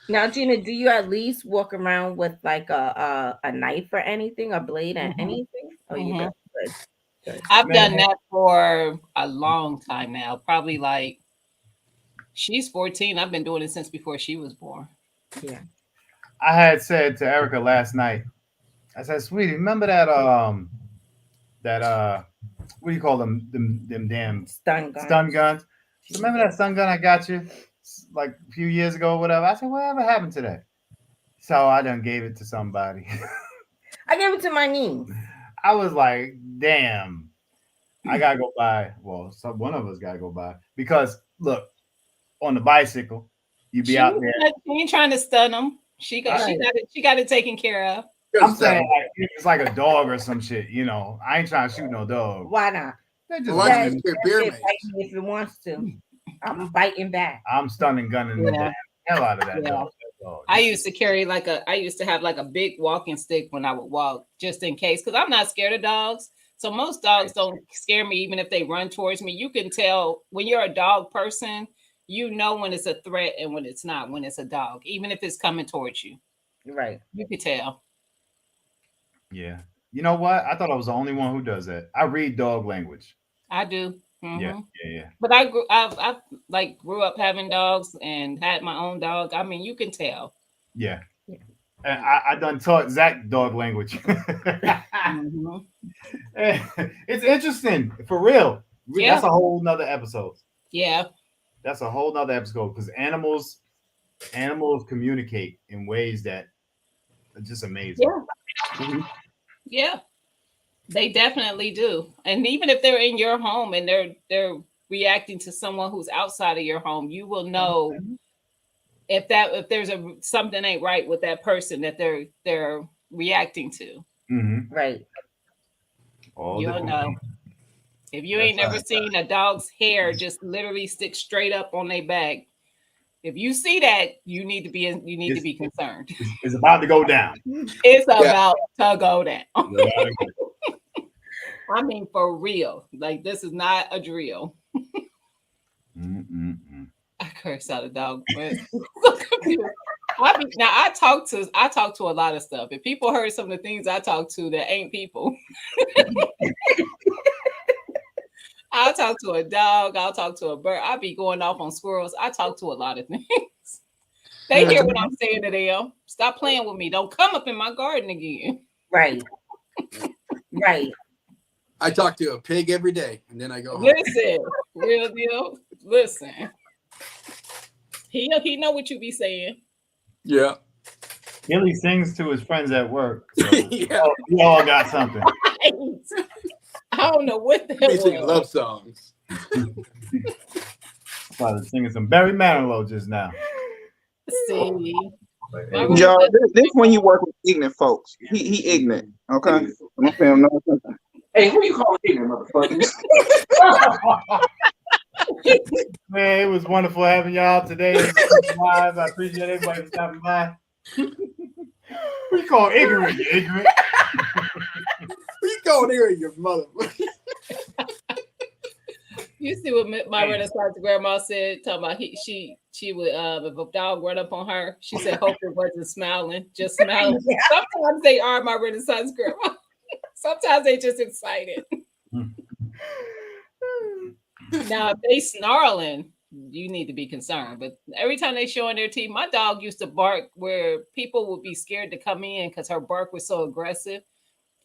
Now, Gina, do you at least walk around with like a knife or anything, a blade or anything? Oh, you do. Good. I've done that for a long time now. Probably like she's 14. I've been doing it since before she was born. Yeah. I had said to Erica last night, I said, sweetie, remember that what do you call them damn Stun gun. stun guns? So remember that stun gun I got you like a few years ago or whatever? I said, whatever happened to that? So I done gave it to somebody. I gave it to my niece. I was like, damn, I gotta go buy. Well, one of us gotta go buy because look, on the bicycle, you be out there. She ain't trying to stun them. She got it taken care of. I'm saying like, it's like a dog or some shit. I ain't trying to shoot no dog. Why not? They're just Well, running. your beer It mates. bites me if it wants to. I'm biting back. I'm stunning gunning the damn hell out of that dog. I used to have like a big walking stick when I would walk, just in case, because I'm not scared of dogs. So most dogs don't scare me, even if they run towards me. You can tell when you're a dog person, you know when it's a threat and when it's not, when it's a dog, even if it's coming towards you. Right. You can tell. Yeah. You know what? I thought I was the only one who does that. I read dog language. I do. Mm-hmm. Yeah. But I grew up having dogs and had my own dog. I mean, you can tell. Yeah. And I done taught Zach dog language. Mm-hmm. It's interesting, for real. Yeah. That's a whole nother episode. Yeah. That's a whole nother episode because animals communicate in ways that are just amazing. Yeah. Yeah. They definitely do. And even if they're in your home and they're reacting to someone who's outside of your home, you will know if there's something ain't right with that person that they're reacting to. Mm-hmm. Right. All the You'll time. know. If you That's ain't never right. seen a dog's hair just literally stick straight up on their back, if you see that, you need to be concerned. It's about to go down. It's about to go down. Mm-mm. I mean, for real. Like, this is not a drill. I curse out a dog, but now I talk to a lot of stuff. If people heard some of the things I talk to that ain't people, I'll talk to a dog, I'll talk to a bird, I'll be going off on squirrels. I talk to a lot of things. They hear what I'm saying to them. Stop playing with me. Don't come up in my garden again. Right. Right. I talk to a pig every day, and then I go home. Listen, real deal. Listen. He know what you be saying. Yeah. Billy sings to his friends at work. So Yeah. we all got something. I don't know what the hell. They sing love songs. Started singing some Barry Manilow just now. See, Y'all, this when you work with ignorant folks. He ignorant. Okay. I'm gonna say him no. Hey, who you calling ignorant, motherfucker? Man, it was wonderful having y'all today. Live. I appreciate everybody stopping by. We call ignorant, you ignorant. You go there, your mother. you see what my Renaissance grandma said? Talking about she would if a dog run up on her, she said hope it wasn't smiling, just smiling. Yeah. Sometimes they are my Renaissance grandma. Sometimes they just excited. Now if they snarling, you need to be concerned. But every time they showing their teeth, my dog used to bark where people would be scared to come in because her bark was so aggressive.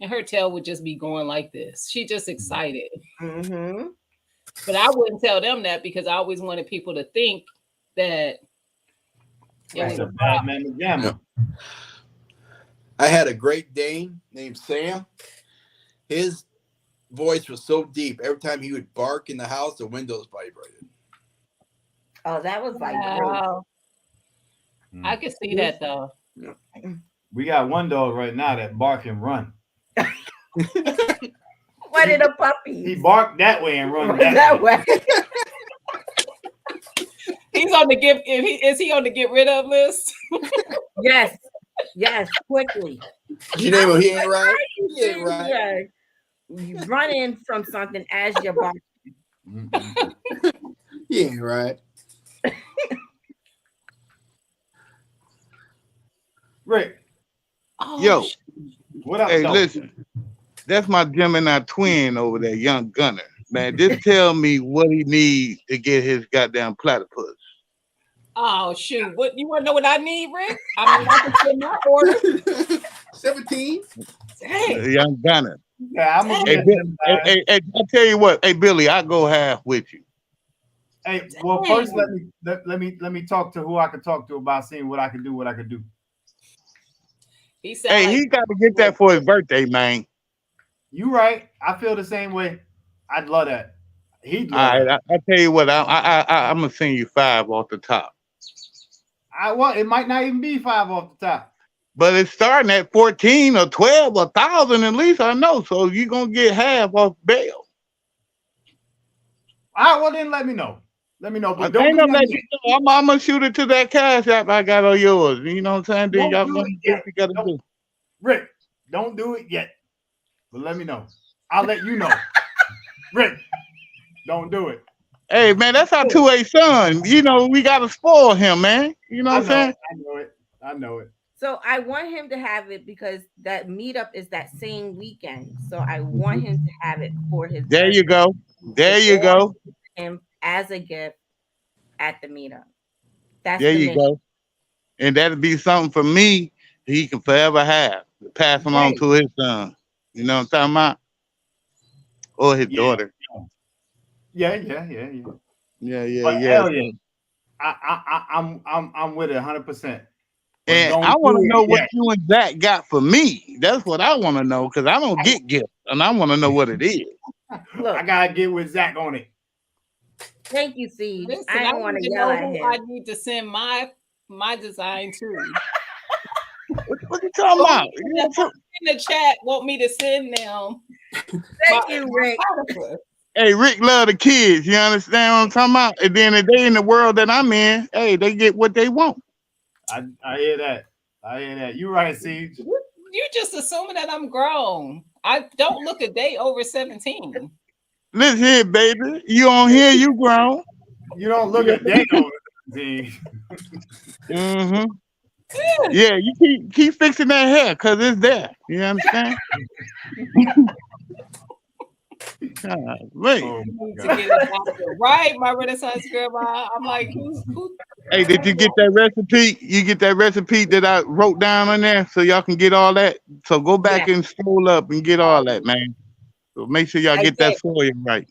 And her tail would just be going like this. She just excited. Mm-hmm. But I wouldn't tell them that because I always wanted people to think that it was a bad man. Yeah. I had a Great Dane named Sam. His voice was so deep. Every time he would bark in the house, the windows vibrated. Oh, that was like wow. I could see that though. Yeah. We got one dog right now that bark and run. What did a puppy? He barked that way and run that way. He's on the is he on the get rid of list? Yes. Yes, quickly. You name him, he ain't right. He ain't right. Yeah. You run in from something as you're barking. He ain't right. Rick. Oh, Yo. What up, hey, though? listen. That's my Gemini twin over there, young Gunner. Man, just tell me what he needs to get his goddamn platypus. Oh shoot! What you want to know? What I need, Rick? I mean, I can send my order. 17. Dang. Young Gunner. Yeah, I'm gonna hey, I tell you what. Hey, Billy, I go half with you. Hey, well, first let me talk to who I can talk to about seeing what I can do. He said, Hey, he got to get that for his birthday, man. You right. I feel the same way. I'd love that. He'd love All right, I tell you what. I'm gonna send you 5 off the top. It might not even be 5 off the top. But it's starting at 14 or 12 or 1,000 at least, I know. So you're gonna get half off bail. All right, well then let me know. Let me know. But I'm gonna shoot it to that cash app I got on yours. You know what I'm saying? Then y'all gonna do what you gotta do. Rick, don't do it yet. But let me know. I'll let you know. Rick, don't do it. Hey man, that's our 2A son. You know, we gotta spoil him, man. You know what I'm saying? I know it. So I want him to have it because that meetup is that same weekend. So I want him to have it for his There birthday. you go. There you go. Him as a gift at the meetup. That's there the you go. And that'd be something for me he can forever have. Pass along to his son. You know what I'm talking about? Or his daughter. Yeah. Yeah. Hell yeah. I'm with it 100%. And I want to know what you and Zach got for me. That's what I want to know because I don't get gifts. and I want to know what it is. Look, I gotta get with Zach on it. thank you, Siege. Listen, I I don't want need to to yell know at who him. I need to send my design to. What you talking about? In the chat, want me to send them. Thank you, Rick. Hey, Rick love the kids. You understand what I'm talking about? And then if they in the world that I'm in, hey, they get what they want. I hear that. I hear that. You right, Siege. You just assuming that I'm grown. I don't look a day over 17. Listen here, baby. You on here, you grown. You don't look a day over 17. Mm-hmm. Yeah, you keep fixing that hair because it's there. You understand? Wait. Oh, To get it out there. Right, my Renaissance girl. I'm like, who? Hey, did you get that recipe? You get that recipe that I wrote down on there so y'all can get all that? So go back and scroll up and get all that, man. So make sure y'all get that soil right.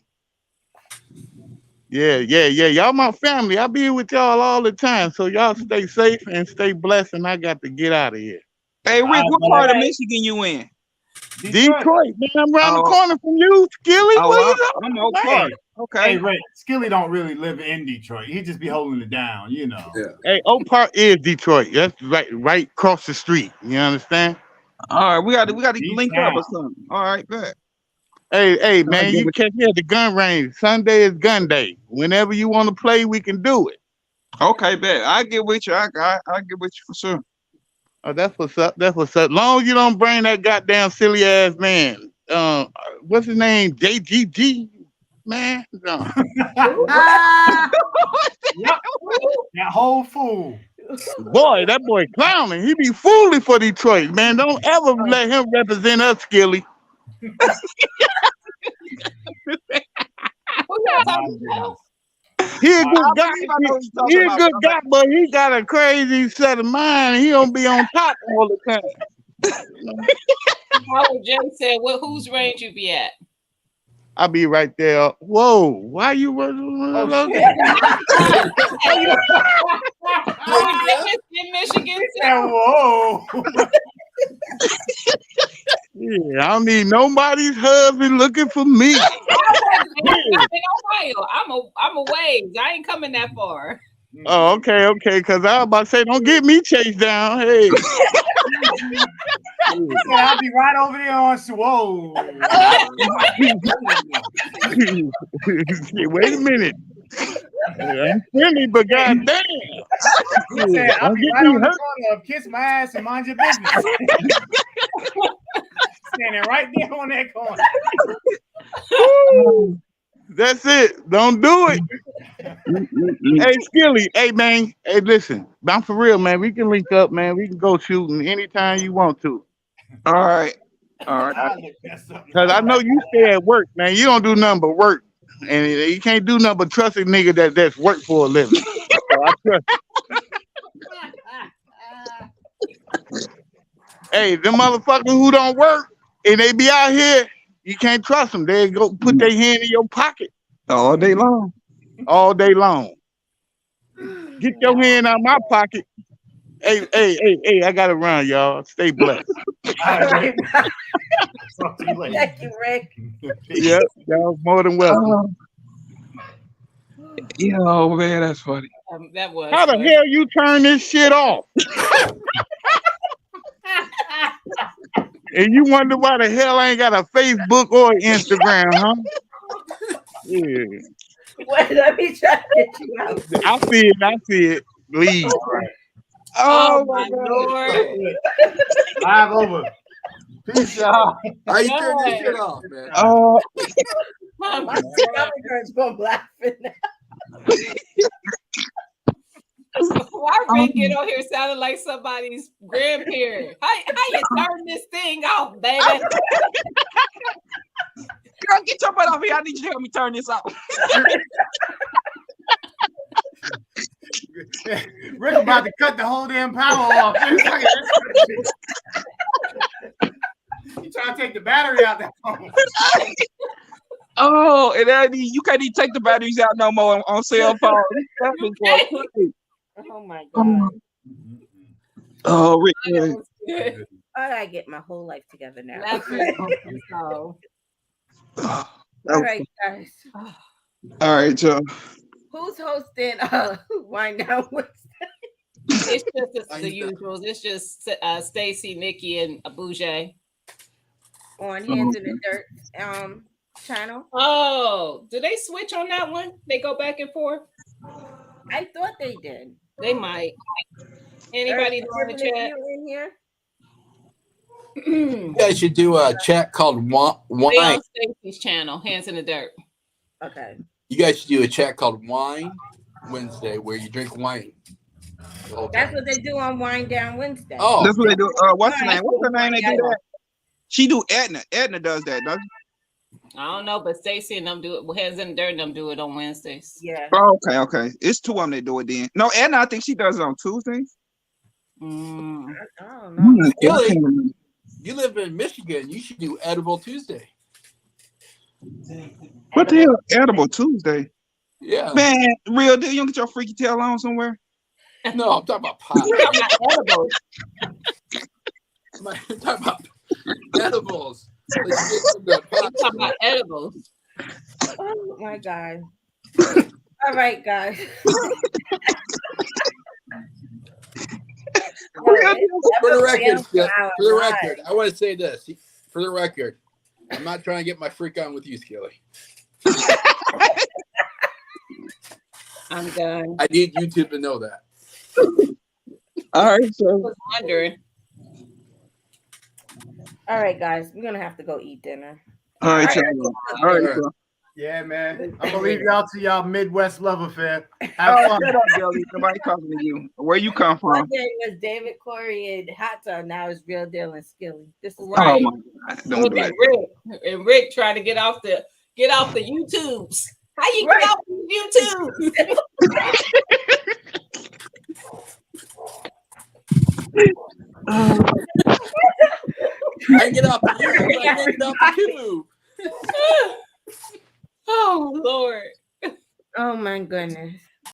Yeah. Y'all my family. I be with y'all all the time. So y'all stay safe and stay blessed. And I got to get out of here. Hey, Rick, what part of Michigan you in? Detroit, man. I'm around the Oh. corner from you, Skilly. Oh, What well, you I'm talking okay. about? Okay. Hey, Ray, Skilly don't really live in Detroit. He just be holding it down, you know. Yeah. Hey, Oak Park is Detroit. That's right across the street. You understand? All right, we got to Deep link up or town. something. All right, good. Hey, man, give you it- catch me at the gun range. Sunday is gun day. Whenever you want to play, we can do it. Okay, bet. I get with you. I get with you for sure. Oh, that's what's up. That's what's up. Long as you don't bring that goddamn silly ass man. What's his name? JGG, man. No. Yep. That whole fool. Boy, that boy clowning. He be fooling for Detroit, man. Don't ever let him represent us, Skilly. Who y'all talking about? He a good guy. believe I know what you're He talking a about, good but guy, but he got a crazy set of mind. He don't be on top all the time. Howard J said, "Well, whose range you be at?" I'll be right there. Whoa, why you running? Oh, shit. In Michigan. Yeah, whoa. Yeah, I don't need nobody's husband looking for me. I'm in Ohio. I'm a ways. I ain't coming that far. Oh, okay, because I was about to say, don't get me chased down. Hey. I'll be right over there on Whoa. Wait a minute. I'm friendly, but goddamn. He said, I'll be right on the corner of kiss my ass and mind your business. Standing right there on that corner. That's it. Don't do it. Hey, Skilly. Hey, man. Hey, listen. I'm for real, man. We can link up, man. We can go shooting anytime you want to. all right. Because I know you stay at work, man. You don't do nothing but work. And you can't do nothing but trust a nigga that's work for a living. So I trust you. Hey, them motherfuckers who don't work and they be out here, you can't trust them. They go put their hand in your pocket All day long. all day long. Get your hand out of my pocket. Hey, I gotta run, y'all. Stay blessed. Talk to you later. Thank you, Rick. Yep, y'all more than welcome. Yo, man, that's funny. That was. How the hell you turn this shit off? And you wonder why the hell I ain't got a Facebook or Instagram, huh? Yeah. Wait, let me try to get you out. I see it. Leave. Oh my Lord. Live over. Peace, y'all. How you turn this shit off, man? Oh, My stomach hurts from laughing now. Why Rick get on here sounding like somebody's grandparent? How you turn this thing off, baby? girl, get your butt off here. I need you to help me turn this off. Rick about to cut the whole damn power off. You trying to take the battery out that phone. Oh, and then you can't even take the batteries out no more on cell phone. That was going crazy. Oh my God. Oh, Rick. That was good. I gotta get my whole life together now. That's good. So, All right, guys. All right, y'all. Who's hosting Wind Down Wednesday? It's just the usuals. It's just Stacy, Nikki, and Bougie. On Hands in the Dirt channel? Oh, do they switch on that one? They go back and forth? I thought they did. They might. Anybody know in the chat? In here? You guys should do a chat called They Wine. on Stacy's channel, Hands in the Dirt. Okay. You guys should do a chat called Wine Wednesday where you drink wine. That's what they do on Wind Down Wednesday. Oh, That's what they do. What's her Right. name? What's her name? They do that. She do Edna. Edna does that, doesn't I don't know, but Stacy and them do it. Hands in the Dirt and them do it on Wednesdays. Yeah. she? Oh, okay. It's two of them they do it then. No, Edna, I think she does it on Tuesdays. Mm. I don't know. Really? You live in Michigan. You should do Edible Tuesday. What the hell? Edible Tuesday. Yeah. Man, real deal. You don't get your freaky tail on somewhere? No, I'm talking about pot. Talking about edibles. I'm talking about edibles. Let's get some of that pot. Talking about edibles. Oh my God. All right, guys. For the record, I want to say this. For the record, I'm not trying to get my freak on with you, Skilly. I'm done. I need YouTube to know that. All right, I so was wondering. All right, guys. We're gonna have to go eat dinner. all right, All y'all. All right, so. Yeah, man. I'm gonna leave y'all to y'all Midwest love affair. Oh, Have fun. shut up, Billy. Nobody talking to you. Where you come One from? day was David Corey and Hot Tub. Now it's Real Deal and Skilly. This is Right. Oh my God. Don't Look do at it. Rick. And Rick trying to get off the YouTubes. How you Right. get off the YouTube? I get off the YouTube. I can't get off the YouTube. Oh Lord. Oh my goodness.